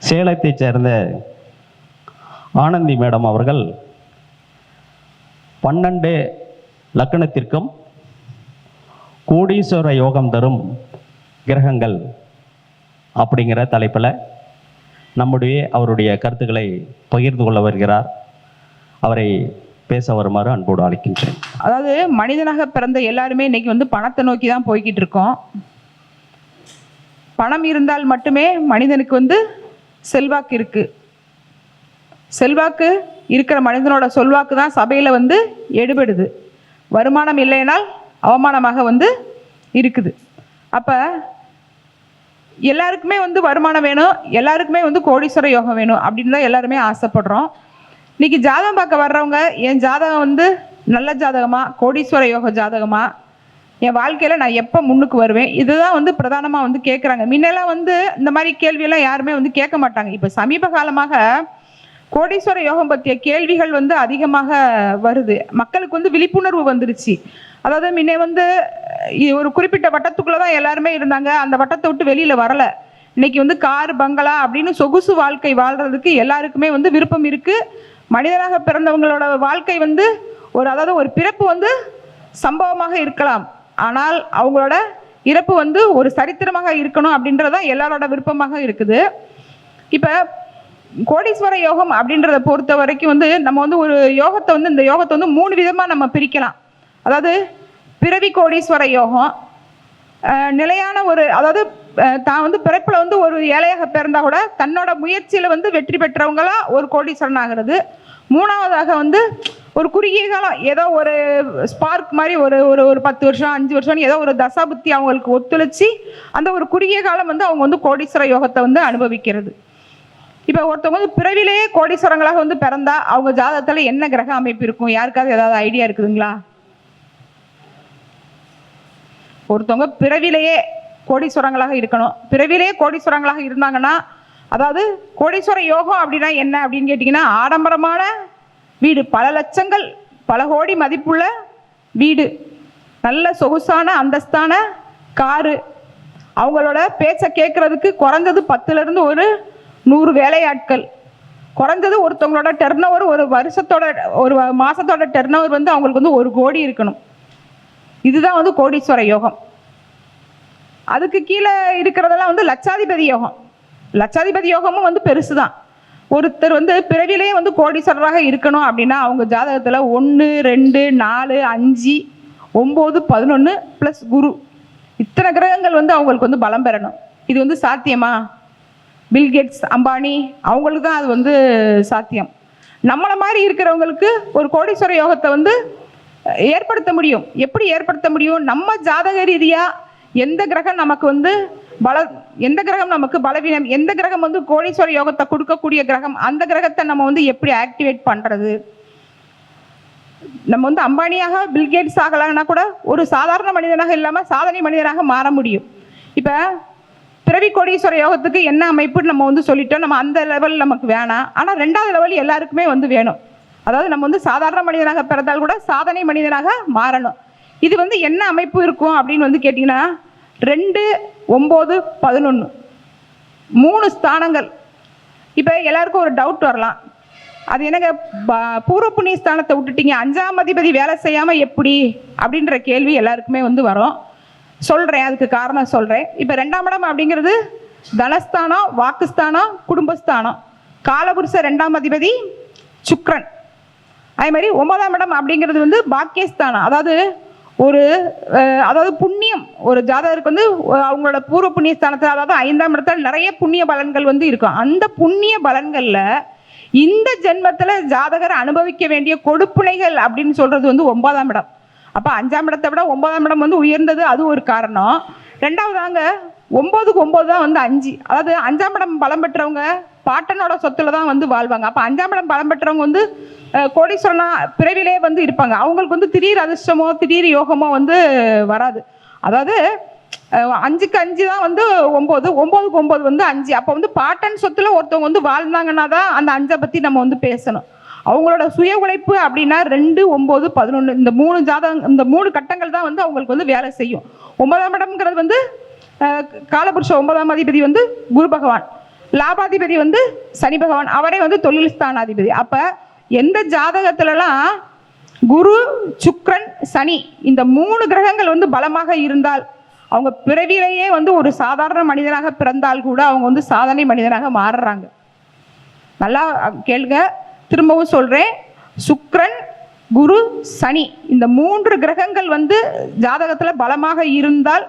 சேலத்தைச் சேர்ந்த ஆனந்தி மேடம் அவர்கள் 12 லக்கணத்திற்கும் கோடீஸ்வர யோகம் தரும் கிரகங்கள் அப்படிங்கிற தலைப்பில் அவருடைய கருத்துக்களை பகிர்ந்து கொள்ள வருகிறார். அவரை பேச வருமாறு அன்போடு அழைக்கின்றேன். அதாவது மனிதனாக பிறந்த எல்லாருமே இன்னைக்கு வந்து பணத்தை நோக்கி தான் போய்கிட்டு இருக்கோம். பணம் இருந்தால் மட்டுமே மனிதனுக்கு வந்து செல்வாக்கு இருக்கு. செல்வாக்கு இருக்கிற மனிதனோட சொல்வாக்கு தான் சபையில வந்து எடுபடுது. வருமானம் இல்லைனால் அவமானமாக வந்து இருக்குது. அப்ப எல்லாருக்குமே வந்து வருமானம் வேணும், எல்லாருக்குமே வந்து கோடீஸ்வர யோகம் வேணும் அப்படின்னு தான் எல்லாருமே ஆசைப்படுறோம். இன்னைக்கு ஜாதகம் பார்க்க வர்றவங்க என் ஜாதகம் வந்து நல்ல ஜாதகமா, கோடீஸ்வர யோக ஜாதகமா, என் வாழ்க்கையில நான் எப்போ முன்னுக்கு வருவேன், இதுதான் வந்து பிரதானமா வந்து கேட்குறாங்க. முன்னெல்லாம் வந்து இந்த மாதிரி கேள்வியெல்லாம் யாருமே வந்து கேட்க மாட்டாங்க. இப்போ சமீப காலமாக கோடீஸ்வர யோகம் பற்றிய கேள்விகள் வந்து அதிகமாக வருது. மக்களுக்கு வந்து விழிப்புணர்வு வந்துருச்சு. அதாவது முன்ன வந்து ஒரு குறிப்பிட்ட வட்டத்துக்குள்ள தான் எல்லாருமே இருந்தாங்க, அந்த வட்டத்தை விட்டு வெளியில வரல. இன்னைக்கு வந்து கார் பங்களா அப்படின்னு சொகுசு வாழ்க்கை வாழ்றதுக்கு எல்லாருக்குமே வந்து விருப்பம் இருக்கு. மனிதனாக பிறந்தவங்களோட வாழ்க்கை வந்து அதாவது ஒரு பிறப்பு வந்து சம்பவமாக இருக்கலாம், ஆனால் அவங்களோட இறப்பு வந்து ஒரு சரித்திரமாக இருக்கணும் அப்படின்றதான் எல்லாரோட விருப்பமாக இருக்குது. இப்ப கோடீஸ்வர யோகம் அப்படின்றத பொறுத்த வரைக்கும் வந்து நம்ம வந்து ஒரு யோகத்தை வந்து இந்த யோகத்தை வந்து 3 விதமா நம்ம பிரிக்கலாம். அதாவது பிறவி கோடீஸ்வர யோகம், நிலையான அதாவது தான் வந்து பிறப்புல வந்து ஒரு ஏழையாக பிறந்தா கூட தன்னோட முயற்சியில வந்து வெற்றி பெற்றவங்களா ஒரு கோடீஸ்வரன் ஆகிறது. 3வதாக வந்து ஒரு குறுகிய காலம், ஏதோ ஒரு ஸ்பார்க் மாதிரி ஒரு 10 வருஷம் 5 வருஷம் ஏதோ ஒரு தசாபுத்தி அவங்களுக்கு ஒத்துழைச்சி அந்த ஒரு குறுகிய காலம் வந்து அவங்க வந்து கோடீஸ்வர யோகத்தை வந்து அனுபவிக்கிறது. இப்போ ஒருத்தவங்க வந்து பிறவிலேயே கோடீஸ்வரங்களாக வந்து பிறந்தா அவங்க ஜாதகத்துல என்ன கிரக அமைப்பு இருக்கும்? யாருக்காவது ஏதாவது ஐடியா இருக்குதுங்களா? ஒருத்தவங்க பிறவிலேயே கோடீஸ்வரங்களாக இருக்கணும். பிறவிலேயே கோடீஸ்வரங்களாக இருந்தாங்கன்னா, அதாவது கோடீஸ்வர யோகம் அப்படின்னா என்ன அப்படின்னு கேட்டிங்கன்னா, ஆடம்பரமான வீடு, பல லட்சங்கள் பல கோடி மதிப்புள்ள வீடு, நல்ல சொகுசான அந்தஸ்தான காரு, அவங்களோட பேச்சை கேட்கறதுக்கு குறைஞ்சது 10லேருந்து ஒரு 100 வேலையாட்கள், குறைஞ்சது ஒருத்தவங்களோட டர்ன் ஒரு வருஷத்தோட ஒரு மாசத்தோட டர்ன் வந்து அவங்களுக்கு வந்து 1 கோடி இருக்கணும். இதுதான் வந்து கோடீஸ்வர யோகம். அதுக்கு கீழே இருக்கிறதெல்லாம் வந்து லட்சாதிபதி யோகம். லட்சாதிபதி யோகமும் வந்து பெருசுதான். ஒருத்தர் வந்து பிறவிலேயே வந்து கோடீஸ்வரராக இருக்கணும் அப்படின்னா அவங்க ஜாதகத்துல 1 2 4 5 9 11 பிளஸ் குரு, இத்தனை கிரகங்கள் வந்து அவங்களுக்கு வந்து பலம் பெறணும். இது வந்து சாத்தியமா? பில்கேட்ஸ், அம்பானி அவங்களுக்கு தான் அது வந்து சாத்தியம். நம்மளை மாதிரி இருக்கிறவங்களுக்கு ஒரு கோடீஸ்வர யோகத்தை வந்து ஏற்படுத்த முடியும். எப்படி ஏற்படுத்த முடியும்? நம்ம ஜாதக ரீதியா எந்த கிரகம் நமக்கு வந்து எந்த கிரகம் நமக்கு பலவீனம், எந்த கிரகம் வந்து கோடீஸ்வர யோகத்தை கொடுக்கக்கூடிய கிரகம், அந்த கிரகத்தை நம்ம வந்து எப்படி ஆக்டிவேட் பண்றது? நம்ம வந்து அம்பானியாக பில்கேட்ஸ் ஆகலாம்னா கூட ஒரு சாதாரண மனிதனாக இல்லாம சாதனை மனிதனாக மாற முடியும். இப்ப பிறவி கோடீஸ்வர யோகத்துக்கு என்ன அமைப்புன்னு நம்ம வந்து சொல்லிட்டோம். நம்ம அந்த லெவல் நமக்கு வேணாம். ஆனா 2வது லெவல் எல்லாருக்குமே வந்து வேணும். அதாவது நம்ம வந்து சாதாரண மனிதனாக பிறந்தால் கூட சாதனை மனிதனாக மாறணும். இது வந்து என்ன அமைப்பு இருக்கும் அப்படின்னு வந்து கேட்டிங்கன்னா, 2 9 11 3 ஸ்தானங்கள். இப்போ எல்லாருக்கும் ஒரு டவுட் வரலாம், அது என்னங்க பூர்வ புண்ணிய ஸ்தானத்தை விட்டுட்டீங்க, 5ஆம் அதிபதி வேலை செய்யாம எப்படி அப்படின்ற கேள்வி எல்லாருக்குமே வந்து வரும். சொல்றேன், அதுக்கு காரணம் சொல்றேன். இப்போ 2ஆம் இடம் அப்படிங்கிறது தனஸ்தானம், வாக்குஸ்தானம், குடும்பஸ்தானம். காலபுருஷ 2ஆம் அதிபதி சுக்ரன். அதே மாதிரி 9ஆம் இடம் அப்படிங்கிறது வந்து பாக்கியஸ்தானம். அதாவது புண்ணியம், ஒரு ஜாதகருக்கு வந்து அவங்களோட பூர்வ புண்ணிய ஸ்தானத்தில், அதாவது 5ஆம் இடத்துல நிறைய புண்ணிய பலன்கள் வந்து இருக்கும். அந்த புண்ணிய பலன்கள்ல இந்த ஜென்மத்துல ஜாதகர் அனுபவிக்க வேண்டிய கொடுப்புனைகள் அப்படின்னு சொல்றது வந்து 9ஆம் இடம். அப்ப 5ஆம் இடத்தை விட 9ஆம் இடம் வந்து உயர்ந்தது, அது ஒரு காரணம். 2வதாங்க 9க்கு 9 தான் வந்து 5. அதாவது 5ஆம் இடம் பலம் பெற்றவங்க பாட்டனோட சொத்துல தான் வந்து வாழ்வாங்க. அப்ப 5ஆம் இடம் பலம் பெற்றவங்க வந்து கோடீஸ்வரனா பிறவிலே வந்து இருப்பாங்க. அவங்களுக்கு வந்து திடீர் அதிர்ஷ்டமோ திடீர் யோகமோ வந்து வராது. அதாவது 5க்கு 5 தான் வந்து 9, 9க்கு 9 வந்து 5. அப்போ வந்து பாட்டன் சொத்துல ஒருத்தவங்க வந்து வாழ்ந்தாங்கன்னா தான் அந்த 5 பத்தி நம்ம வந்து பேசணும். அவங்களோட சுய உழைப்பு அப்படின்னா 2 9 11 இந்த 3 ஜாதகம், இந்த 3 கட்டங்கள் தான் வந்து அவங்களுக்கு வந்து வேலை செய்யும். 9ஆம் இடம்ங்கிறது வந்து காலபுருஷ 9ஆம் அதிபதி வந்து குரு பகவான். லாபாதிபதி வந்து சனி பகவான், அவரே வந்து தொழில் ஸ்தானாதிபதி. அப்ப எந்த ஜாதகத்திலலாம் குரு, சுக்கிரன், சனி இந்த 3 கிரகங்கள் வந்து பலமாக இருந்தால் அவங்க பிறவிலேயே வந்து ஒரு சாதாரண மனிதனாக பிறந்தால் கூட அவங்க வந்து சாதனை மனிதனாக மாறுறாங்க. நல்லா கேளுங்க, திரும்பவும் சொல்றேன். சுக்கிரன், குரு, சனி இந்த 3 கிரகங்கள் வந்து ஜாதகத்துல பலமாக இருந்தால்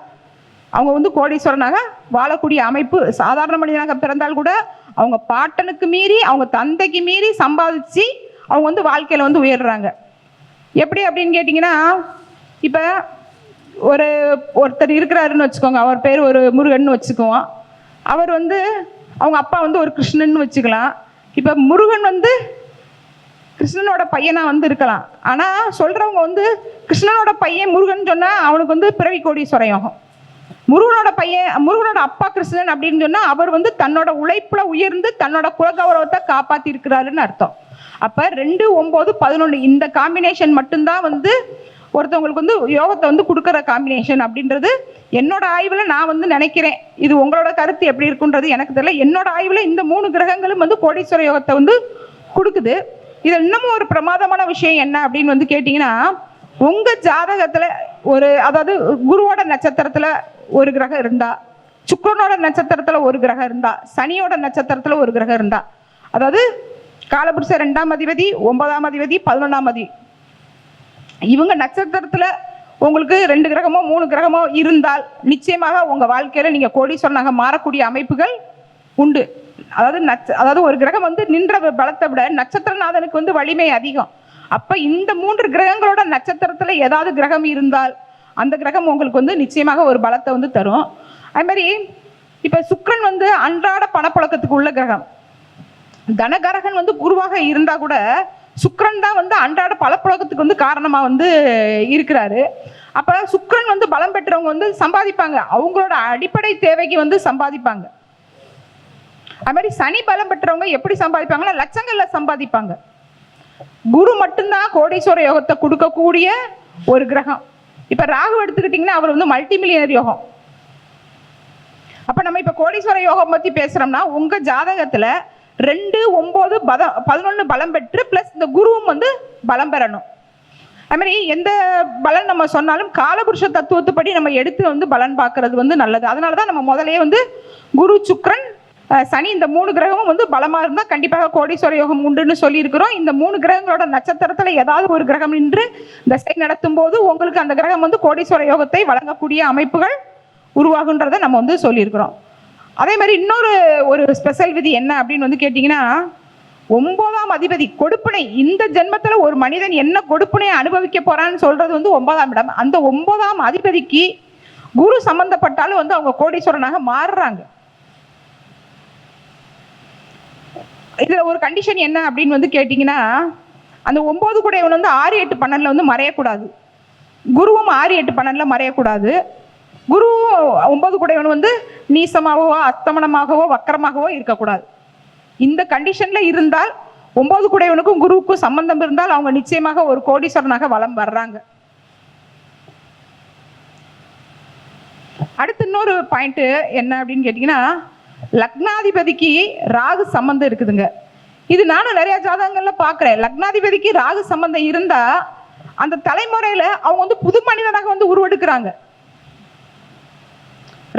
அவங்க வந்து கோடீஸ்வரனாக வாழக்கூடிய அமைப்பு. சாதாரண மனிதனாக பிறந்தால் கூட அவங்க பாட்டனுக்கு மீறி, அவங்க தந்தைக்கு மீறி சம்பாதிச்சு அவங்க வந்து வாழ்க்கையில வந்து உயர்றாங்க. எப்படி அப்படின்னு கேட்டிங்கன்னா, இப்போ ஒருத்தர் இருக்கிறாருன்னு வச்சுக்கோங்க, அவர் பேர் ஒரு முருகன் வச்சுக்குவோம். அவர் வந்து அவங்க அப்பா வந்து ஒரு கிருஷ்ணன் வச்சுக்கலாம். இப்போ முருகன் வந்து கிருஷ்ணனோட பையனா வந்து இருக்கலாம். ஆனால் சொல்றவங்க வந்து கிருஷ்ணனோட பையன் முருகன் சொன்னா அவனுக்கு வந்து பிறவி கோடீஸ்வர யோகம். முருகனோட பையன், முருகனோட அப்பா கிருஷ்ணன் அப்படின்னு சொன்னா அவர் வந்து தன்னோட உழைப்புல உயர்ந்து தன்னோட குலகௌரவத்தை காப்பாத்தி இருக்கிறாருன்னு அர்த்தம். அப்ப 2, 9, 11 இந்த காம்பினேஷன் மட்டும்தான் வந்து ஒருத்தவங்களுக்கு வந்து யோகத்தை வந்து கொடுக்குற காம்பினேஷன் அப்படின்றது என்னோட ஆய்வுல நான் வந்து நினைக்கிறேன். இது உங்களோட கருத்து எப்படி இருக்குன்றது எனக்கு தெரியல. என்னோட ஆய்வுல இந்த 3 கிரகங்களும் வந்து கோடீஸ்வர யோகத்தை வந்து கொடுக்குது. இது இன்னமும் ஒரு பிரமாதமான விஷயம் என்ன அப்படின்னு வந்து கேட்டீங்கன்னா, உங்க ஜாதகத்துல அதாவது குருவோட நட்சத்திரத்துல ஒரு கிரகம் இருந்தா, சுக்கிரனோட நட்சத்திரத்துல ஒரு கிரகம் இருந்தா, சனியோட நட்சத்திரத்துல ஒரு கிரகம் இருந்தா, அதாவது காலபுருஷ 2ஆம் அதிபதி, 9ஆம் அதிபதி, 11ஆம் அதிபதி, இவங்க நட்சத்திரத்துல உங்களுக்கு 2 கிரகமோ 3 கிரகமோ இருந்தால் நிச்சயமாக உங்க வாழ்க்கையில நீங்க கோடீஸ்வரனாக மாறக்கூடிய அமைப்புகள் உண்டு. அதாவது ஒரு கிரகம் வந்து நின்ற பலத்தை விட நட்சத்திரநாதனுக்கு வந்து வலிமை அதிகம். அப்ப இந்த 3 கிரகங்களோட நட்சத்திரத்துல ஏதாவது கிரகம் இருந்தால் அந்த கிரகம் உங்களுக்கு வந்து நிச்சயமாக ஒரு பலத்தை வந்து தரும். அது மாதிரி இப்ப சுக்கிரன் வந்து அன்றாட பணப்புழக்கத்துக்கு உள்ள கிரகம். தனகாரகன் வந்து குருவாக இருந்தா கூட சுக்கிரன் தான் வந்து அன்றாட பணப்புழக்கத்துக்கு வந்து காரணமா வந்து இருக்கிறாரு. அப்ப சுக்கிரன் வந்து பலம் பெற்றவங்க வந்து சம்பாதிப்பாங்க, அவங்களோட அடிப்படை தேவைக்கு வந்து சம்பாதிப்பாங்க. அது மாதிரி சனி பலம் பெற்றவங்க எப்படி சம்பாதிப்பாங்கன்னா லட்சங்கள்ல சம்பாதிப்பாங்க. குரு மட்டும்தான் கோடீஸ்வர யோகத்தை கொடுக்கக்கூடிய ஒரு கிரகம். இப்ப ராகு எடுத்துக்கிட்டீங்கன்னா அவர் வந்து மல்டி மில்லியனர் யோகம். அப்ப நம்ம இப்ப கோடீஸ்வர யோகம் பத்தி பேசுறோம்னா உங்க ஜாதகத்துல 2, 9, 11 பலம் பெற்று பிளஸ் இந்த குருவும் வந்து பலம் பெறணும். அது மாதிரி எந்த பலன் நம்ம சொன்னாலும் காலபுருஷ தத்துவத்துப்படி நம்ம எடுத்து வந்து பலன் பார்க்கறது வந்து நல்லது. அதனாலதான் நம்ம முதலே வந்து குரு, சுக்கிரன், சனி இந்த 3 கிரகமும் வந்து பலமா இருந்தா கண்டிப்பாக கோடீஸ்வர யோகம் உண்டுன்னு சொல்லி இருக்கிறோம். இந்த 3 கிரகங்களோட நட்சத்திரத்துல ஏதாவது ஒரு கிரகம் நின்று தசை நடத்தும் போது உங்களுக்கு அந்த கிரகம் வந்து கோடீஸ்வர யோகத்தை வழங்கக்கூடிய அமைப்புகள் உருவாகுன்றதை நம்ம வந்து சொல்லியிருக்கிறோம். அதே மாதிரி ஒரு ஸ்பெஷல் விதி என்ன அப்படின்னு வந்து கேட்டீங்கன்னா, 9ஆம் அதிபதி கொடுப்பினை. இந்த ஜென்மத்துல ஒரு மனிதன் என்ன கொடுப்பினையை அனுபவிக்க போறான்னு சொல்றது வந்து 9ஆம் இடம். அந்த 9ஆம் அதிபதிக்கு குரு சம்பந்தப்பட்டாலும் வந்து அவங்க கோடீஸ்வரனாக மாறுறாங்க. இதுல ஒரு கண்டிஷன் என்ன அப்படின்னு வந்து கேட்டீங்கன்னா, அந்த 9 கூடையவன் வந்து 6, 8, 12 வந்து மறையக்கூடாது. குருவும் 6, 8, 12 மறையக்கூடாது. குரு 9 கூடையவன் வந்து நீசமாகவோ அஸ்தமனமாகவோ வக்கரமாகவோ இருக்கக்கூடாது. இந்த கண்டிஷன்ல இருந்தால் 9 கூடையவனுக்கும் குருவுக்கும் சம்பந்தம் இருந்தால் அவங்க நிச்சயமாக ஒரு கோடீஸ்வரனாக வலம் வர்றாங்க. அடுத்து இன்னொரு பாயிண்ட் என்ன அப்படின்னு கேட்டீங்கன்னா, லக்னாதிபதிக்கு ராகு சம்பந்தம் இருக்குதுங்க. இது நானும் நிறைய ஜாதகங்கள்ல பாக்குறேன். லக்னாதிபதிக்கு ராகு சம்பந்தம் இருந்தா அந்த தலைமுறையில அவங்க வந்து புது மனிதனாக வந்து உருவெடுக்கிறாங்க.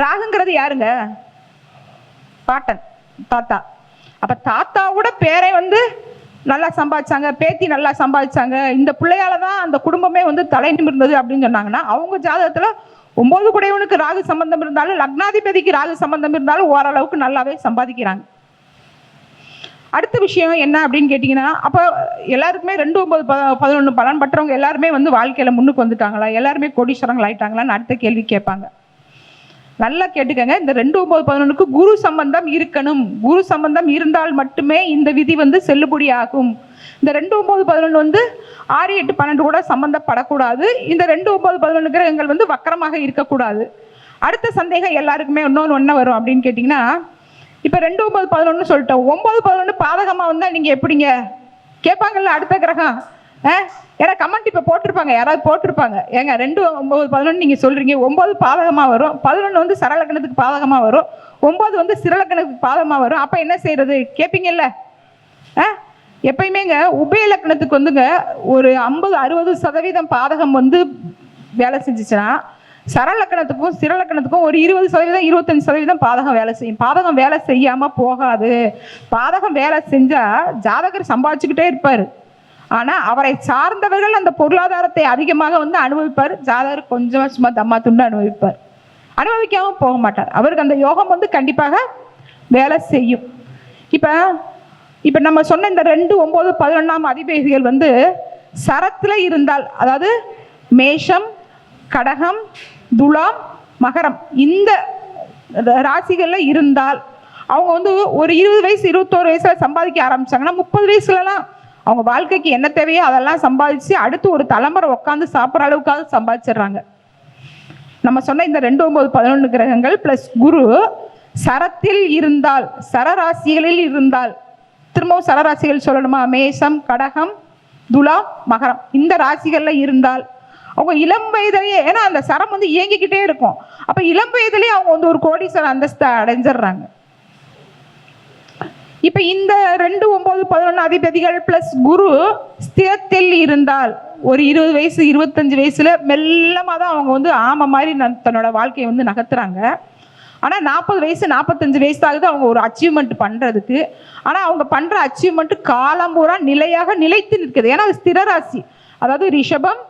ராகுங்கிறது யாருங்க? பாட்டன், தாத்தா. அப்ப தாத்தாவோட பேரை வந்து நல்லா சம்பாதிச்சாங்க, பேத்தி நல்லா சம்பாதிச்சாங்க, இந்த பிள்ளையாலதான் அந்த குடும்பமே வந்து தலை நிமிர்ந்தது அப்படின்னு சொன்னாங்கன்னா அவங்க ஜாதகத்துல 9 கூடையவனுக்கு ராகு சம்பந்தம் இருந்தாலும் லக்னாதிபதிக்கு ராகு சம்பந்தம் இருந்தாலும் ஓரளவுக்கு நல்லாவே சம்பாதிக்கிறாங்க. அடுத்த விஷயம் என்ன அப்படின்னு கேட்டீங்கன்னா, அப்ப எல்லாருக்குமே 2, 9, 11 பலன் பற்றவங்க எல்லாருமே வந்து வாழ்க்கையில முன்னுக்கு வந்துட்டாங்களா, எல்லாருமே கோடீஸ்வரங்கள் ஆயிட்டாங்களான்னு அடுத்த கேள்வி கேட்பாங்க. நல்லா கேட்டுக்கங்க. இந்த 2, 9, 11க்கு குரு சம்பந்தம் இருக்கணும். குரு சம்பந்தம் இருந்தால் மட்டுமே இந்த விதி வந்து செல்லுபடி ஆகும். இந்த 2, 9, 11 வந்து 6, 8, 12 கூட சம்பந்தப்படக்கூடாது. இந்த 2, 9, 11 கிரகங்கள் வந்து வக்கரமாக இருக்கக்கூடாது. அடுத்த சந்தேகம் எல்லாருக்குமே இன்னொன்று என்ன வரும் அப்படின்னு கேட்டிங்கன்னா, இப்போ 2, 9, 11 சொல்லிட்டோம். 9, 11 பாதகமாக வந்தால் நீங்கள் எப்படிங்க கேட்பாங்கல்ல அடுத்த கிரகம். ஏன்னா கமெண்ட் இப்போ போட்டிருப்பாங்க, யாராவது போட்டிருப்பாங்க, ஏங்க 2 9 11 நீங்கள் சொல்கிறீங்க, 9 பாதகமாக வரும், 11 வந்து சரலக்கணத்துக்கு பாதகமாக வரும், 9 வந்து சிறலக்கணத்துக்கு பாதகமாக வரும், அப்போ என்ன செய்யறது கேட்பீங்கல்ல? எப்பயுமேங்க உபயலக்கணத்துக்கு வந்துங்க ஒரு 50-60% பாதகம் வந்து வேலை செஞ்சிச்சுன்னா, சரலக்கணத்துக்கும் சிறலக்கணத்துக்கும் ஒரு 20% 25% பாதகம் வேலை செய்யும். பாதகம் வேலை செய்யாம போகாது. பாதகம் வேலை செஞ்சா ஜாதகர் சம்பாதிச்சுக்கிட்டே இருப்பாரு, ஆனா அவரை சார்ந்தவர்கள் அந்த பொருளாதாரத்தை அதிகமாக வந்து அனுபவிப்பார். ஜாதகர் கொஞ்சமா சும்மா தம்மா துண்டு அனுபவிப்பார், அனுபவிக்காம போக மாட்டார். அவருக்கு அந்த யோகம் வந்து கண்டிப்பாக வேலை செய்யும். இப்ப நம்ம சொன்ன இந்த 2 9 11 அதிபதிகள் வந்து சரத்துல இருந்தால், அதாவது மேஷம், கடகம், துலாம், மகரம் இந்த ராசிகள்ல இருந்தால் அவங்க வந்து ஒரு 20 வயசு 21 வயசுல சம்பாதிக்க ஆரம்பிச்சாங்கன்னா 30 வயசுலலாம் அவங்க வாழ்க்கைக்கு என்ன தேவையோ அதெல்லாம் சம்பாதிச்சு அடுத்து ஒரு தலைமுறை உட்காந்து சாப்பிட்ற அளவுக்காவது சம்பாதிச்சிடுறாங்க. நம்ம சொன்ன இந்த 2 9 11 கிரகங்கள் பிளஸ் குரு சரத்தில் இருந்தால், சரராசிகளில் இருந்தால், திரும்பவும் சரராசிகள் சொல்லணுமா, மேஷம், கடகம், துலாம், மகரம் இந்த ராசிகள்ல இருந்தால் அவங்க இளம் வயதிலேயே, ஏன்னா அந்த சரம் வந்து இயங்கிக்கிட்டே இருக்கும், அப்ப இளம் வயதிலேயே அவங்க வந்து ஒரு கோடீஸ்வரர் அந்தஸ்தை அடைஞ்சிடுறாங்க. இப்ப இந்த 2 9 11 அதிபதிகள் பிளஸ் குரு ஸ்திரத்தில் இருந்தால் ஒரு 20 வயசு 25 வயசுல மெல்லமா தான் அவங்க வந்து ஆமை மாதிரி தன்னோட வாழ்க்கையை வந்து நகர்த்துறாங்க. ஆனா 40 வயசு 45 வயசு ஆகுது அவங்க ஒரு அச்சீவ்மெண்ட் பண்றதுக்கு. ஆனா அவங்க பண்ற அச்சீவ்மெண்ட் காலம் பூரா நிலையாக நிலைத்து நிற்குது. ஏன்னா அது ஸ்திர ராசி, அதாவது ரிஷபம்,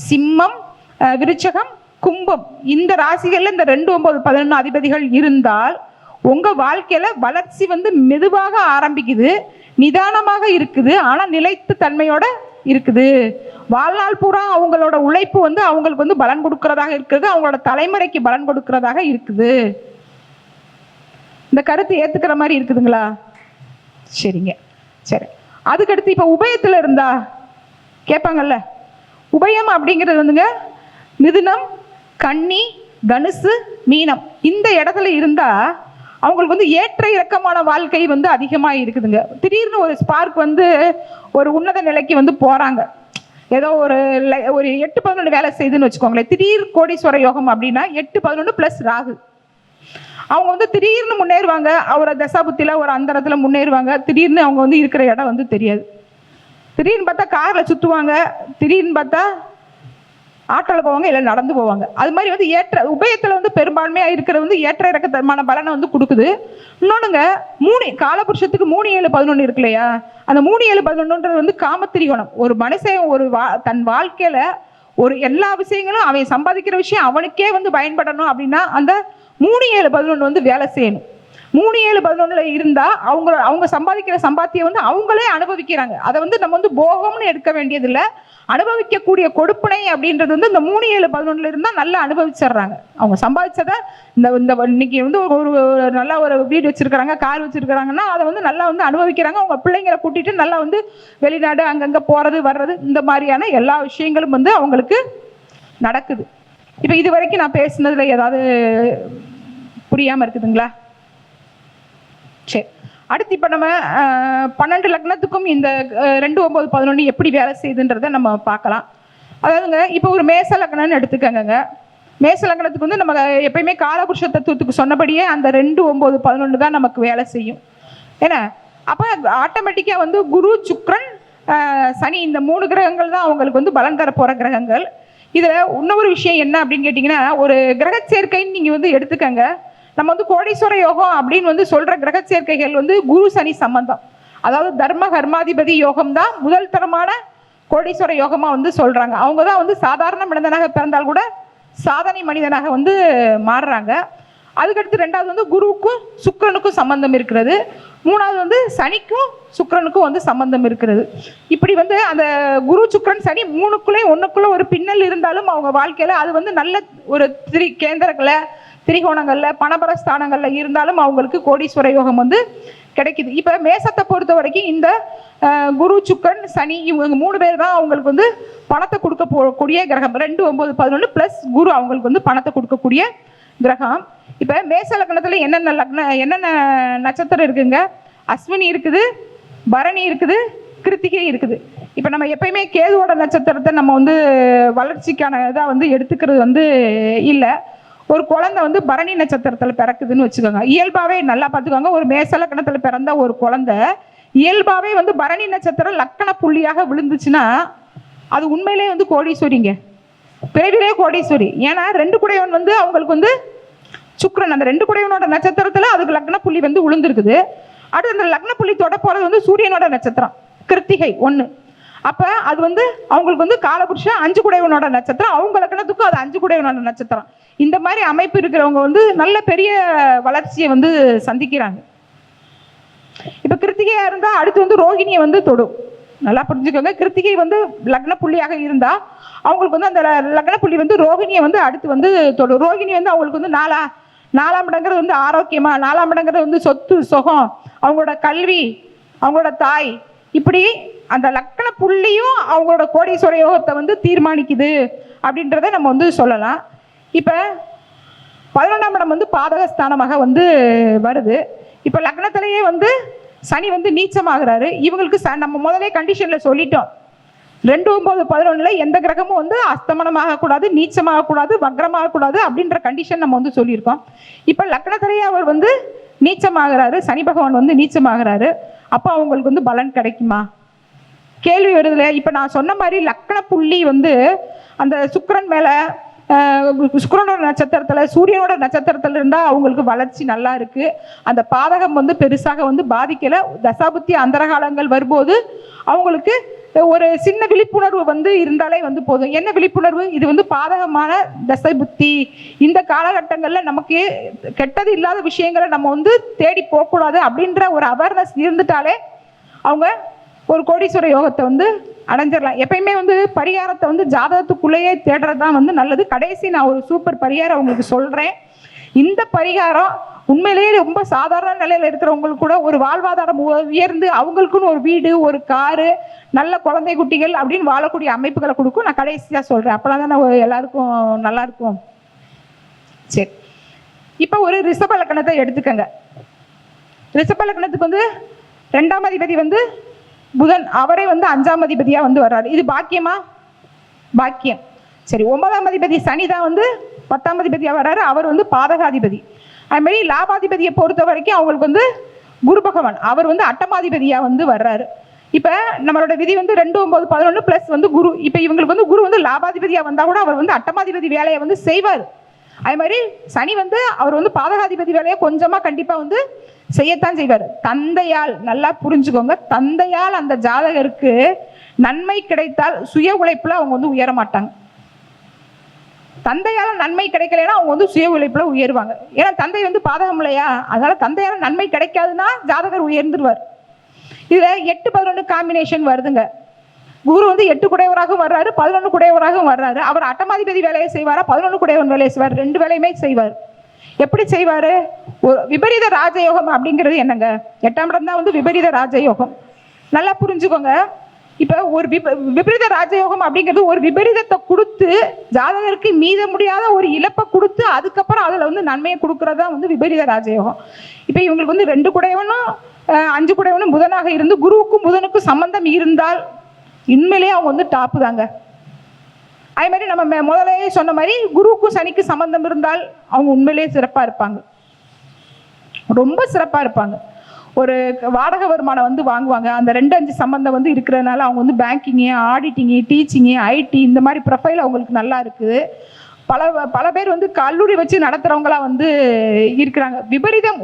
சிம்மம், விருச்சகம், கும்பம் இந்த ராசிகள்ல இந்த 2 9 11 அதிபதிகள் இருந்தால் உங்க வாழ்க்கையில வளர்ச்சி வந்து மெதுவாக ஆரம்பிக்குது, நிதானமாக இருக்குது, ஆனா நிலைத்து தன்மையோட இருக்குது. வாழ்நாள் பூரா அவங்களோட உழைப்பு வந்து அவங்களுக்கு வந்து பலன் கொடுக்கறதாக இருக்குது, அவங்களோட தலைமுறைக்கு பலன் கொடுக்கறதாக இருக்குது. இந்த கருத்து ஏத்துக்கிற மாதிரி இருக்குதுங்களா? சரிங்க, சரி. அதுக்கடுத்து இப்ப உபயத்துல இருந்தா கேட்பாங்கல்ல, உபயம் அப்படிங்கிறது வந்துங்க மிதுனம், கன்னி, தனுசு, மீனம் இந்த இடத்துல இருந்தா அவங்களுக்கு வந்து ஏற்ற இறக்கமான வாழ்க்கை வந்து அதிகமா இருக்குதுங்க. திடீர்னு ஒரு ஸ்பார்க் வந்து ஒரு உன்னத நிலைக்கு வந்து போறாங்க, ஏதோ ஒரு 8-11 வேலை செய்யுதுன்னு வச்சுக்கோங்களேன். திடீர் கோடீஸ்வர யோகம் அப்படின்னா 8-11 பிளஸ் ராகு. அவங்க வந்து திடீர்னு முன்னேறுவாங்க, அவரை தசாபுத்தில ஒரு அந்தரத்துல முன்னேறுவாங்க. திடீர்னு அவங்க வந்து இருக்கிற இடம் வந்து தெரியாது. திடீர்னு பார்த்தா கார்ல சுத்துவாங்க, திடீர்னு பார்த்தா ஆட்டோல போவாங்க, இல்லை நடந்து போவாங்க. அது மாதிரி வந்து ஏற்ற உபயத்துல வந்து பெரும்பான்மையா இருக்கிறது வந்து ஏற்ற இறக்கமான பலனை வந்து கொடுக்குது. இன்னொன்னுங்க 3 காலபுருஷத்துக்கு 3 7 11 இருக்கு இல்லையா, அந்த 3 7 11 வந்து காமத்திரிகோணம். ஒரு மனுஷன் தன் வாழ்க்கையில ஒரு எல்லா விஷயங்களும் அவன் சம்பாதிக்கிற விஷயம் அவனுக்கே வந்து பயன்படணும் அப்படின்னா அந்த 3 7 11 வந்து வேலை செய்யணும். 3 7 11 இருந்தா அவங்க சம்பாதிக்கிற சம்பாத்தியம் வந்து அவங்களே அனுபவிக்கிறாங்க. அதை வந்து நம்ம வந்து போகம்னு எடுக்க வேண்டியதில்லை, அனுபவிக்கக்கூடிய கொடுப்பனை அப்படின்றது வந்து இந்த 3 7 11 இருந்தா நல்லா அனுபவிச்சிடுறாங்க. அவங்க சம்பாதிச்சதை இந்த இன்னைக்கு வந்து ஒரு நல்ல ஒரு வீடு வச்சிருக்கிறாங்க, கார் வச்சிருக்கிறாங்கன்னா அதை வந்து நல்லா வந்து அனுபவிக்கிறாங்க. அவங்க பிள்ளைங்களை கூட்டிட்டு நல்லா வந்து வெளிநாடு அங்கங்க போறது வர்றது இந்த மாதிரியான எல்லா விஷயங்களும் வந்து அவங்களுக்கு நடக்குது. இப்ப இது வரைக்கும் நான் பேசுனதுல ஏதாவது புரியாம இருக்குதுங்களா? சரி, அடுத்து இப்ப நம்ம 12 லக்னத்துக்கும் இந்த 2 9 11 எப்படி வேலை செய்யுதுன்றதை நம்ம பார்க்கலாம். அதாவதுங்க இப்போ ஒரு மேச லக்னம்னு எடுத்துக்கங்க. மேச லக்னத்துக்கு வந்து நம்ம எப்பயுமே காலபுருஷ தத்துவத்துக்கு சொன்னபடியே அந்த 2 9 11 தான் நமக்கு வேலை செய்யும். ஏன்னா அப்ப ஆட்டோமேட்டிக்கா வந்து குரு, சுக்கிரன், சனி இந்த 3 கிரகங்கள் தான் அவங்களுக்கு வந்து பலன் தர போற கிரகங்கள். இதுல இன்னொரு விஷயம் என்ன அப்படின்னு கேட்டீங்கன்னா, ஒரு கிரக சேர்க்கைன்னு நீங்க வந்து எடுத்துக்கங்க. நம்ம வந்து கோடீஸ்வர யோகம் அப்படின்னு வந்து சொல்ற கிரக சேர்க்கைகள் வந்து குரு சனி சம்பந்தம், அதாவது தர்ம கர்மாதிபதி யோகம் தான் முதல் தரமான கோடீஸ்வர யோகமா வந்து சொல்றாங்க. அவங்க தான் வந்து சாதாரண மனிதனாக பிறந்தால் கூட சாதனை மனிதனாக வந்து மாறுறாங்க. அதுக்கடுத்து 2வது வந்து குருவுக்கும் சுக்கிரனுக்கும் சம்பந்தம் இருக்கிறது. 3வது வந்து சனிக்கும் சுக்கிரனுக்கும் வந்து சம்பந்தம் இருக்கிறது. இப்படி வந்து அந்த குரு சுக்கிரன் சனி 3க்குள்ளே 1க்குள்ள ஒரு பின்னல் இருந்தாலும் அவங்க வாழ்க்கையில அது வந்து நல்ல ஒரு கேந்திரங்களை திரிகோணங்கள்ல பணபர ஸ்தானங்கள்ல இருந்தாலும் அவங்களுக்கு கோடீஸ்வர யோகம் வந்து கிடைக்குது. இப்ப மேசத்தை பொறுத்த வரைக்கும் இந்த குரு, சுக்கிரன், சனி இவங்க 3 பேர் தான் அவங்களுக்கு வந்து பணத்தை கொடுக்க போகக்கூடிய கிரகம். 2 9 11 பிளஸ் குரு அவங்களுக்கு வந்து பணத்தை கொடுக்கக்கூடிய கிரகம். இப்ப மேச லக்னத்துல என்னென்ன நட்சத்திரம் இருக்குங்க? அஸ்வினி இருக்குது, பரணி இருக்குது, கிருத்திகை இருக்குது. இப்போ நம்ம எப்பயுமே கேதுவோட நட்சத்திரத்தை நம்ம வந்து வளர்ச்சிக்கான இதாக வந்து எடுத்துக்கிறது வந்து இல்லை. ஒரு குழந்தை வந்து பரணி நட்சத்திரத்தில் பிறக்குதுன்னு வச்சுக்கோங்க, இயல்பாகவே நல்லா பார்த்துக்கோங்க, ஒரு மேச லக்கணத்தில் பிறந்த ஒரு குழந்தை இயல்பாகவே வந்து பரணி நட்சத்திரம் லக்கண புள்ளியாக விழுந்துச்சுன்னா அது உண்மையிலே வந்து கோடீஸ்வரிங்க, பிறவிலே கோடீஸ்வரி. ஏன்னா 2 குடையவன் வந்து அவங்களுக்கு வந்து சுக்கிரன், அந்த 2 குடையவனோட நட்சத்திரத்தில் அதுக்கு லக்ன புள்ளி வந்து விழுந்திருக்குது. அடுத்து அந்த லக்ன புள்ளி தொட போகிறது வந்து சூரியனோட நட்சத்திரம் கிருத்திகை 1. அப்போ அது வந்து அவங்களுக்கு வந்து காலபுருஷன் 5 குடையவனோட நட்சத்திரம், அவங்க லக்னத்துக்கும் அது 5 குடையவனோட நட்சத்திரம். இந்த மாதிரி அமைப்பு இருக்கிறவங்க வந்து நல்ல பெரிய வளர்ச்சியை வந்து சந்திக்கிறாங்க. இப்போ கிருத்திகையா இருந்தால் அடுத்து வந்து ரோகிணியை வந்து தொடும். நல்லா புரிஞ்சுக்கோங்க, கிருத்திகை வந்து லக்ன புள்ளியாக இருந்தால் அவங்களுக்கு வந்து அந்த லக்ன புள்ளி வந்து ரோகிணியை வந்து அடுத்து வந்து தொடும். ரோகிணி வந்து அவங்களுக்கு வந்து நாலாம் இடங்கிறது வந்து ஆரோக்கியமா, 4ஆம் இடங்கிறது வந்து சொத்து சுகம், அவங்களோட கல்வி, அவங்களோட தாய், இப்படி அந்த லக்கண புள்ளியும் அவங்களோட கோடீஸ்வர யோகத்தை வந்து தீர்மானிக்குது அப்படின்றத நம்ம வந்து சொல்லலாம். இப்போ 11ஆம் இடம் வந்து பாதகஸ்தானமாக வந்து வருது. இப்போ லக்னத்திலேயே வந்து சனி வந்து நீச்சமாகிறாரு. இவங்களுக்கு நம்ம முதலே கண்டிஷனில் சொல்லிட்டோம், 2, 9, 11 எந்த கிரகமும் வந்து அஸ்தமனமாகக்கூடாது, நீச்சமாகக்கூடாது, வக்ரமாகக்கூடாது அப்படின்ற கண்டிஷன் நம்ம வந்து சொல்லியிருக்கோம். இப்போ லக்னத்திலேயே அவர் வந்து நீச்சமாகிறாரு, சனி பகவான் வந்து நீச்சமாகிறாரு. அப்போ அவங்களுக்கு வந்து பலன் கிடைக்குமா கேள்வி வருதுல. இப்போ நான் சொன்ன மாதிரி லக்ன புள்ளி வந்து அந்த சுக்கிரன் மேலே, சுக்கிரனோட நட்சத்திரத்தில், சூரியனோட நட்சத்திரத்தில் இருந்தால் அவங்களுக்கு வளர்ச்சி நல்லா இருக்கு. அந்த பாதகம் வந்து பெருசாக வந்து பாதிக்கலை. தசாபுத்தி அந்தரகாலங்கள் வரும்போது அவங்களுக்கு ஒரு சின்ன விழிப்புணர்வு வந்து இருந்தாலே வந்து போதும். என்ன விழிப்புணர்வு? இது வந்து பாதகமான தசை புத்தி, இந்த காலகட்டங்களில் நமக்கு கெட்டது இல்லாத விஷயங்களை நம்ம வந்து தேடி போகக்கூடாது அப்படின்ற ஒரு அவேர்னஸ் இருந்துட்டாலே அவங்க ஒரு கோடீஸ்வர யோகத்தை வந்து அடைஞ்சிடலாம். எப்பயுமே வந்து பரிகாரத்தை வந்து ஜாதகத்துக்குள்ளேயே தேடுறது தான் வந்து நல்லது. கடைசி நான் ஒரு சூப்பர் பரிகாரம் உங்களுக்கு சொல்கிறேன். இந்த பரிகாரம் உண்மையிலேயே ரொம்ப சாதாரண நிலையில் இருக்கிறவங்களுக்கு கூட ஒரு வாழ்வாதாரம் உயர்ந்து அவங்களுக்குன்னு ஒரு வீடு, ஒரு காரு, நல்ல குழந்தை குட்டிகள் அப்படின்னு வாழக்கூடிய அமைப்புகளை கொடுக்கும். நான் கடைசியாக சொல்கிறேன், அப்போலாம் தான் எல்லாருக்கும் நல்லா இருக்கும். சரி, இப்போ ஒரு ரிஷப லக்னத்தை எடுத்துக்கங்க. ரிஷப லக்னத்துக்கு வந்து 2ஆம் அதிபதி வந்து புதன், அவரே வந்து 5ஆம் அதிபதியாக வந்து வர்றாரு. இது பாக்கியமா? பாக்கியம். சரி, 9ஆம் அதிபதி சனி தான் வந்து 10ஆம் அதிபதியாக வர்றாரு. அவர் வந்து பாதகாதிபதி. அதுமாதிரி லாபாதிபதியை பொறுத்த வரைக்கும் அவங்களுக்கு வந்து குரு பகவான், அவர் வந்து 8ஆம் வந்து வர்றாரு. இப்போ நம்மளோட விதி வந்து 2, 9, 11 ப்ளஸ் வந்து குரு. இப்போ இவங்களுக்கு வந்து குரு வந்து லாபாதிபதியாக வந்தால் கூட அவர் வந்து 8ஆம் வேலையை வந்து செய்வார். அது மாதிரி சனி வந்து அவர் வந்து பாதகாதிபதி வேலையை கொஞ்சமாக கண்டிப்பாக வந்து செய்யத்தான் செய்வார். தந்தையால், நல்லா புரிஞ்சுக்கோங்க, தந்தையால் அந்த ஜாதகருக்கு நன்மை கிடைத்தால் சுய உழைப்புல அவங்க வந்து உயர மாட்டாங்க. தந்தையால நன்மை கிடைக்கலன்னா அவங்க வந்து சுய உழைப்புல உயர்வாங்க. ஏன்னா தந்தை வந்து பாதகம் இல்லையா, அதனால தந்தையால நன்மை கிடைக்காதுன்னா ஜாதகர் உயர்ந்துருவார். இதுல 8, 11 காம்பினேஷன் வருதுங்க. குரு வந்து 8 குடையவராகவும் வர்றாரு, 11 குடையவராகவும் வர்றாரு. அவர் 8ஆம் வேலையை செய்வாரா, 11 குடையவன் வேலையை செய்வார், 2 வேலையுமே செய்வார். எப்படி செய்வாரு? ஒரு விபரீத ராஜயோகம் அப்படிங்கிறது என்னங்க? 8ஆம் இடம் தான் வந்து விபரீத ராஜயோகம். நல்லா புரிஞ்சுக்கோங்க. இப்ப ஒரு விபரீத ராஜயோகம் அப்படிங்கிறது ஒரு விபரீதத்தை கொடுத்து ஜாதகருக்கு மீத முடியாத ஒரு இழப்பை கொடுத்து அதுக்கப்புறம் அதுல வந்து நன்மையை கொடுக்கறதா வந்து விபரீத ராஜயோகம். இப்ப இவங்களுக்கு வந்து 2 குடையவனும் 5 குடையவனும் புதனாக இருந்து குருவுக்கும் புதனுக்கும் சம்பந்தம் இருந்தால் உண்மையிலேயே அவங்க வந்து டாப்பு தாங்க. அதே மாதிரி நம்ம முதலே சொன்ன மாதிரி குருவுக்கும் சனிக்கு சம்பந்தம் இருந்தால் அவங்க உண்மையிலேயே சிறப்பா இருப்பாங்க, ரொம்ப சிறப்பா இருப்பாங்க. ஒரு வாடகை வருமானம் வந்து வாங்குவாங்க. அந்த 2, 5 சம்பந்தம் வந்து இருக்கிறதுனால அவங்க வந்து பேங்கிங்கு, ஆடிட்டிங்கு, டீச்சிங்கு, ஐடி இந்த மாதிரி ப்ரொஃபைல் அவங்களுக்கு நல்லா இருக்குது. பல பேர் வந்து கல்லூரி வச்சு நடத்துறவங்களா வந்து இருக்கிறாங்க.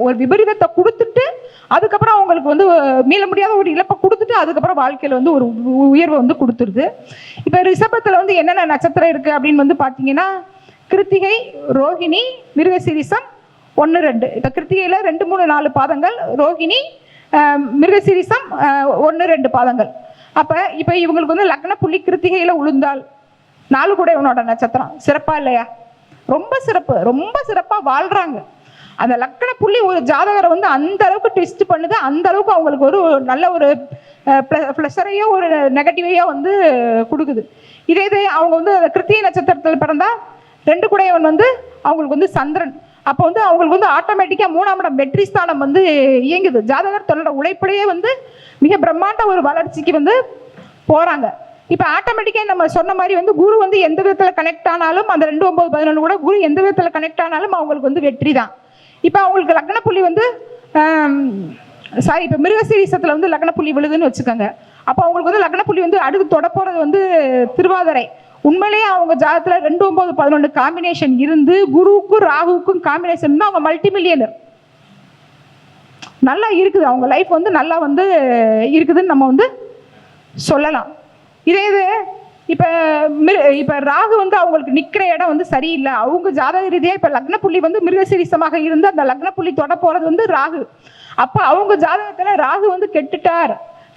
ஒரு விபரீதத்தை கொடுத்துட்டு அதுக்கப்புறம் அவங்களுக்கு வந்து மீள முடியாத ஒரு இழப்பை கொடுத்துட்டு அதுக்கப்புறம் வாழ்க்கையில வந்து ஒரு உயர்வை வந்து கொடுத்துருது. இப்ப ரிஷபத்துல வந்து என்னென்ன நட்சத்திரம் இருக்கு அப்படின்னு வந்து பாத்தீங்கன்னா கிருத்திகை, ரோகிணி, மிருகசீரிஷம் 1, 2. இப்ப கிருத்திகையில 2, 3, 4 பாதங்கள், ரோகிணி, மிருகசீரிஷம் 1, 2 பாதங்கள். அப்ப இப்ப இவங்களுக்கு வந்து லக்ன புள்ளி கிருத்திகையில உளுந்தால் 4 குடையவனோட நட்சத்திரம் சிறப்பா இல்லையா? ரொம்ப சிறப்பு, ரொம்ப சிறப்பா வாழ்றாங்க. அந்த லக்கண புள்ளி ஒரு ஜாதகரை வந்து அந்த அளவுக்கு ட்விஸ்ட் பண்ணுது, அந்த அளவுக்கு அவங்களுக்கு ஒரு நல்ல ஒரு ப்ளஸரையோ ஒரு நெகட்டிவையோ வந்து கொடுக்குது. இதே அவங்க வந்து கிருத்திகை நட்சத்திரத்தில் பிறந்தா 2 குடையவன் வந்து அவங்களுக்கு வந்து சந்திரன். அப்போ வந்து அவங்களுக்கு வந்து ஆட்டோமேட்டிக்காக 3ஆம் இடம் வெற்றி ஸ்தானம் வந்து இயங்குது. ஜாதகர் தன்னோட உழைப்பிலேயே வந்து மிக பிரம்மாண்ட ஒரு வளர்ச்சிக்கு வந்து போகிறாங்க. இப்போ ஆட்டோமேட்டிக்காக நம்ம சொன்ன மாதிரி வந்து குரு வந்து எந்த விதத்தில் கனெக்ட் ஆனாலும் அந்த 2 9 11 கூட குரு எந்த விதத்தில் கனெக்ட் ஆனாலும் அவங்களுக்கு வந்து வெற்றி தான். இப்போ அவங்களுக்கு லக்ன புள்ளி வந்து இப்போ மிருகசீரிசத்தில் வந்து லக்ன புள்ளி விழுதுன்னு வச்சுக்கோங்க. அப்போ அவங்களுக்கு வந்து லக்ன புள்ளி வந்து அடுத்து தொட போகிறது வந்து திருவாதிரை. உண்மையிலேயே அவங்க ஜாதகத்தில் 2 9 11 காம்பினேஷன் இருந்து குருவுக்கும் ராகுவுக்கும் காம்பினேஷன் இருந்தால் அவங்க மல்டி மில்லியனர் நல்லா இருக்குது. அவங்க லைஃப் வந்து நல்லா வந்து இருக்குதுன்னு நம்ம வந்து சொல்லலாம். இதே இது இப்போ ராகு வந்து அவங்களுக்கு நிற்கிற இடம் வந்து சரியில்லை. அவங்க ஜாதக ரீதியாக இப்போ லக்ன புள்ளி வந்து மிருகசீரிசமாக இருந்து அந்த லக்ன புள்ளி தொட போகிறது வந்து ராகு. அப்போ அவங்க ஜாதகத்தில் ராகு வந்து கெட்டுட்டார்,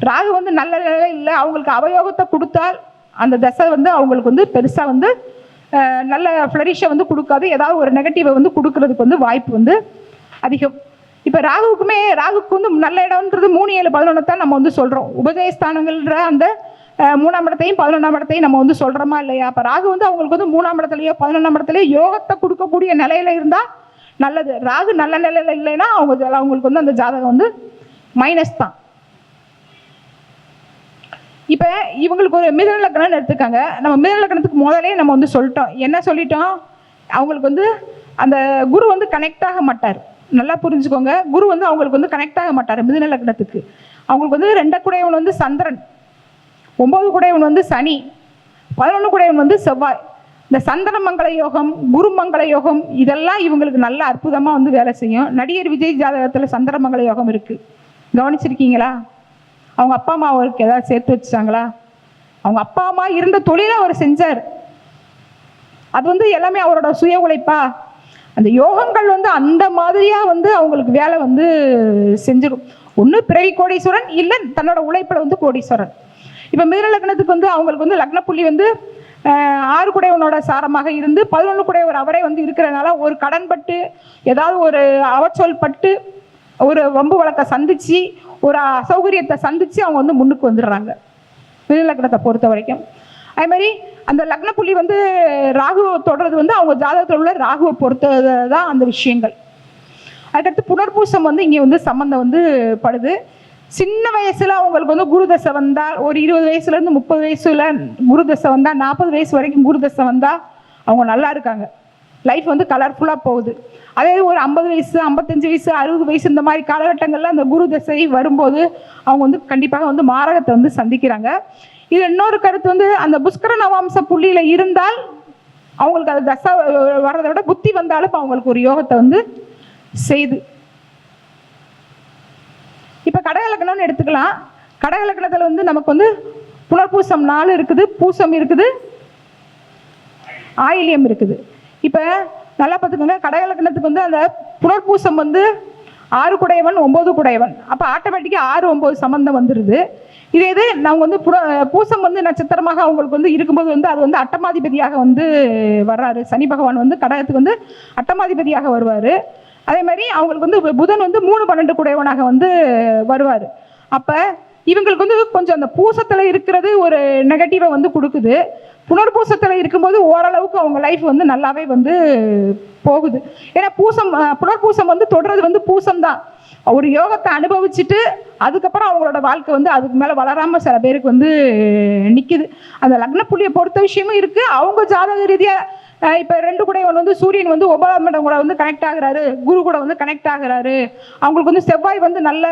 ராகு வந்து நல்ல நிலை இல்லை, அவங்களுக்கு அவயோகத்தை கொடுத்தால் அந்த தசை வந்து அவங்களுக்கு வந்து பெருசாக வந்து நல்ல ஃப்ளரிஷை வந்து கொடுக்காது, ஏதாவது ஒரு நெகட்டிவை வந்து கொடுக்கறதுக்கு வந்து வாய்ப்பு வந்து அதிகம். இப்போ ராகுக்கு வந்து நல்ல இடம்ன்றது 3 7 11 தான் நம்ம வந்து சொல்கிறோம். உபஜயஸ்தானங்கள்ன்ற அந்த 3ஆம் இடத்தையும் 11ஆம் இடத்தையும் நம்ம வந்து சொல்கிறோமா இல்லையா? அப்போ ராகு வந்து அவங்களுக்கு வந்து 3ஆம் இடத்துலையோ 11ஆம் இடத்துலையோ யோகத்தை கொடுக்கக்கூடிய நிலையில இருந்தால் நல்லது. ராகு நல்ல நிலையில இல்லைன்னா அவங்களுக்கு வந்து அந்த ஜாதகம் வந்து மைனஸ் தான். இப்போ இவங்களுக்கு ஒரு மிதுன லக்னம்னு எடுத்துக்காங்க. நம்ம மிதுன லக்னத்துக்கு முதலே நம்ம வந்து சொல்லிட்டோம். என்ன சொல்லிட்டோம்? அவங்களுக்கு வந்து அந்த குரு வந்து கனெக்ட் ஆக மாட்டார். நல்லா புரிஞ்சுக்கோங்க, குரு வந்து அவங்களுக்கு வந்து கனெக்ட் ஆக மாட்டார் மிதுன லக்னத்துக்கு. அவங்களுக்கு வந்து 2 கூடையவன் வந்து சந்திரன், 9 கூடையவன் வந்து சனி, 11 கூடையவன் வந்து செவ்வாய். இந்த சந்திர மங்கள யோகம், குரு மங்கள யோகம் இதெல்லாம் இவங்களுக்கு நல்ல அற்புதமாக வந்து வேலை செய்யும். நடிகர் விஜய் ஜாதகத்தில் சந்திர மங்கள யோகம் இருக்குது, கவனிச்சிருக்கீங்களா? அவங்க அப்பா அம்மா அவருக்கு ஏதாவது சேர்த்து வச்சாங்களா? அவங்க அப்பா அம்மா இருந்த தொழிலை அவர் செஞ்சார். அது வந்து எல்லாமே அவரோட சுய உழைப்பா? அந்த யோகங்கள் வந்து அந்த மாதிரியா வந்து அவங்களுக்கு வேலை வந்து செஞ்சிடும். ஒன்று பிறவி கோடீஸ்வரன், இல்லை தன்னோட உழைப்பில் வந்து கோடீஸ்வரன். இப்போ மிதுன லக்னத்துக்கு வந்து அவங்களுக்கு வந்து லக்ன புள்ளி வந்து 6 குடையவனோட சாரமாக இருந்து 11 குடையவர் அவரே வந்து இருக்கிறதுனால ஒரு கடன் பட்டு ஏதாவது ஒரு அவச்சொல் பட்டு ஒரு வம்பு வழக்கை சந்திச்சு ஒரு அசௌகரியத்தை சந்திச்சு அவங்க வந்து முன்னுக்கு வந்துடுறாங்க மிதுன லக்னத்தை பொறுத்த வரைக்கும். அதே மாதிரி அந்த லக்ன புள்ளி வந்து ராகுவை தொடர்றது வந்து அவங்க ஜாதகத்தில் உள்ள ராகுவை பொறுத்தது தான் அந்த விஷயங்கள். அதுக்கடுத்து புனர்பூசம் வந்து இங்கே வந்து சம்மந்தம் வந்து படுது. சின்ன வயசுல அவங்களுக்கு வந்து குருதசை வந்தால், ஒரு 20 வயசுலேருந்து 30 வயசுல குருதசை வந்தால், 40 வயசு வரைக்கும் குருதசை வந்தால் அவங்க நல்லா இருக்காங்க, லைஃப் வந்து கலர்ஃபுல்லாக போகுது. அதே ஒரு 50 வயசு 55 வயசு 60 வயசு இந்த மாதிரி காலகட்டங்களில் அந்த குரு தசை வரும்போது அவங்க வந்து கண்டிப்பாக வந்து மாரகத்தை வந்து சந்திக்கிறாங்க. இது இன்னொரு கருத்து வந்து அந்த புஷ்கர நவாம்ச புள்ளியில இருந்தால் அவங்களுக்கு அது தசை வர்றதை விட புத்தி வந்தாலும் அவங்களுக்கு ஒரு யோகத்தை வந்து செய்து. இப்போ கடகலக்கணம்னு எடுத்துக்கலாம். கடகலக்கணத்தில் வந்து நமக்கு வந்து புனர்பூசம் 4 இருக்குது, பூசம் இருக்குது, ஆயில்யம் இருக்குது. இப்போ நல்லா பார்த்துக்கோங்க, கடகலக்கணத்துக்கு வந்து அந்த புனர்பூசம் வந்து 6 குடையவன் 9 குடையவன், அப்போ ஆட்டோமேட்டிக்காக 6 9 சம்பந்தம் வந்துடுது. இது அவங்க வந்து பூசம் வந்து நட்சத்திரமாக அவங்களுக்கு வந்து இருக்கும்போது வந்து அது வந்து அட்டமாதிபதியாக வந்து வர்றாரு. சனி பகவான் வந்து கடகத்துக்கு வந்து அட்டமாதிபதியாக வருவார். அதே மாதிரி அவங்களுக்கு வந்து புதன் வந்து 3 12 குடையவனாக வந்து வருவார். அப்போ இவங்களுக்கு வந்து கொஞ்சம் அந்த பூசத்தில் இருக்கிறது ஒரு நெகட்டிவை வந்து கொடுக்குது. புனர்பூசத்தில் இருக்கும்போது ஓரளவுக்கு அவங்க லைஃப் வந்து நல்லாவே வந்து போகுது. ஏன்னா புனர்பூசம் வந்து தொடர்றது வந்து பூசம் தான். ஒரு யோகத்தை அனுபவிச்சுட்டு அதுக்கப்புறம் அவங்களோட வாழ்க்கை வந்து அதுக்கு மேலே வளராமல் சில பேருக்கு வந்து நிற்கிது. அந்த லக்ன புள்ளியை பொறுத்த விஷயமும் இருக்குது. அவங்க ஜாதக ரீதியாக இப்போ 2 குடையவன் வந்து சூரியன் வந்து 9ஆம் இடம் கூட வந்து கனெக்ட் ஆகுறாரு, குரு கூட வந்து கனெக்ட் ஆகுறாரு. அவங்களுக்கு வந்து செவ்வாய் வந்து நல்ல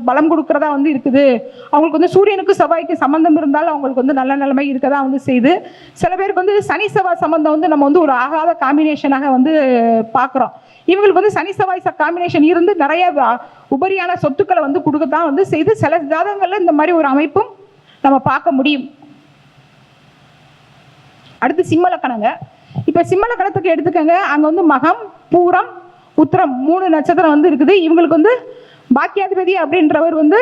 பலம் கொடுக்குறதா வந்து இருக்குது. அவங்களுக்கு வந்து சூரியனுக்கு செவ்வாய்க்கு சம்மந்தம் இருந்தாலும் அவங்களுக்கு வந்து நல்ல நிலைமை இருக்கதா வந்து செய்யுது. சில பேருக்கு வந்து சனி செவ்வாய் சம்மந்தம் வந்து நம்ம வந்து ஒரு ஆகாத காம்பினேஷனாக வந்து பார்க்குறோம். இவங்களுக்கு வந்து சனி செவ்வாய் காம்பினேஷன் இருந்து நிறைய உபரியான சொத்துக்களை வந்து கொடுக்கத்தான் வந்து செய்து. சில ஜாதகங்களில் இந்த மாதிரி ஒரு அமைப்பும் நம்ம பார்க்க முடியும். அடுத்து சிம்மலக்கணங்க. இப்போ சிம்மலக்கணத்துக்கு எடுத்துக்கங்க, அங்கே வந்து மகம் பூரம் உத்திரம் 3 நட்சத்திரம் வந்து இருக்குது. இவங்களுக்கு வந்து பாக்கியாதிபதி அப்படின்றவர் வந்து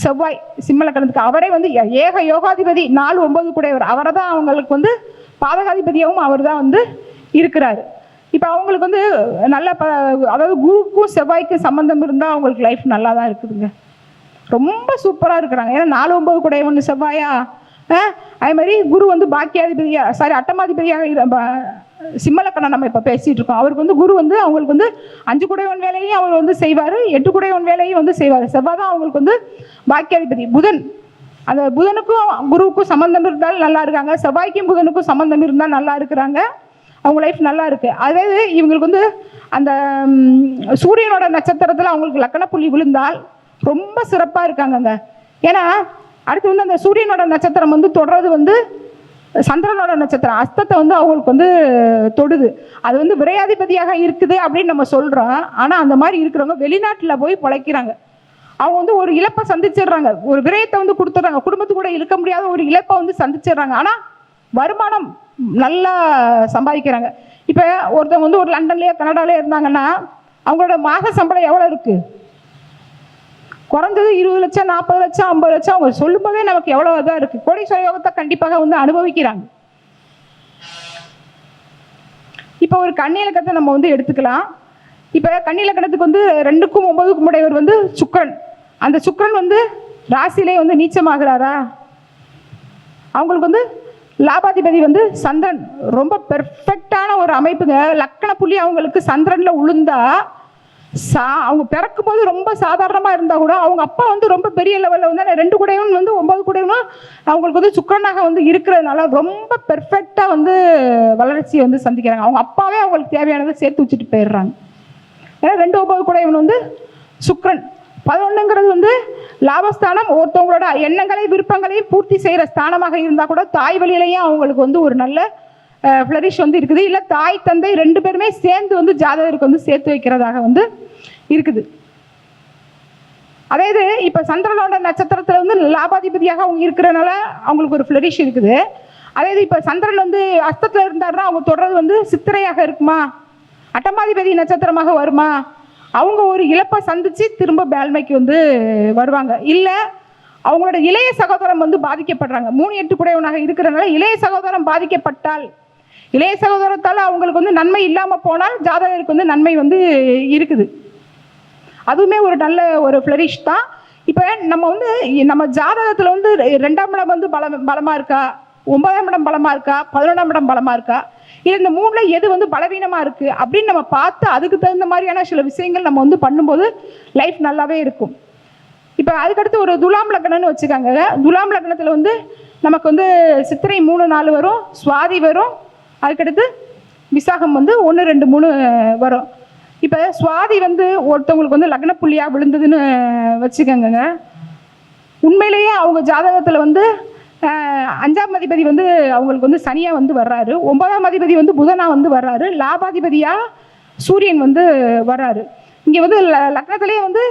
செவ்வாய் சிம்மலக்கணத்துக்கு. அவரே வந்து ஏக யோகாதிபதி 4 9 கூடையவர். அவரை தான் அவங்களுக்கு வந்து பாதகாதிபதியாகவும் அவர் தான் வந்து இருக்கிறாரு. இப்போ அவங்களுக்கு வந்து நல்ல அதாவது குருக்கும் செவ்வாய்க்கும் சம்மந்தம் இருந்தால் அவங்களுக்கு லைஃப் நல்லா தான் இருக்குதுங்க, ரொம்ப சூப்பராக இருக்கிறாங்க. ஏன்னா 4 9 கூடையவன் செவ்வாயா. அதே மாதிரி குரு வந்து பாக்கியாதிபதியாக அட்டமாதிபதியாக சிம்மலக்கணம் நம்ம இப்போ பேசிகிட்டு இருக்கோம். அவருக்கு வந்து குரு வந்து அவங்களுக்கு வந்து 5 குடையவன் வேலையும் அவர் வந்து செய்வார், 8 குடையவன் வேலையும் வந்து செய்வார். செவ்வாய் தான் அவங்களுக்கு வந்து பாக்கியாதிபதி. புதன் அந்த புதனுக்கும் குருவுக்கும் சம்மந்தம் இருந்தால் நல்லா இருக்காங்க, செவ்வாய்க்கும் புதனுக்கும் சம்மந்தம் இருந்தால் நல்லா இருக்கிறாங்க, அவங்க லைஃப் நல்லா இருக்கு. அதாவது இவங்களுக்கு வந்து அந்த சூரியனோட நட்சத்திரத்தில் அவங்களுக்கு லக்கண புள்ளி விழுந்தால் ரொம்ப சிறப்பாக இருக்காங்கங்க. ஏன்னா அடுத்து வந்து அந்த சூரியனோட நட்சத்திரம் வந்து தொடர்றது வந்து சந்திரனோட நட்சத்திரம் அஸ்தத்தை வந்து அவங்களுக்கு வந்து தொடுது. அது வந்து விரையாதிபதியாக இருக்குது அப்படின்னு நம்ம சொல்கிறோம். ஆனால் அந்த மாதிரி இருக்கிறவங்க வெளிநாட்டில் போய் பிழைக்கிறாங்க. அவங்க வந்து ஒரு இழப்பை சந்திச்சிடுறாங்க, ஒரு விரயத்தை வந்து கொடுத்துட்றாங்க, குடும்பத்து கூட இழுக்க முடியாத ஒரு இழப்பை வந்து சந்திச்சிடுறாங்க. ஆனால் வருமானம் நல்லா சம்பாதிக்கிறாங்க. இப்போ ஒருத்தவங்க வந்து ஒரு லண்டன்லேயே கனடாலே இருந்தாங்கன்னா அவங்களோட மாத சம்பளம் எவ்வளோ இருக்குது? குறைஞ்சது 20 லட்சம், 40 லட்சம், 50 லட்சம். அவங்க சொல்லும் போதே நமக்கு எவ்வளோ இதாக இருக்குது. கோடீஸ்வர யோகத்தை கண்டிப்பாக வந்து அனுபவிக்கிறாங்க. இப்போ ஒரு கன்னி இலக்கணத்தை நம்ம வந்து எடுத்துக்கலாம். இப்போ கன்னி இலக்கணத்துக்கு வந்து 2க்கும் 9க்கும் உடையவர் வந்து சுக்கிரன். அந்த சுக்கிரன் வந்து ராசியிலே வந்து நீச்சமாகிறாரா? அவங்களுக்கு வந்து லாபாதிபதி வந்து சந்திரன். ரொம்ப பெர்ஃபெக்டான ஒரு அமைப்புங்க. லக்கண புள்ளி அவங்களுக்கு சந்திரன்ல உளுந்தா அவங்க பிறக்கும் போது ரொம்ப சாதாரணமா இருந்தா கூட அவங்க அப்பா வந்து ரொம்ப பெரிய லெவல்ல வந்து 2 கூடையும் வந்து 9 கூடையும் அவங்களுக்கு வந்து சுக்கிரனாக வந்து இருக்கிறதுனால ரொம்ப பெர்ஃபெக்டா வந்து வளர்ச்சியை வந்து சந்திக்கிறாங்க. அவங்க அப்பாவே அவங்களுக்கு தேவையானதை சேர்த்து வச்சுட்டு போயிடுறாங்க. ஏன்னா 2 9 கூடையவன் வந்து சுக்கிரன். 11ங்கிறது வந்து லாபஸ்தானம். ஒருத்தவங்களோட எண்ணங்களை விருப்பங்களையும் பூர்த்தி செய்கிற ஸ்தானமாக இருந்தால் கூட தாய் வழியிலையும் அவங்களுக்கு வந்து ஒரு நல்ல ஃப்ளரிஷ் வந்து இருக்குது. இல்லை தாய் தந்தை 2 பேருமே சேர்ந்து வந்து ஜாதகருக்கு வந்து சேர்த்து வைக்கிறதாக வந்து இருக்குது. அதாவது இப்போ சந்திரனோட நட்சத்திரத்தில் வந்து லாபாதிபதியாக அவங்க இருக்கிறனால அவங்களுக்கு ஒரு ஃப்ளரிஷ் இருக்குது. அதாவது இப்போ சந்திரன் வந்து அஸ்தத்தில் இருந்தாருன்னா அவங்க தொடர்றது வந்து சித்திரையாக இருக்குமா, அட்டமாதிபதி நட்சத்திரமாக வருமா, அவங்க ஒரு இழப்பை சந்திச்சு திரும்ப மேல்மைக்கு வந்து வருவாங்க. இல்லை அவங்களோட இளைய சகோதரம் வந்து பாதிக்கப்படுறாங்க. 3 8 கூடையவனாக இருக்கிறனால இளைய சகோதரம் பாதிக்கப்பட்டால், இளைய சகோதரத்தால் அவங்களுக்கு வந்து நன்மை இல்லாமல் போனால் ஜாதகருக்கு வந்து நன்மை வந்து இருக்குது. அதுவுமே ஒரு நல்ல ஒரு ஃப்ளரிஷ் தான். இப்போ நம்ம வந்து நம்ம ஜாதகத்தில் வந்து 2ஆம் இடம் வந்து பலமாக இருக்கா, 9ஆம் இடம் பலமாக இருக்கா, 11ஆம் இடம் பலமாக இருக்கா, இல்லை இந்த 3ல எது வந்து பலவீனமாக இருக்குது அப்படின்னு நம்ம பார்த்து அதுக்கு தகுந்த மாதிரியான சில விஷயங்கள் நம்ம வந்து பண்ணும்போது லைஃப் நல்லாவே இருக்கும். இப்போ அதுக்கடுத்து ஒரு துலாம் லக்னம்னு வச்சுக்காங்க. துலாம் லக்னத்தில் வந்து நமக்கு வந்து சித்திரை 3 4 வரும், சுவாதி வரும், அதுக்கடுத்து விசாகம் வந்து 1 2 3 வரும். இப்போ சுவாதி வந்து ஒருத்தவங்களுக்கு வந்து லக்ன புள்ளியாக விழுந்ததுன்னு வச்சுக்கோங்க. உண்மையிலேயே அவங்க ஜாதகத்தில் வந்து 5ஆம் அதிபதி வந்து அவங்களுக்கு வந்து சனியாக வந்து வர்றாரு, 9ஆம் அதிபதி வந்து புதனாக வந்து வர்றாரு, லாபாதிபதியாக சூரியன் வந்து வர்றாரு. இங்கே வந்து லக்னத்திலே வந்து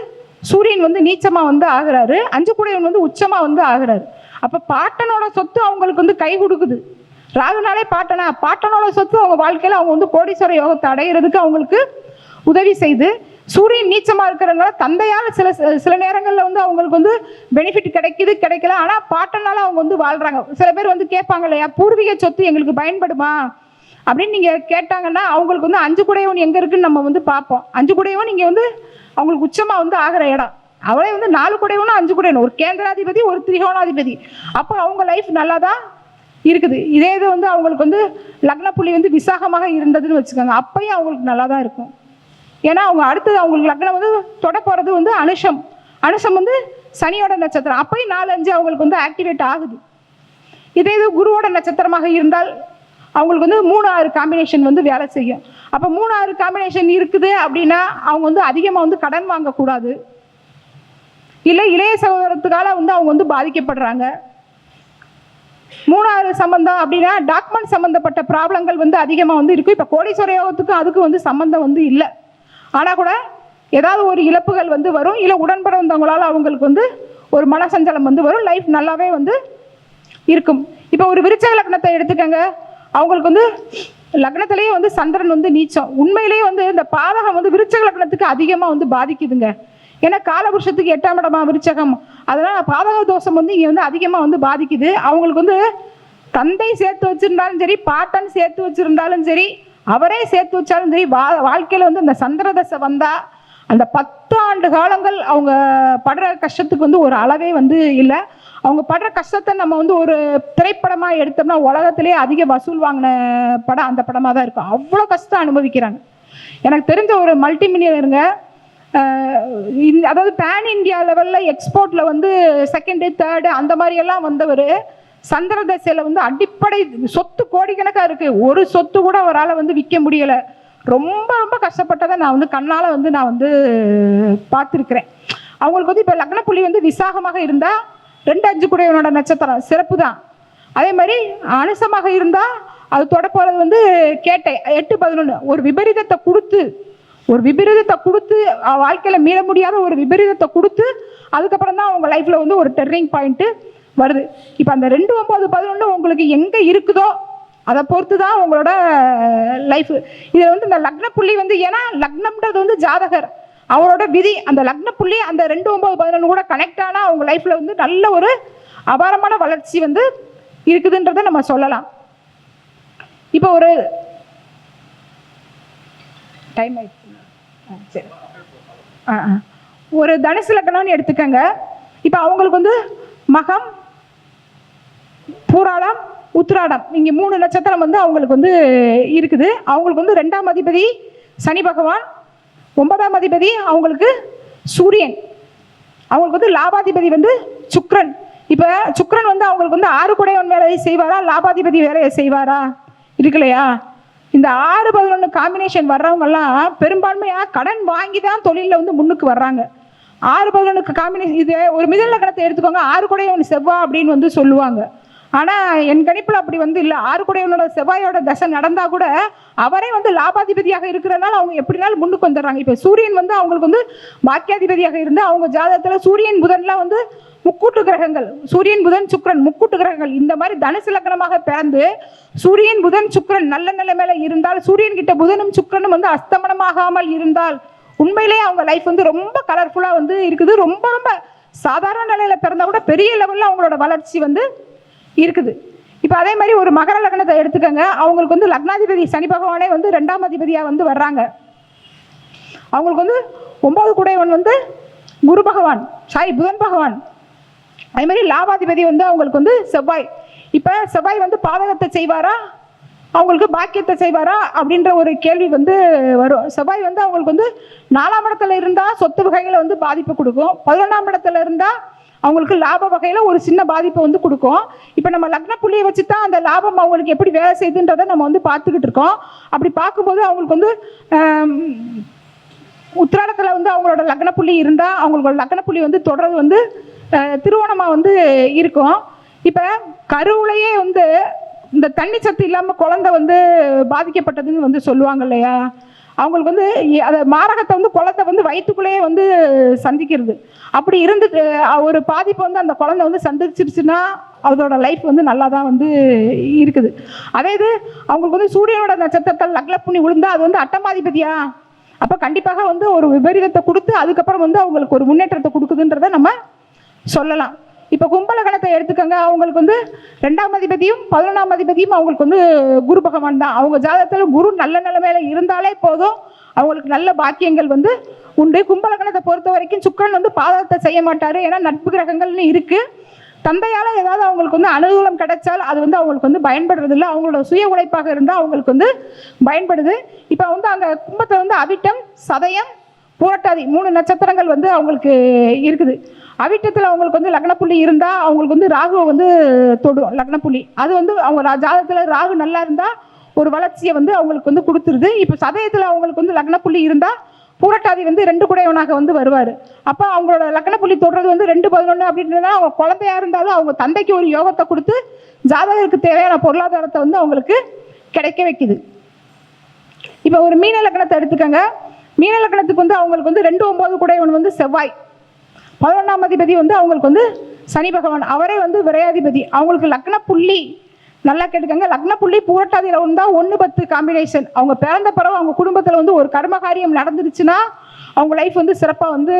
சூரியன் வந்து நீச்சமாக வந்து ஆகிறாரு, 5 கூடையவன் வந்து உச்சமாக வந்து ஆகிறாரு. அப்போ பாட்டனோட சொத்து அவங்களுக்கு வந்து கை கொடுக்குது. ராகுனாலே பாட்டனோட சொத்து அவங்க வாழ்க்கையில் அவங்க வந்து கோடீஸ்வர யோகத்தை அடைகிறதுக்கு அவங்களுக்கு உதவி செய்து, சூரியன் நீச்சமாக இருக்கிறதுனால தந்தையால் சில நேரங்களில் வந்து அவங்களுக்கு வந்து பெனிஃபிட் கிடைக்கல. ஆனால் பாட்டனால அவங்க வந்து வாழ்கிறாங்க. சில பேர் வந்து கேட்பாங்க இல்லையா, பூர்வீக சொத்து எங்களுக்கு பயன்படுமா அப்படின்னு நீங்கள் கேட்டாங்கன்னா அவங்களுக்கு வந்து 5 கூடையவன் எங்கே இருக்குன்னு நம்ம வந்து பார்ப்போம். 5 கூடையவன் இங்கே வந்து அவங்களுக்கு உச்சமாக வந்து ஆகிற இடம். அவளே வந்து 4 கூடையவனும் 5 கூடையவன், ஒரு கேந்திராதிபதி ஒரு திரிகோணாதிபதி. அப்போ அவங்க லைஃப் நல்லா தான் இருக்குது. இதே இது வந்து அவங்களுக்கு வந்து லக்ன புள்ளி வந்து விசாகமாக இருந்ததுன்னு வச்சுக்கோங்க, அப்பயும் அவங்களுக்கு நல்லா தான் இருக்கும். ஏன்னா அவங்க அடுத்தது அவங்களுக்கு லக்னம் வந்து தொட போகிறது வந்து அனுஷம். அனுஷம் வந்து சனியோட நட்சத்திரம். அப்பயும் 4 5 அவங்களுக்கு வந்து ஆக்டிவேட் ஆகுது. இதே இது குருவோட நட்சத்திரமாக இருந்தால் அவங்களுக்கு வந்து 3 6 காம்பினேஷன் வந்து வேலை செய்யும். அப்போ 3 6 காம்பினேஷன் இருக்குது அப்படின்னா அவங்க வந்து அதிகமாக வந்து கடன் வாங்கக்கூடாது. இல்லை இளைய சகோதரத்துக்கால வந்து அவங்க வந்து பாதிக்கப்படுறாங்க. 3 6 சம்பந்தம் அப்படின்னா டாக்குமெண்ட் சம்பந்தப்பட்ட ப்ராப்ளங்கள் வந்து அதிகமாக வந்து இருக்கும். இப்போ கோடீஸ்வர யோகத்துக்கும் அதுக்கு வந்து சம்பந்தம் வந்து இல்லை. ஆனால் கூட ஏதாவது ஒரு இழப்புகள் வந்து வரும், இல்லை உடன்பிறந்தவங்களால் அவங்களுக்கு வந்து ஒரு மனசஞ்சலம் வந்து வரும். லைஃப் நல்லாவே வந்து இருக்கும். இப்போ ஒரு விருச்சக லக்னத்தை எடுத்துக்கங்க. அவங்களுக்கு வந்து லக்னத்திலேயே வந்து சந்திரன் வந்து நீச்சம். உண்மையிலேயே வந்து இந்த பாதகம் வந்து விருச்சக லக்னத்துக்கு அதிகமாக வந்து பாதிக்குதுங்க. ஏன்னா காலபுருஷத்துக்கு 8ஆம் இடமா விருச்சகம், அதனால பாதக தோஷம் வந்து இங்கே வந்து அதிகமாக வந்து பாதிக்குது. அவங்களுக்கு வந்து தந்தை சேர்த்து வச்சிருந்தாலும் சரி, பாட்டன் சேர்த்து வச்சிருந்தாலும் சரி, அவரே சேர்த்து வச்சாலும் சரி, வாழ்க்கையில் வந்து அந்த சந்திரதசை வந்தால் அந்த 10 ஆண்டு காலங்கள் அவங்க படுற கஷ்டத்துக்கு வந்து ஒரு அளவே வந்து இல்லை. அவங்க படுற கஷ்டத்தை நம்ம வந்து ஒரு திரைப்படமாக எடுத்தோம்னா உலகத்திலே அதிக வசூல் வாங்கின படம் அந்த படமாக தான் இருக்கும். அவ்வளோ கஷ்டம் அனுபவிக்கிறாங்க. எனக்கு தெரிஞ்ச ஒரு மல்டி மில்லியனருங்க, அதாவது பேன் இந்தியா லெவலில் எக்ஸ்போர்ட்டில் வந்து செகண்டு தேர்டு அந்த மாதிரியெல்லாம் வந்தவர் சந்திர தசையில் வந்து அடிப்படை சொத்து கோடிக்கணக்காக இருக்குது. ஒரு சொத்து கூட அவரால் வந்து விற்க முடியலை. ரொம்ப ரொம்ப கஷ்டப்பட்டதை நான் வந்து கண்ணால் வந்து நான் வந்து பார்த்துருக்குறேன். அவங்களுக்கு வந்து இப்போ லக்ன புள்ளி வந்து விசாகமாக இருந்தால் 2-5 கூடியவனோட நட்சத்திரம் சிறப்பு தான். அதே மாதிரி அனுசமாக இருந்தால் அது தொடப்போகிறது வந்து கேட்டை 8-11 ஒரு விபரீதத்தை கொடுத்து வாழ்க்கையில் மீள முடியாத ஒரு விபரீதத்தை கொடுத்து அதுக்கப்புறம் தான் அவங்க லைஃப்பில் வந்து ஒரு டர்னிங் பாயிண்ட்டு வருது. இப்போ அந்த 2-9-11 உங்களுக்கு எங்கே இருக்குதோ அதை பொறுத்து தான் உங்களோட லைஃப். இதில் வந்து இந்த லக்ன புள்ளி வந்து ஏன்னா லக்னம்ன்றது வந்து ஜாதகர் அவரோட விதி. அந்த லக்ன புள்ளி அந்த 2-9-11 கூட கனெக்ட் ஆனால் அவங்க லைஃப்பில் வந்து நல்ல ஒரு அபாரமான வளர்ச்சி வந்து இருக்குதுன்றதை நம்ம சொல்லலாம். இப்போ ஒரு டைம் ஆயிடுச்சு. சரி, ஒரு தனுசு லக்னம்னு எடுத்துக்கங்க. இப்போ அவங்களுக்கு வந்து மகம், பூராடம், உத்திராடம் இங்கே 3 நட்சத்திரம் வந்து அவங்களுக்கு வந்து இருக்குது. அவங்களுக்கு வந்து 2ஆம் அதிபதி சனி பகவான், 9ஆம் அதிபதி அவங்களுக்கு சூரியன், அவங்களுக்கு வந்து லாபாதிபதி வந்து சுக்கிரன். இப்போ சுக்கிரன் வந்து அவங்களுக்கு வந்து 6 குடையவன் வேலையை செய்வாரா, லாபாதிபதி வேலையை செய்வாரா இருக்கு இல்லையா? இந்த 6-11 காம்பினேஷன் வர்றவங்கெல்லாம் பெரும்பான்மையாக கடன் வாங்கி தான் தொழிலில் வந்து முன்னுக்கு வர்றாங்க. 6-11 காம்பினேஷன் இது ஒரு மிதன லக்னத்தை எடுத்துக்கோங்க. 6 குடையவன் செவ்வாய் அப்படின்னு வந்து சொல்லுவாங்க. ஆனால் என் கணிப்பில் அப்படி வந்து இல்லை. 6 குடையவனோட செவ்வாயோட தசை நடந்தால் கூட அவரே வந்து லாபாதிபதியாக இருக்கிறதுனால அவங்க எப்படினாலும் முன்னுக்கு வந்துடுறாங்க. இப்போ சூரியன் வந்து அவங்களுக்கு வந்து பாக்கியாதிபதியாக இருந்து அவங்க ஜாதகத்தில் சூரியன் புதன்லாம் வந்து முக்கூட்டு கிரகங்கள், சூரியன் புதன் சுக்கிரன் முக்கூட்டு கிரகங்கள். இந்த மாதிரி தனுசு லக்னமாக பிறந்து சூரியன் புதன் சுக்கிரன் நல்ல நிலைமையில இருந்தால், சூரியன் கிட்ட புதனும் சுக்கிரனும் வந்து அஸ்தமனமாகாமல் இருந்தால் உண்மையிலேயே அவங்க லைஃப் வந்து ரொம்ப கலர்ஃபுல்லாக வந்து இருக்குது. ரொம்ப ரொம்ப சாதாரண நிலையில பிறந்தா கூட பெரிய லெவலில் அவங்களோட வளர்ச்சி வந்து இருக்குது. இப்போ அதே மாதிரி ஒரு மகர லக்னத்தை எடுத்துக்கங்க. அவங்களுக்கு வந்து லக்னாதிபதி சனி பகவானே வந்து 2ஆம் அதிபதியாக வந்து வர்றாங்க. அவங்களுக்கு வந்து 9 குடையவன் வந்து குரு பகவான், புதன் பகவான். அதே மாதிரி லாபாதிபதி வந்து அவங்களுக்கு வந்து செவ்வாய். இப்போ செவ்வாய் வந்து பாதகத்தை செய்வாரா, அவங்களுக்கு பாக்கியத்தை செய்வாரா அப்படின்ற ஒரு கேள்வி வந்து வரும். செவ்வாய் வந்து அவங்களுக்கு வந்து 4ஆம் இடத்துல இருந்தால் சொத்து வகைகளை வந்து பாதிப்பு கொடுக்கும். 11ஆம் இடத்துல இருந்தால் அவங்களுக்கு லாப வகையில் ஒரு சின்ன பாதிப்பை வந்து கொடுக்கும். இப்போ நம்ம லக்ன புள்ளியை வச்சு தான் அந்த லாபம் அவங்களுக்கு எப்படி வேலை செய்யுதுன்றதை நம்ம வந்து பார்த்துக்கிட்டு இருக்கோம். அப்படி பார்க்கும்போது அவங்களுக்கு வந்து உத்திராடத்தில் வந்து அவங்களோட லக்ன புள்ளி இருந்தால் அவங்களோட லக்ன புள்ளி வந்து தொடர்றது வந்து திருவோணமாக வந்து இருக்கும். இப்போ கருவுலையே வந்து இந்த தண்ணி சத்து இல்லாமல் குழந்தை வந்து பாதிக்கப்பட்டதுன்னு வந்து சொல்லுவாங்க இல்லையா? அவங்களுக்கு வந்து அதை மாரகத்தை வந்து குழந்தை வந்து வயிற்றுக்குள்ளேயே வந்து சந்திக்கிறது. அப்படி இருந்து ஒரு பாதிப்பை வந்து அந்த குழந்தை வந்து சந்திச்சிருச்சுன்னா அதோட லைஃப் வந்து நல்லா தான் வந்து இருக்குது. அதே இது அவங்களுக்கு வந்து சூரியனோட நட்சத்திரத்தில் லக்ன புள்ளி விழுந்தா அது வந்து அட்டமாதிபதியா, அப்போ கண்டிப்பாக வந்து ஒரு விபரீதத்தை கொடுத்து அதுக்கப்புறம் வந்து அவங்களுக்கு ஒரு முன்னேற்றத்தை கொடுக்குதுன்றதை நம்ம சொல்லலாம். இப்போ கும்பலகணத்தை எடுத்துக்கோங்க. அவங்களுக்கு வந்து 2ஆம் அதிபதியும் 11ஆம் அதிபதியும் அவங்களுக்கு வந்து குரு பகவான் தான். அவங்க ஜாதகத்தில் குரு நல்ல நிலைமையில இருந்தாலே போதும் அவங்களுக்கு நல்ல பாக்கியங்கள் வந்து உண்டு. கும்பலகணத்தை பொறுத்த வரைக்கும் சுக்கிரன் வந்து பாதகத்தை செய்ய மாட்டார். ஏன்னா நட்பு கிரகங்கள்னு இருக்குது. தந்தையால் ஏதாவது அவங்களுக்கு வந்து அனுகூலம் கிடைச்சால் அது வந்து அவங்களுக்கு வந்து பயன்படுறது இல்லை. அவங்களோட சுய உழைப்பாக இருந்தால் அவங்களுக்கு வந்து பயன்படுது. இப்போ வந்து அங்கே கும்பத்தை வந்து அவிட்டம், சதயம், புரட்டாதி 3 நட்சத்திரங்கள் வந்து அவங்களுக்கு இருக்குது. அவிட்டத்தில் அவங்களுக்கு வந்து லக்னப்புள்ளி இருந்தால் அவங்களுக்கு வந்து ராகுவை வந்து தொடும் லக்னப்புள்ளி. அது வந்து அவங்க ஜாதகத்தில் ராகு நல்லா இருந்தால் ஒரு வளர்ச்சியை வந்து அவங்களுக்கு வந்து கொடுத்துருது. இப்போ சதயத்தில் அவங்களுக்கு வந்து லக்னப்புள்ளி இருந்தால் பூரட்டாதி வந்து 2 குடையவனாக வந்து வருவார். அப்போ அவங்களோட லக்னப்புள்ளி தொடுறது வந்து 2-11 அப்படின்றதுனா அவங்க குழந்தையா இருந்தாலும் அவங்க தந்தைக்கு ஒரு யோகத்தை கொடுத்து ஜாதகருக்கு தேவையான பொருளாதாரத்தை வந்து அவங்களுக்கு கிடைக்க வைக்குது. இப்போ ஒரு மீன லக்னத்தை எடுத்துக்கங்க. மீன லக்னத்துக்கு வந்து அவங்களுக்கு வந்து 2-9 குடையவன் வந்து செவ்வாய், 11ஆம் அதிபதி வந்து அவங்களுக்கு வந்து சனி பகவான், அவரே வந்து விரையாதிபதி. அவங்களுக்கு லக்ன புள்ளி நல்லா கேட்டுக்கங்க. லக்ன புள்ளி பூரட்டாதியில் இருந்தால் 1-10 காம்பினேஷன். அவங்க பிறந்த பிறகு அவங்க குடும்பத்தில் வந்து ஒரு கர்மகாரியம் நடந்துருச்சுன்னா அவங்க லைஃப் வந்து சிறப்பாக வந்து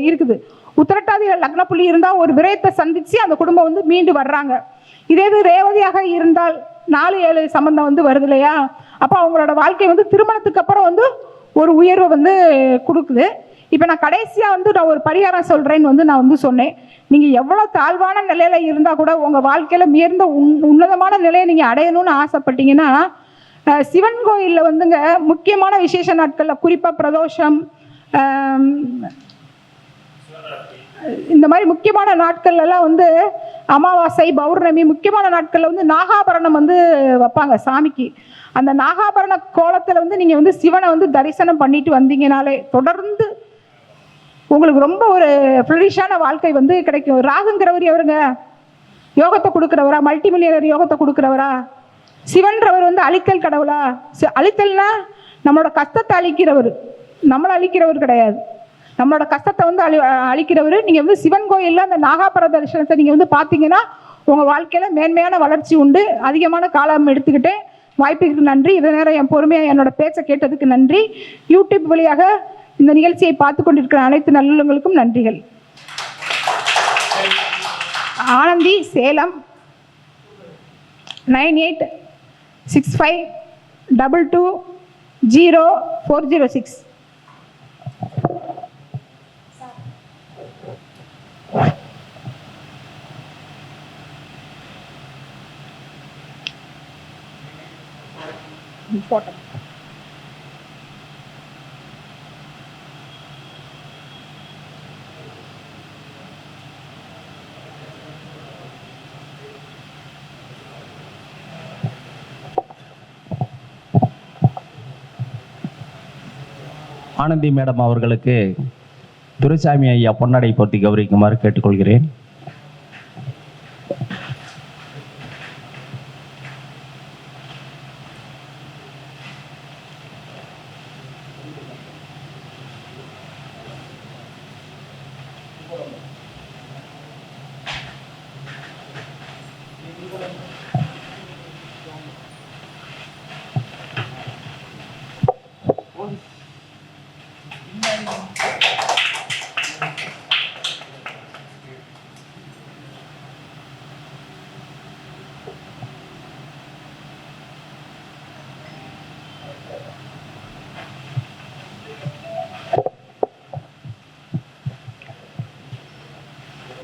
இருக்குது. உத்திரட்டாதியில் லக்ன புள்ளி இருந்தால் ஒரு விரயத்தை சந்தித்து அந்த குடும்பம் வந்து மீண்டு வர்றாங்க. இதே இது ரேவதியாக இருந்தால் 4-7 சம்பந்தம் வந்து வருது இல்லையா? அப்போ அவங்களோட வாழ்க்கை வந்து திருமணத்துக்கு அப்புறம் வந்து ஒரு உயர்வை வந்து கொடுக்குது. இப்போ நான் கடைசியாக வந்து நான் ஒரு பரிகாரம் சொல்கிறேன்னு வந்து நான் வந்து சொன்னேன். நீங்கள் எவ்வளோ தாழ்வான நிலையில் இருந்தால் கூட உங்கள் வாழ்க்கையில் உயர்ந்த உன்னதமான நிலையை நீங்கள் அடையணும்னு ஆசைப்பட்டீங்கன்னா சிவன் கோயிலில் வந்துங்க முக்கியமான விசேஷ நாட்களில் குறிப்பாக பிரதோஷம், ஆம், இந்த மாதிரி முக்கியமான நாட்கள்லாம் வந்து அமாவாசை பௌர்ணமி முக்கியமான நாட்களில் வந்து நாகாபரணம் வந்து வைப்பாங்க சாமிக்கு. அந்த நாகாபரண கோலத்தில் வந்து நீங்கள் வந்து சிவனை வந்து தரிசனம் பண்ணிட்டு வந்தீங்கனாலே தொடர்ந்து உங்களுக்கு ரொம்ப ஒரு ஃப்ளரிஷான வாழ்க்கை வந்து கிடைக்கும். ராகுங்கிறவர் எவருங்க? யோகத்தை கொடுக்குறவரா? மல்டி மில்லியனர் யோகத்தை கொடுக்குறவரா? சிவன்றவர் வந்து அழித்தல் கடவுளா? அழித்தல்னா நம்மளோட கஷ்டத்தை அழிக்கிறவர், நம்மளை அழிக்கிறவர் கிடையாது. நம்மளோட கஷ்டத்தை வந்து அழிக்கிறவர். நீங்கள் வந்து சிவன் கோயிலில் அந்த நாகாபர தரிசனத்தை நீங்கள் வந்து பார்த்தீங்கன்னா உங்கள் வாழ்க்கையில் மேன்மையான வளர்ச்சி உண்டு. அதிகமான காலம் எடுத்துக்கிட்டேன். வாய்ப்புக்கு நன்றி. இதை நேரம் என் பொறுமையாக என்னோட பேச்சை கேட்டதுக்கு நன்றி. யூடியூப் வழியாக இந்த நிகழ்ச்சியை பார்த்து கொண்டிருக்கிற அனைத்து நல்லுள்ளங்களுக்கும் நன்றிகள். ஆனந்தி, சேலம் 9865220406. Important. ஆனந்தி மேடம் அவர்களுக்கு துரைசாமி ஐயா பொன்னாடை போர்த்தி கௌரவிக்குமாறு கேட்டுக்கொள்கிறேன்.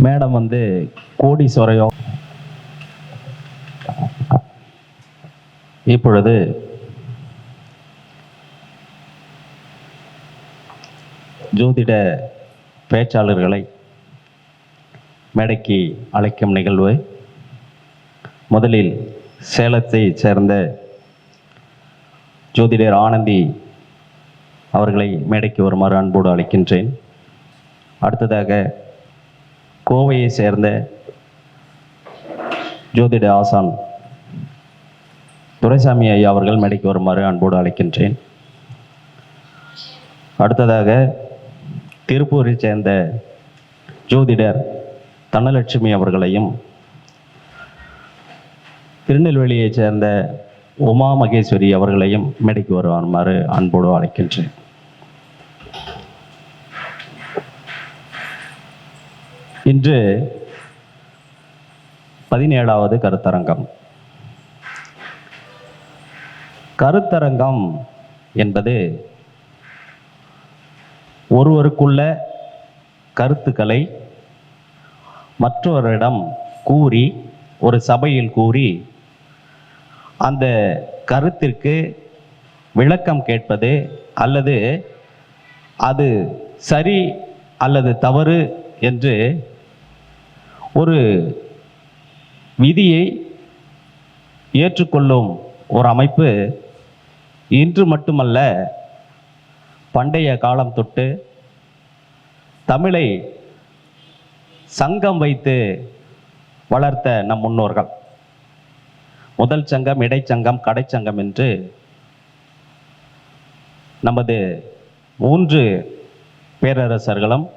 மேடம் வந்து கோடீஸ்வரையோ இப்பொழுது ஜோதிட பேச்சாளர்களை மேடைக்கு அழைக்கும் நிகழ்வு. முதலில் சேலத்தை சேர்ந்த ஜோதிடர் ஆனந்தி அவர்களை மேடைக்கு வருமாறு அன்போடு அழைக்கின்றேன். அடுத்ததாக கோவையை சேர்ந்த ஜோதிட ஆசான் துரைசாமி ஐயா அவர்கள் மேடைக்கு வருமாறு அன்போடு அழைக்கின்றேன். அடுத்ததாக திருப்பூரை சேர்ந்த ஜோதிடர் தனலட்சுமி அவர்களையும், திருநெல்வேலியை சேர்ந்த உமா மகேஸ்வரி அவர்களையும் மேடைக்கு வருமாறு அன்போடு அழைக்கின்றேன். இன்று 17வது கருத்தரங்கம். கருத்தரங்கம் என்பது ஒருவருக்குள்ள கருத்துக்களை மற்றவரிடம் கூறி, ஒரு சபையில் கூறி அந்த கருத்திற்கு விளக்கம் கேட்பது, அல்லது அது சரி அல்லது தவறு என்று ஒரு விதியை ஏற்றுக்கொள்ளும் ஒரு அமைப்பு இன்று மட்டுமல்ல, பண்டைய காலம் தொட்டு தமிழை சங்கம் வைத்து வளர்த்த நம் முன்னோர்கள் முதல் சங்கம், இடைச்சங்கம், கடைச்சங்கம் என்று நமது 3 பேரரசர்களும்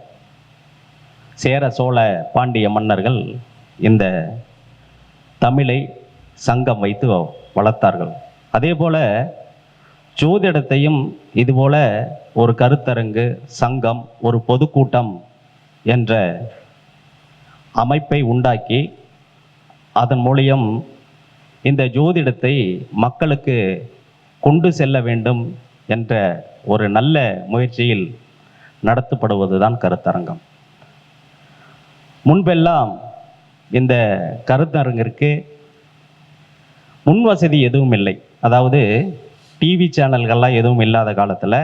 சேர, சோழ, பாண்டிய மன்னர்கள் இந்த தமிழை சங்கம் வைத்து வளர்த்தார்கள். அதே போல ஜோதிடத்தையும் இதுபோல ஒரு கருத்தரங்கு, சங்கம், ஒரு பொதுக்கூட்டம் என்ற அமைப்பை உண்டாக்கி அதன் மூலியம் இந்த ஜோதிடத்தை மக்களுக்கு கொண்டு செல்ல வேண்டும் என்ற ஒரு நல்ல முயற்சியில் நடத்தப்படுவதுதான் கருத்தரங்கம். முன்பெல்லாம் இந்த கருத்தரங்கிற்கு முன் வசதி எதுவும் இல்லை. அதாவது டிவி சேனல்கள்லாம் எதுவும் இல்லாத காலத்தில்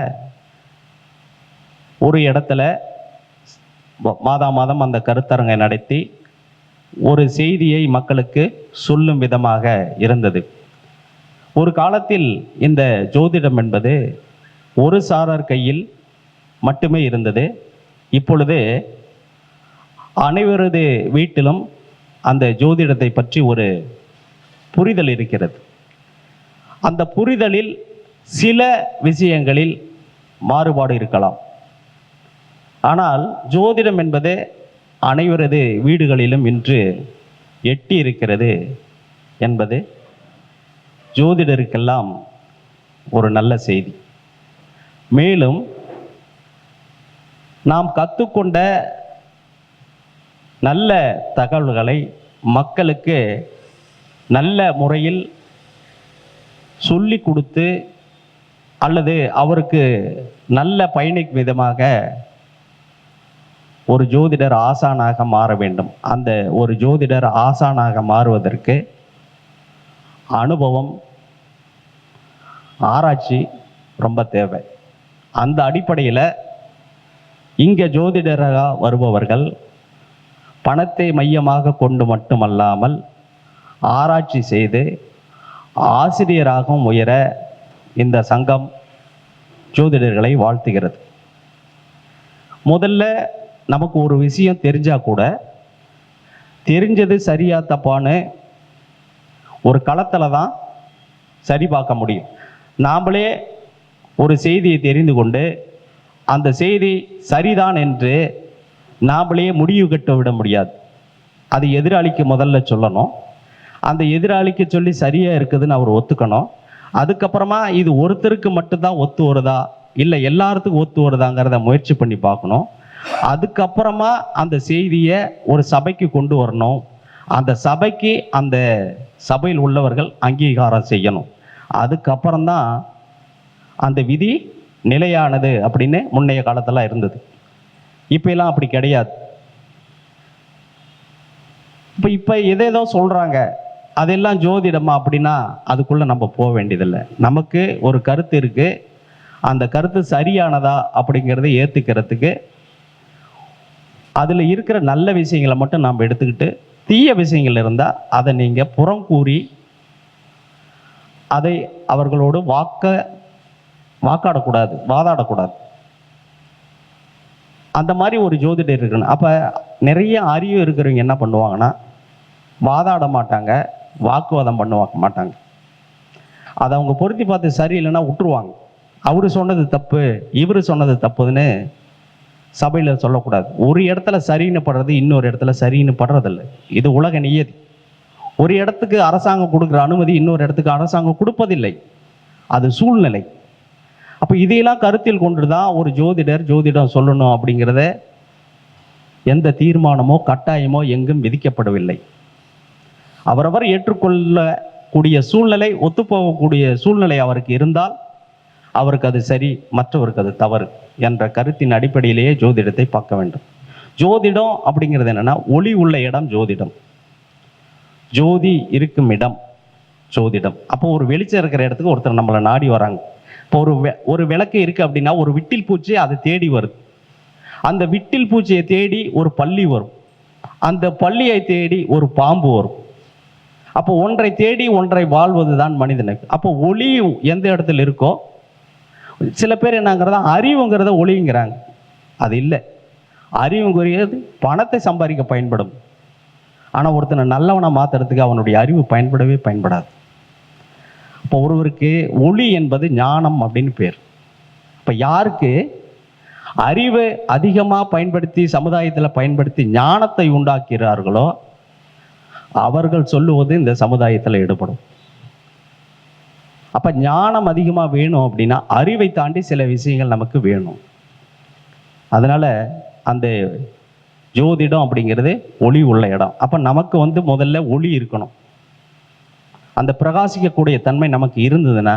ஒரு இடத்துல மாதா மாதம் அந்த கருத்தரங்கை நடத்தி ஒரு செய்தியை மக்களுக்கு சொல்லும் விதமாக இருந்தது. ஒரு காலத்தில் இந்த ஜோதிடம் என்பது ஒரு சாரார் கையில் மட்டுமே இருந்தது. இப்பொழுது அனைவரது வீட்டிலும் அந்த ஜோதிடத்தை பற்றி ஒரு புரிதல் இருக்கிறது. அந்த புரிதலில் சில விஷயங்களில் மாறுபாடு இருக்கலாம். ஆனால் ஜோதிடம் என்பது அனைவரது வீடுகளிலும் இன்று எட்டி இருக்கிறது என்பது ஜோதிடருக்கெல்லாம் ஒரு நல்ல செய்தி. மேலும் நாம் கற்றுக்கொண்ட நல்ல தகவல்களை மக்களுக்கு நல்ல முறையில் சொல்லி கொடுத்து அல்லது அவருக்கு நல்ல பயணிக்கும் விதமாக ஒரு ஜோதிடர் ஆசானாக மாற வேண்டும். அந்த ஒரு ஜோதிடர் ஆசானாக மாறுவதற்கு அனுபவம், ஆராய்ச்சி ரொம்ப தேவை. அந்த அடிப்படையில் இங்கே ஜோதிடராக வருபவர்கள் பணத்தை மையமாக கொண்டு மட்டுமல்லாமல் ஆராய்ச்சி செய்து ஆசிரியராகவும் உயர இந்த சங்கம் ஜோதிடர்களை வாழ்த்துகிறது. முதல்ல நமக்கு ஒரு விஷயம் தெரிஞ்சா கூட தெரிஞ்சது சரியா தப்பான்னு ஒரு களத்தில் தான் சரி பார்க்க முடியும். நாமளே ஒரு செய்தியை தெரிந்து கொண்டு அந்த செய்தி சரிதான் என்று நாமளே முடிவு கட்ட விட முடியாது. அது எதிராளிக்கு முதல்ல சொல்லணும். அந்த எதிராளிக்கு சொல்லி சரியாக இருக்குதுன்னு அவர் ஒத்துக்கணும். அதுக்கப்புறமா இது ஒருத்தருக்கு மட்டும்தான் ஒத்து வருதா இல்லை எல்லாத்துக்கும் ஒத்து வருதாங்கிறத முயற்சி பண்ணி பார்க்கணும். அதுக்கப்புறமா அந்த செய்தியை ஒரு சபைக்கு கொண்டு வரணும். அந்த சபைக்கு அந்த சபையில் உள்ளவர்கள் அங்கீகாரம் செய்யணும். அதுக்கப்புறம்தான் அந்த விதி நிலையானது அப்படின்னு முன்னைய காலத்தில் இருந்தது. இப்பெல்லாம் அப்படி கிடையாது. இப்போ எதேதோ சொல்கிறாங்க, அதெல்லாம் ஜோதிடமா அப்படின்னா அதுக்குள்ளே நம்ம போக வேண்டியதில்லை. நமக்கு ஒரு கருத்து இருக்குது, அந்த கருத்து சரியானதா அப்படிங்கிறத ஏற்றுக்கிறதுக்கு அதில் இருக்கிற நல்ல விஷயங்களை மட்டும் நாம் எடுத்துக்கிட்டு தீய விஷயங்கள் இருந்தால் அதை நீங்கள் புறம் கூறி அதை அவர்களோடு வாக்காடக்கூடாது, வாதாடக்கூடாது. அந்த மாதிரி ஒரு ஜோதிடர் இருக்கணும். அப்போ நிறைய அறிவு இருக்கிறவங்க என்ன பண்ணுவாங்கன்னா வாதாட மாட்டாங்க, வாக்குவாதம் பண்ணுவாங்க மாட்டாங்க. அதை அவங்க பொருத்தி பார்த்து சரியில்லைன்னா விட்டுருவாங்க. அவரு சொன்னது தப்பு, இவர் சொன்னது தப்புன்னு சபையில் சொல்லக்கூடாது. ஒரு இடத்துல சரின்னு படுறது இன்னொரு இடத்துல சரின்னு படுறதில்லை. இது உலக நியதி. ஒரு இடத்துக்கு அரசாங்கம் கொடுக்குற அனுமதி இன்னொரு இடத்துக்கு அரசாங்கம் கொடுப்பதில்லை. அது சூழ்நிலை. அப்போ இதையெல்லாம் கருத்தில் கொண்டு தான் ஒரு ஜோதிடம் சொல்லணும் அப்படிங்கிறத எந்த தீர்மானமோ கட்டாயமோ எங்கும் விதிக்கப்படவில்லை. அவரவர் ஏற்றுக்கொள்ளக்கூடிய சூழ்நிலை, ஒத்துப்போகக்கூடிய சூழ்நிலை அவருக்கு இருந்தால் அவருக்கு அது சரி, மற்றவருக்கு அது தவறு என்ற கருத்தின் அடிப்படையிலேயே ஜோதிடத்தை பார்க்க வேண்டும். ஜோதிடம் அப்படிங்கிறது என்னன்னா ஒளி உள்ள இடம் ஜோதிடம், ஜோதி இருக்கும் இடம் ஜோதிடம். அப்போ ஒரு வெளிச்சம் இருக்கிற இடத்துக்கு ஒருத்தர் நம்மளை நாடி வராங்க. இப்போ ஒரு விளக்கு இருக்கு அப்படின்னா ஒரு விட்டில் பூச்சி அதை தேடி வருது. அந்த விட்டில் பூச்சியை தேடி ஒரு பல்லி வரும், அந்த பல்லியை தேடி ஒரு பாம்பு வரும். அப்போ ஒன்றை தேடி ஒன்றை வாழ்வது தான் மனிதனுக்கு. அப்போ ஒளி எந்த இடத்துல இருக்கோ, சில பேர் என்னங்கிறதா அறிவுங்கிறத ஒளிங்கிறாங்க. அது இல்லை. அறிவுங்கிறது பணத்தை சம்பாதிக்க பயன்படும். ஆனால் ஒருத்தனை நல்லவனை மாற்றுறதுக்கு அவனுடைய அறிவு பயன்படாது. இப்போ ஒருவருக்கு ஒளி என்பது ஞானம் அப்படின்னு பேர். இப்போ யாருக்கு அறிவை அதிகமாக பயன்படுத்தி சமுதாயத்தில் பயன்படுத்தி ஞானத்தை உண்டாக்கிறார்களோ அவர்கள் சொல்லுவது இந்த சமுதாயத்தில் ஈடுபடும். அப்போ ஞானம் அதிகமாக வேணும் அப்படின்னா அறிவை தாண்டி சில விஷயங்கள் நமக்கு வேணும். அதனால் அந்த ஜோதிடம் அப்படிங்கிறது ஒளி உள்ள இடம். அப்போ நமக்கு முதல்ல ஒளி இருக்கணும். அந்த பிரகாசிக்கக்கூடிய தன்மை நமக்கு இருந்ததுன்னா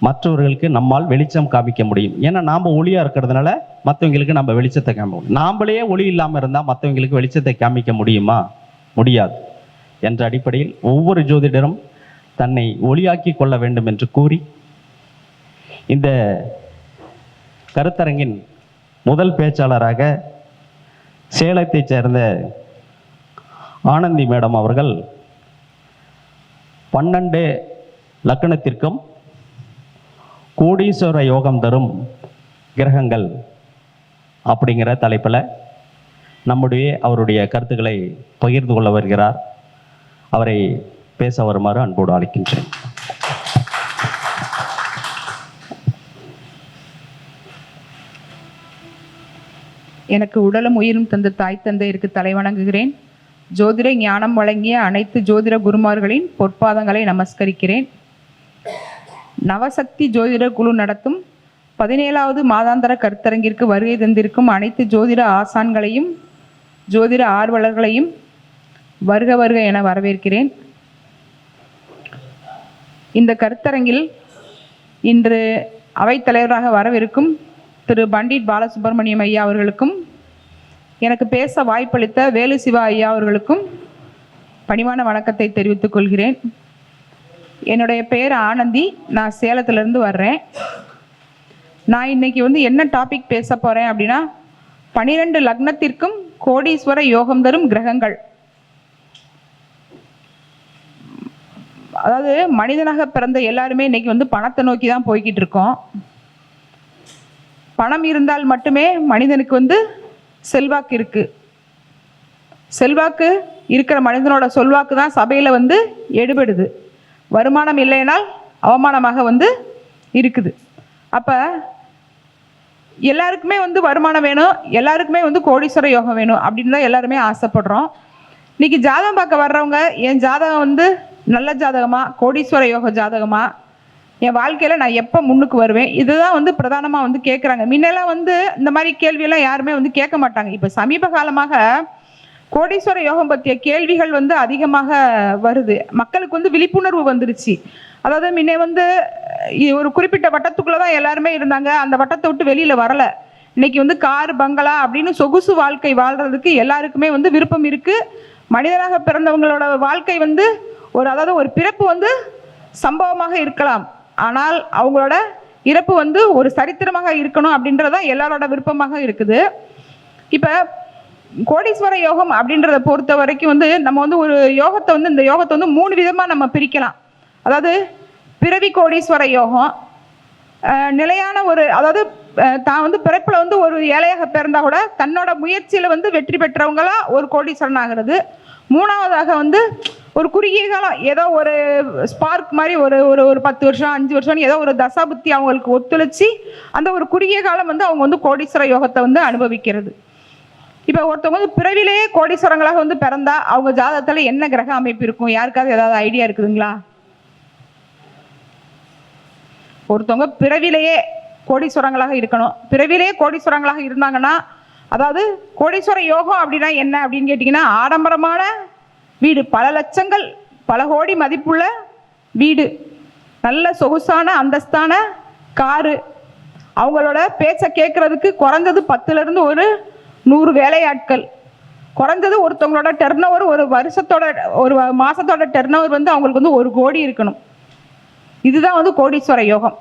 மற்றவர்களுக்கு நம்மால் வெளிச்சம் காமிக்க முடியும். ஏன்னா நாம் ஒளியாக இருக்கிறதுனால மற்றவங்களுக்கு நம்ம வெளிச்சத்தை காமிக்க முடியும். நாம்ளே ஒளி இல்லாமல் இருந்தால் மற்றவங்களுக்கு வெளிச்சத்தை காமிக்க முடியுமா? முடியாது. என்ற அடிப்படையில் ஒவ்வொரு ஜோதிடரும் தன்னை ஒளியாக்கி கொள்ள வேண்டும் என்று கூறி இந்த கருத்தரங்கின் முதல் பேச்சாளராக சேலத்தைச் சேர்ந்த ஆனந்தி மேடம் அவர்கள் 12 லக்னத்திற்கும் கோடீஸ்வர யோகம் தரும் கிரகங்கள் அப்படிங்கிற தலைப்பில் அவருடைய கருத்துக்களை பகிர்ந்து கொள்ள வருகிறார். அவரை பேச வருமாறு அன்போடு அழைக்கின்றேன். எனக்கு உடலும் உயிரும் தந்த தாய் தந்தையருக்கு தலைவணங்குகிறேன். ஜோதிட ஞானம் வழங்கிய அனைத்து ஜோதிட குருமார்களின் பொற்பாதங்களை நமஸ்கரிக்கிறேன். நவசக்தி ஜோதிட குழு நடத்தும் 17வது மாதாந்திர கருத்தரங்கிற்கு வருகை தந்திருக்கும் அனைத்து ஜோதிட ஆசான்களையும் ஜோதிட ஆர்வலர்களையும் வருக வருக என வரவேற்கிறேன். இந்த கருத்தரங்கில் இன்று அவைத்தலைவராக வரவிருக்கும் திரு பண்டிட் பாலசுப்ரமணியம் ஐயா அவர்களுக்கும், எனக்கு பேச வாய்ப்பளித்த வேலு சிவா ஐயா அவர்களுக்கும் பணிவான வணக்கத்தை தெரிவித்துக் கொள்கிறேன். என்னுடைய பெயர் ஆனந்தி. நான் சேலத்திலிருந்து வர்றேன். நான் இன்னைக்கு என்ன டாபிக் பேச போகிறேன் அப்படின்னா, 12 லக்னத்திற்கும் கோடீஸ்வர யோகம் தரும் கிரகங்கள். அதாவது மனிதனாக பிறந்த எல்லாருமே இன்னைக்கு பணத்தை நோக்கி தான் போய்கிட்டு இருக்கோம். பணம் இருந்தால் மட்டுமே மனிதனுக்கு செல்வாக்கு இருக்கு. செல்வாக்கு இருக்கிற மனிதனோட சொல்வாக்கு தான் சபையில் எடுபடுது. வருமானம் இல்லைனால் அவமானமாக இருக்குது. அப்போ எல்லாருக்குமே வருமானம் வேணும், எல்லாருக்குமே கோடீஸ்வர யோகம் வேணும் அப்படின்னு தான் எல்லாருமே ஆசைப்படுறோம். இன்னைக்கு ஜாதகம் பார்க்க வர்றவங்க என் ஜாதகம் நல்ல ஜாதகமா, கோடீஸ்வர யோக ஜாதகமா, என் வாழ்க்கையில் நான் எப்போ முன்னுக்கு வருவேன், இதுதான் பிரதானமாக கேட்குறாங்க. முன்னெல்லாம் இந்த மாதிரி கேள்வியெல்லாம் யாருமே கேட்க மாட்டாங்க. இப்போ சமீப காலமாக கோடீஸ்வர யோகம் பற்றிய கேள்விகள் அதிகமாக வருது. மக்களுக்கு விழிப்புணர்வு வந்துருச்சு. அதாவது முன்னே ஒரு குறிப்பிட்ட வட்டத்துக்குள்ளே தான் எல்லாருமே இருந்தாங்க. அந்த வட்டத்தை விட்டு வெளியில் வரலை. இன்னைக்கு கார் பங்களா அப்படின்னு சொகுசு வாழ்க்கை வாழ்கிறதுக்கு எல்லாருக்குமே விருப்பம் இருக்குது. மனிதனாக பிறந்தவங்களோட வாழ்க்கை அதாவது ஒரு பிறப்பு சம்பவமாக இருக்கலாம், ஆனால் அவங்களோட இறப்பு ஒரு சரித்திரமாக இருக்கணும் அப்படின்றதான் எல்லாரோட விருப்பமாக இருக்குது. இப்போ கோடீஸ்வர யோகம் அப்படின்றத பொறுத்த வரைக்கும் நம்ம ஒரு யோகத்தை இந்த யோகத்தை 3 விதமாக நம்ம பிரிக்கலாம். அதாவது பிறவி கோடீஸ்வர யோகம், நிலையான அதாவது தான் பிறப்பில் ஒரு ஏழையாக பிறந்தா கூட தன்னோட முயற்சியில் வெற்றி பெற்றவங்களா ஒரு கோடீஸ்வரன் ஆகிறது. மூணாவதாக ஒரு குறுகிய காலம் ஏதோ ஒரு ஸ்பார்க் மாதிரி ஒரு 10 வருஷம் 5 வருஷம் ஏதோ ஒரு தசாபுத்தி அவங்களுக்கு ஒத்துழைச்சி அந்த ஒரு குறுகிய காலம் அவங்க கோடீஸ்வர யோகத்தை அனுபவிக்கிறது. இப்போ ஒருத்தவங்க பிறவிலேயே கோடீஸ்வரங்களாக பிறந்தா அவங்க ஜாதகத்தில் என்ன கிரக அமைப்பு இருக்கும்? யாருக்காவது ஏதாவது ஐடியா இருக்குதுங்களா? ஒருத்தவங்க பிறவிலேயே கோடீஸ்வரங்களாக இருக்கணும். பிறவிலேயே கோடீஸ்வரங்களாக இருந்தாங்கன்னா, அதாவது கோடீஸ்வர யோகம் அப்படின்னா என்ன அப்படின்னு கேட்டிங்கன்னா, ஆடம்பரமான வீடு, பல லட்சங்கள் பல கோடி மதிப்புள்ள வீடு, நல்ல சொகுசான அந்தஸ்தான காரு, அவங்களோட பேச்சை கேட்கறதுக்கு குறைஞ்சது 10லேருந்து ஒரு 100 வேலையாட்கள், குறைஞ்சது ஒருத்தவங்களோட டர்ன்-ஓவர் ஒரு வருஷத்தோட ஒரு மாசத்தோட டர்ன்-ஓவர் அவங்களுக்கு 1 கோடி இருக்கணும். இதுதான் கோடீஸ்வர யோகம்.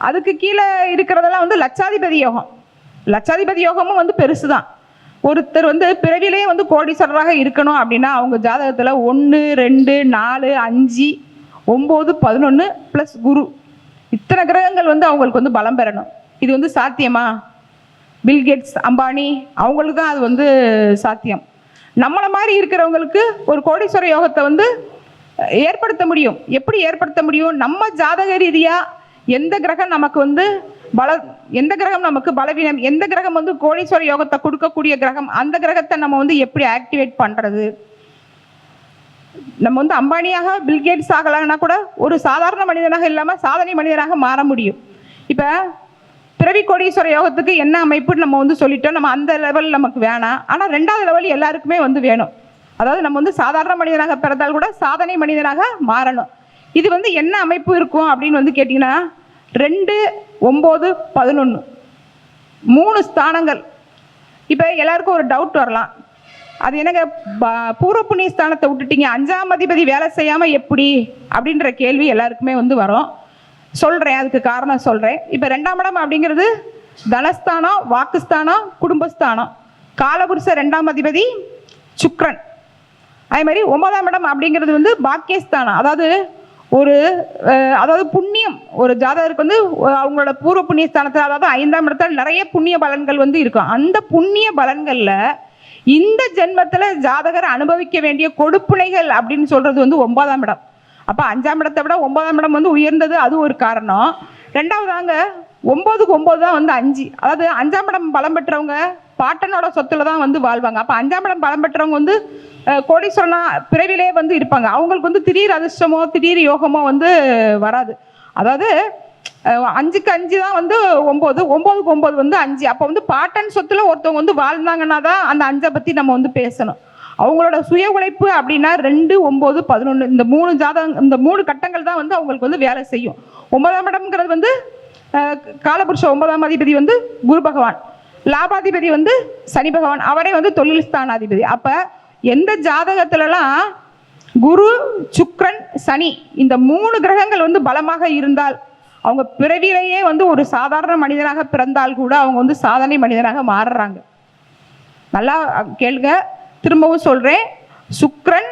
அதுக்கு கீழே இருக்கிறதெல்லாம் லட்சாதிபதி யோகம். லட்சாதிபதி யோகமும் பெருசு தான். ஒருத்தர் பிறவிலேயே கோடீஸ்வரராக இருக்கணும் அப்படின்னா அவங்க ஜாதகத்தில் 1 2 4 5 9 11 ப்ளஸ் குரு, இத்தனை கிரகங்கள் அவங்களுக்கு பலம் பெறணும். இது சாத்தியமா? பில்கேட்ஸ், அம்பானி அவங்களுக்கு தான் அது சாத்தியம். நம்மளை மாதிரி இருக்கிறவங்களுக்கு ஒரு கோடீஸ்வர யோகத்தை ஏற்படுத்த முடியும். எப்படி ஏற்படுத்த முடியும்? நம்ம ஜாதக ரீதியாக எந்த கிரகம் நமக்கு எந்த கிரகம் நமக்கு பலவீனம், எந்த கிரகம் கோடீஸ்வர யோகத்தை கொடுக்கக்கூடிய கிரகம், அந்த கிரகத்தை நம்ம எப்படி ஆக்டிவேட் பண்றது? நம்ம அம்பானியாக பில்கேட்ஸ் ஆகலாம்னா கூட ஒரு சாதாரண மனிதனாக இல்லாம சாதனை மனிதனாக மாற முடியும். இப்ப பிறவி கோடீஸ்வர யோகத்துக்கு என்ன அமைப்புன்னு நம்ம சொல்லிட்டோம். நம்ம அந்த லெவல் நமக்கு வேணாம். ஆனா 2வது லெவல் எல்லாருக்குமே வேணும். அதாவது நம்ம சாதாரண மனிதனாக பிறந்தால் கூட சாதனை மனிதனாக மாறணும். இது என்ன அமைப்பு இருக்கும் அப்படின்னு கேட்டீங்கன்னா, 2 9 11 3 ஸ்தானங்கள். இப்போ எல்லாருக்கும் ஒரு டவுட் வரலாம், அது என்னங்க பூர்வ புண்ணிய ஸ்தானத்தை விட்டுட்டீங்க, 5ஆம் அதிபதி வேலை செய்யாமல் எப்படி அப்படின்ற கேள்வி எல்லாருக்குமே வரும். சொல்றேன், அதுக்கு காரணம் சொல்றேன். இப்ப 2ஆம் இடம் அப்படிங்கிறது தனஸ்தானம், வாக்குஸ்தானம், குடும்பஸ்தானம். காலபுருஷ 2ஆம் அதிபதி சுக்கிரன். அதே மாதிரி 9ஆம் இடம் அப்படிங்கிறது வந்து பாக்கியஸ்தானம். அதாவது புண்ணியம். ஒரு ஜாதகருக்கு வந்து அவங்களோட பூர்வ புண்ணிய ஸ்தானத்தில், அதாவது 5ஆம் இடத்துல நிறைய புண்ணிய பலன்கள் வந்து இருக்கும். அந்த புண்ணிய பலன்கள்ல இந்த ஜென்மத்துல ஜாதகர் அனுபவிக்க வேண்டிய கொடுப்புனைகள் அப்படின்னு சொல்றது வந்து 9ஆம் இடம். அப்ப 5ஆம் இடத்தை விட 9ஆம் இடம் வந்து உயர்ந்தது, அது ஒரு காரணம். ரெண்டாவதாங்க 9க்கு 9 தான் வந்து 5. அதாவது 5ஆம் இடம் பலம் பெற்றவங்க பாட்டனோட சொத்துல தான் வந்து வாழ்வாங்க. அப்ப 5ஆம் இடம் பலம் பெற்றவங்க வந்து கோடீஸ்வரனா பிறவிலே வந்து இருப்பாங்க. அவங்களுக்கு வந்து திடீர் அதிர்ஷ்டமோ திடீர் யோகமோ வந்து வராது. அதாவது 5க்கு 5 தான் வந்து 9, 9க்கு 9 வந்து 5. அப்போ வந்து பாட்டன் சொத்துல ஒருத்தவங்க வந்து வாழ்ந்தாங்கன்னா தான் அந்த 5 பத்தி நம்ம வந்து பேசணும். அவங்களோட சுய உழைப்பு அப்படின்னா 2, 9, 11 இந்த 3 ஜாதகம், இந்த 3 கட்டங்கள் தான் வந்து அவங்களுக்கு வந்து வேலை செய்யும். 9ஆம் இடம்ங்கிறது வந்து காலபுருஷ 9ஆம் அதிபதி வந்து குரு பகவான், லாபாதிபதி வந்து சனி பகவான், அவரே வந்து தொழில் ஸ்தானாதிபதி. அப்ப எந்த ஜாதகத்துலலாம் குரு, சுக்கிரன், சனி இந்த 3 கிரகங்கள் வந்து பலமாக இருந்தால் அவங்க பிறவிலேயே வந்து ஒரு சாதாரண மனிதனாக பிறந்தால் கூட அவங்க வந்து சாதனை மனிதனாக மாறுறாங்க. நல்லா கேளுங்க, திரும்பவும் சொல்றேன். சுக்கிரன்,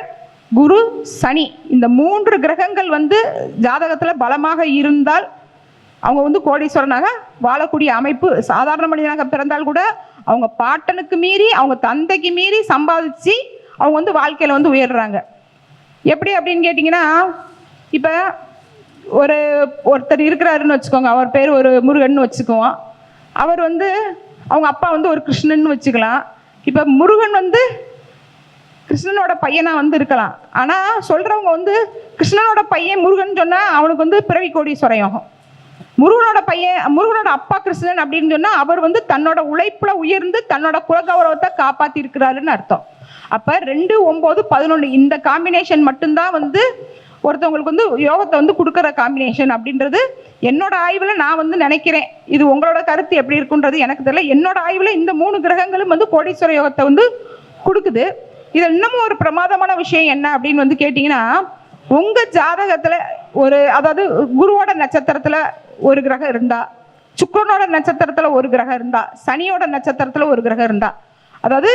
குரு, சனி இந்த 3 கிரகங்கள் வந்து ஜாதகத்துல பலமாக இருந்தால் அவங்க வந்து கோடீஸ்வரனாக வாழக்கூடிய அமைப்பு. சாதாரண மனிதனாக பிறந்தால் கூட அவங்க பாட்டனுக்கு மீறி, அவங்க தந்தைக்கு மீறி சம்பாதிச்சு அவங்க வந்து வாழ்க்கையில வந்து உயர்றாங்க. எப்படி அப்படின்னு கேட்டிங்கன்னா, இப்போ ஒருத்தர் இருக்கிறாருன்னு வச்சுக்கோங்க, அவர் பேர் ஒரு முருகன் வச்சுக்குவோம். அவர் வந்து அவங்க அப்பா வந்து ஒரு கிருஷ்ணன் வச்சுக்கலாம். இப்போ முருகன் வந்து கிருஷ்ணனோட பையனா வந்து இருக்கலாம். ஆனால் சொல்றவங்க வந்து கிருஷ்ணனோட பையன் முருகன் சொன்னா அவனுக்கு வந்து பிறவி கோடீஸ்வர யோகம். முருகனோட அப்பா கிருஷ்ணன் அப்படின்னு சொன்னா அவர் வந்து தன்னோட உழைப்புல உயர்ந்து தன்னோட குலகௌரவத்தை காப்பாத்தி இருக்கிறாருன்னு அர்த்தம். அப்ப 2, 9, 11 இந்த காம்பினேஷன் மட்டும்தான் வந்து ஒருத்தவங்களுக்கு வந்து யோகத்தை வந்து கொடுக்குற காம்பினேஷன் அப்படின்றது என்னோட ஆய்வுல நான் வந்து நினைக்கிறேன். இது உங்களோட கருத்து எப்படி இருக்குன்றது எனக்கு தெரியல. என்னோட ஆய்வுல இந்த 3 கிரகங்களும் வந்து கோடீஸ்வர யோகத்தை வந்து கொடுக்குது. இது இன்னமும் ஒரு பிரமாதமான விஷயம் என்ன அப்படின்னு வந்து கேட்டீங்கன்னா, உங்க ஜாதகத்துல அதாவது குருவோட நட்சத்திரத்துல ஒரு கிரகம் இருந்தா, சுக்கிரனோட நட்சத்திரத்துல ஒரு கிரகம் இருந்தா, சனியோட நட்சத்திரத்துல ஒரு கிரகம் இருந்தா, அதாவது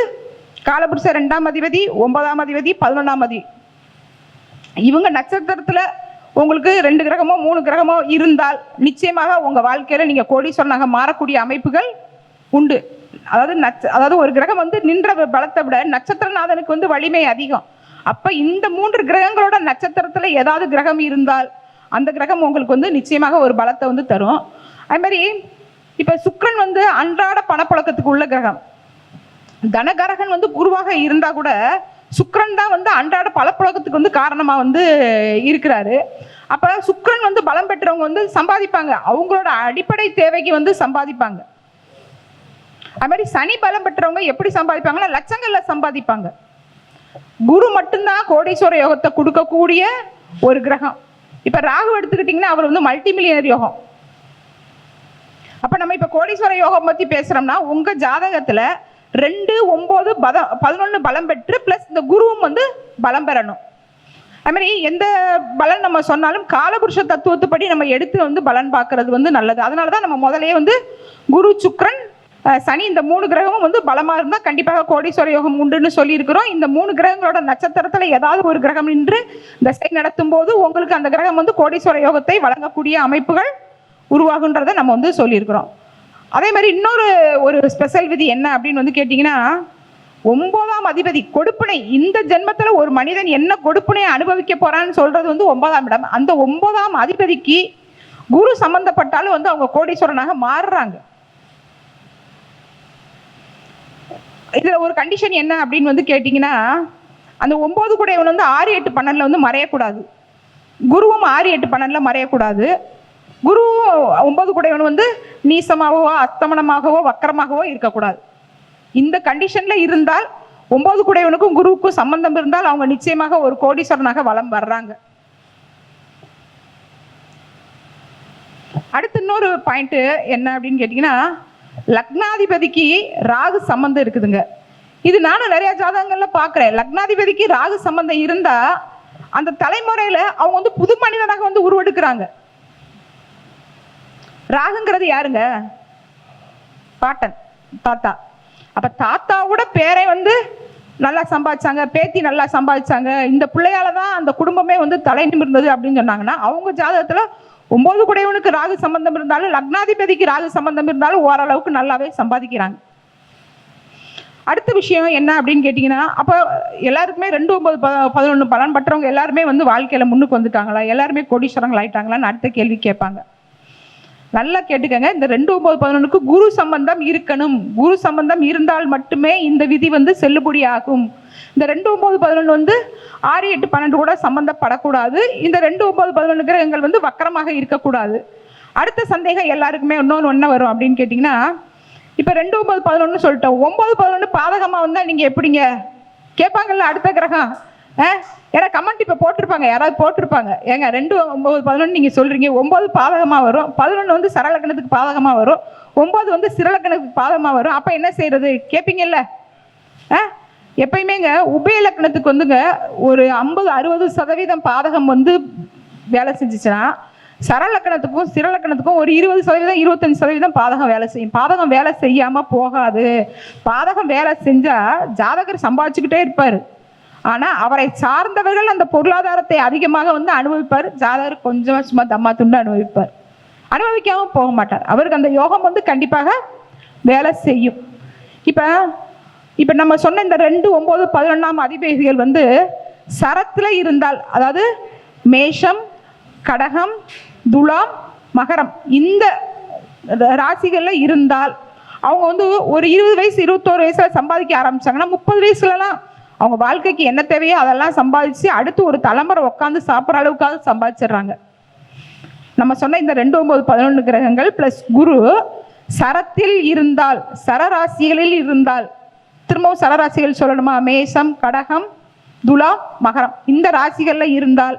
காலபுருஷ 2ஆம் அதிபதி, 9ஆம் அதிபதி, 11ஆம் அதிபதி, இவங்க நட்சத்திரத்துல உங்களுக்கு 2 கிரகமோ 3 கிரகமோ இருந்தால் நிச்சயமாக உங்க வாழ்க்கையில நீங்க கோடீஸ்வரனாக மாறக்கூடிய அமைப்புகள் உண்டு. அதாவது ஒரு கிரகம் வந்து நின்ற பலத்தை விட நட்சத்திரநாதனுக்கு வந்து வலிமை அதிகம். அப்ப இந்த 3 கிரகங்களோட நட்சத்திரத்துல ஏதாவது கிரகம் இருந்தால் அந்த கிரகம் உங்களுக்கு வந்து நிச்சயமாக ஒரு பலத்தை வந்து தரும். அது மாதிரி இப்ப சுக்கிரன் வந்து அன்றாட பணப்புழக்கத்துக்கு உள்ள கிரகம். தனகரகன் வந்து குருவாக இருந்தா கூட சுக்கிரன் தான் வந்து அன்றாட பணப்புழக்கத்துக்கு வந்து காரணமா வந்து இருக்கிறாரு. அப்ப சுக்கிரன் வந்து பலம் பெற்றவங்க வந்து சம்பாதிப்பாங்க, அவங்களோட அடிப்படை தேவைக்கு வந்து சம்பாதிப்பாங்க. அது மாதிரி சனி பலம் பெற்றவங்க எப்படி சம்பாதிப்பாங்கன்னா லட்சங்கள்ல சம்பாதிப்பாங்க. குரு மட்டும்தான் கோடீஸ்வர யோகத்தை கொடுக்கக்கூடிய ஒரு கிரகம். இப்ப ராகு எடுத்துக்கிட்டீங்கன்னா அவர் வந்து மல்டி மில்லியனர் யோகம். அப்ப நம்ம இப்ப கோடீஸ்வர யோகம் பத்தி பேசுறோம்னா உங்க ஜாதகத்துல 2, 9, 11 பலம் பெற்று பிளஸ் இந்த குருவும் வந்து பலம் பெறணும். அது மாதிரி எந்த பலன் நம்ம சொன்னாலும் காலபுருஷ தத்துவத்துப்படி நம்ம எடுத்து வந்து பலன் பார்க்கறது வந்து நல்லது. அதனாலதான் நம்ம முதலையே வந்து குரு, சுக்கிரன், சனி இந்த 3 கிரகமும் வந்து பலமா இருந்தா கண்டிப்பாக கோடீஸ்வர யோகம் உண்டுன்னு சொல்லி இருக்கிறோம். இந்த 3 கிரகங்களோட நட்சத்திரத்துல ஏதாவது ஒரு கிரகம் நின்று தசை நடத்தும் போது உங்களுக்கு அந்த கிரகம் வந்து கோடீஸ்வர யோகத்தை வழங்கக்கூடிய அமைப்புகள் உருவாகுன்றதை நம்ம வந்து சொல்லியிருக்கிறோம். அதே மாதிரி ஒரு ஸ்பெஷல் விதி என்ன அப்படின்னு வந்து கேட்டீங்கன்னா, 9ஆம் அதிபதி கொடுப்பினை. இந்த ஜென்மத்துல ஒரு மனிதன் என்ன கொடுப்பினையை அனுபவிக்க போறான்னு சொல்றது வந்து 9ஆம் இடம். அந்த 9ஆம் அதிபதிக்கு குரு சம்பந்தப்பட்டாலும் வந்து அவங்க கோடீஸ்வரனாக மாறுறாங்க. இதுல ஒரு கண்டிஷன் என்ன அப்படின்னு வந்து கேட்டீங்கன்னா, அந்த 9 கூடையவன் வந்து 6, 8, 12 வந்து மறையக்கூடாது. குருவும் 6, 8, 12 மறையக்கூடாது. குருவும் 9 கூடையவன் வந்து நீசமாகவோ அஸ்தமனமாகவோ வக்கரமாகவோ இருக்கக்கூடாது. இந்த கண்டிஷன்ல இருந்தால் 9 கூடையவனுக்கும் குருவுக்கும் சம்பந்தம் இருந்தால் அவங்க நிச்சயமாக ஒரு கோடீஸ்வரனாக வலம் வர்றாங்க. அடுத்து இன்னொரு பாயிண்ட் என்ன அப்படின்னு கேட்டீங்கன்னா, லக்னாதிபதிக்கு ராகு சம்பந்தம் இருக்குதுங்க. இது நானும் நிறைய ஜாதகங்கள்ல பாக்குறேன். லக்னாதிபதிக்கு ராகு சம்பந்தம் இருந்தா அந்த தலைமுறையில அவங்க வந்து புது மனிதனாக வந்து உருவெடுக்கிறாங்க. ராகுங்கிறது யாருங்க? பாட்டன், தாத்தா. அப்ப தாத்தாவோட பேரை வந்து நல்லா சம்பாதிச்சாங்க, பேத்தி நல்லா சம்பாதிச்சாங்க, இந்த பிள்ளையால தான் அந்த குடும்பமே வந்து தலை நிமிர்ந்தது அப்படின்னு சொன்னாங்கன்னா, அவங்க ஜாதகத்துல 9 குடையவனுக்கு ராகு சம்பந்தம் இருந்தாலும், லக்னாதிபதிக்கு ராகு சம்பந்தம் இருந்தாலும் ஓரளவுக்கு நல்லாவே சம்பாதிக்கிறாங்க. அடுத்த விஷயம் என்ன அப்படின்னு கேட்டீங்கன்னா, அப்ப எல்லாருக்குமே 2, 9, 11 பலன் பற்றவங்க எல்லாருமே வந்து வாழ்க்கையில முன்னுக்கு வந்துட்டாங்களா, எல்லாருமே கோடீஸ்வரங்கள் ஆயிட்டாங்களான்னு அடுத்த கேள்வி கேட்பாங்க. நல்லா கேட்டுக்கங்க. இந்த 2, 9, 11க்கு குரு சம்பந்தம் இருக்கணும். குரு சம்பந்தம் இருந்தால் மட்டுமே இந்த விதி வந்து செல்லுபடி ஆகும். இந்த 2, 9, 11 வந்து 6, 8, 12 கூட சம்பந்தப்படக்கூடாது. இந்த 2, 9, 11 கிரகங்கள் வந்து வக்கரமாக இருக்கக்கூடாது. அடுத்த சந்தேகம் எல்லாருக்குமே இன்னொன்று என்ன வரும் அப்படின்னு கேட்டிங்கன்னா, இப்போ 2, 9, 11 சொல்லிட்டோம். 9, 11 பாதகமாக வந்தால் நீங்கள் எப்படிங்க கேட்பாங்கல்ல அடுத்த கிரகம். ஏன்னா கமெண்ட் இப்போ போட்டிருப்பாங்க, யாராவது போட்டிருப்பாங்க, ஏங்க 2, 9, 11 நீங்கள் சொல்கிறீங்க, 9 பாதகமாக வரும், 11 வந்து சரலக்கணத்துக்கு பாதகமாக வரும், 9 வந்து சிறலக்கணத்துக்கு பாதகமாக வரும், அப்போ என்ன செய்யறது கேட்பீங்கல்ல. எப்பயுமேங்க உபயலக்கணத்துக்கு வந்துங்க ஒரு 50-60% பாதகம் வந்து வேலை செஞ்சிச்சுன்னா, சரலக்கணத்துக்கும் சிறலக்கணத்துக்கும் ஒரு 20%, 25% பாதகம் வேலை செய்யும். பாதகம் வேலை செய்யாமல் போகாது. பாதகம் வேலை செஞ்சால் ஜாதகர் சம்பாதிச்சுக்கிட்டே இருப்பார். ஆனால் அவரை சார்ந்தவர்கள் அந்த பொருளாதாரத்தை அதிகமாக வந்து அனுபவிப்பார். ஜாதகர் கொஞ்சம் சும்மா தம்மா துண்டு அனுபவிப்பார், அனுபவிக்காமல் போக மாட்டார். அவருக்கு அந்த யோகம் வந்து கண்டிப்பாக வேலை செய்யும். இப்போ நம்ம சொன்ன இந்த 2, 9, 11 அதிபதிகள் வந்து சரத்தில் இருந்தால், அதாவது மேஷம், கடகம், துலாம், மகரம் இந்த ராசிகளில் இருந்தால் அவங்க வந்து ஒரு 20 வயசு 21 வயசுல சம்பாதிக்க ஆரம்பிச்சாங்கன்னா 30 வயசுலலாம் அவங்க வாழ்க்கைக்கு என்ன தேவையோ அதெல்லாம் சம்பாதிச்சு அடுத்து ஒரு தலைமுறை உட்காந்து சாப்பிட்ற அளவுக்காக சம்பாதிச்சிடுறாங்க. நம்ம சொன்ன இந்த 2, 9, 11 கிரகங்கள் பிளஸ் குரு சரத்தில் இருந்தால், சரராசிகளில் இருந்தால், திரும்பவும் சரராசிகள் சொல்லணுமா, மேஷம், கடகம், துலா, மகரம் இந்த ராசிகள்ல இருந்தால்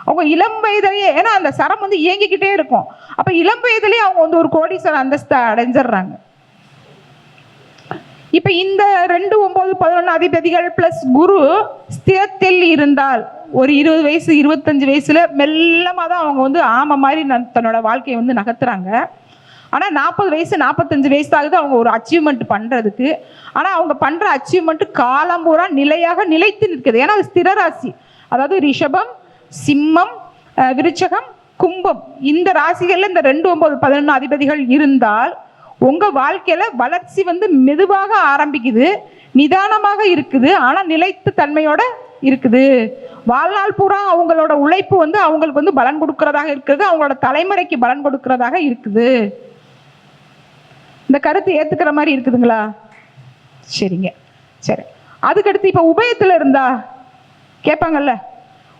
அவங்க இளம் வயதிலேயே, ஏன்னா அந்த சரம் வந்து இயங்கிக்கிட்டே இருக்கும், அப்ப இளம் வயதிலேயே அவங்க வந்து ஒரு கோடீஸ்வரர் அந்தஸ்தை அடைஞ்சிடுறாங்க. இப்ப இந்த 2, 9, 11 அதிபதிகள் பிளஸ் குரு ஸ்திரத்தில் இருந்தால் ஒரு 20 வயசு 25 வயசுல மெல்லமா தான் அவங்க வந்து ஆமை மாதிரி தன்னோட வாழ்க்கையை வந்து நகர்த்துறாங்க. ஆனா 40 வயசு 45 வயசு ஆகுது அவங்க ஒரு அச்சீவ்மெண்ட் பண்றதுக்கு. ஆனா அவங்க பண்ற அச்சீவ்மெண்ட் காலம் பூரா நிலையாக நிலைத்து நிற்குது. ஏன்னா அது ஸ்திரராசி, அதாவது ரிஷபம், சிம்மம், விருச்சகம், கும்பம் இந்த ராசிகள்ல இந்த 2, 9, 11 அதிபதிகள் இருந்தால் உங்க வாழ்க்கையில வளர்ச்சி வந்து மெதுவாக ஆரம்பிக்குது, நிதானமாக இருக்குது, ஆனா நிலைத்த தன்மையோட இருக்குது. வாழ்நாள் பூரா அவங்களோட உழைப்பு வந்து அவங்களுக்கு வந்து பலன் கொடுக்கறதாக இருக்குது, அவங்களோட தலைமுறைக்கு பலன் கொடுக்கறதாக இருக்குது. இந்த கருத்து ஏத்துக்கிற மாதிரி இருக்குதுங்களா? சரிங்க, சரி. அதுக்கடுத்து இப்ப உபயத்துல இருந்தா கேட்பாங்கல்ல.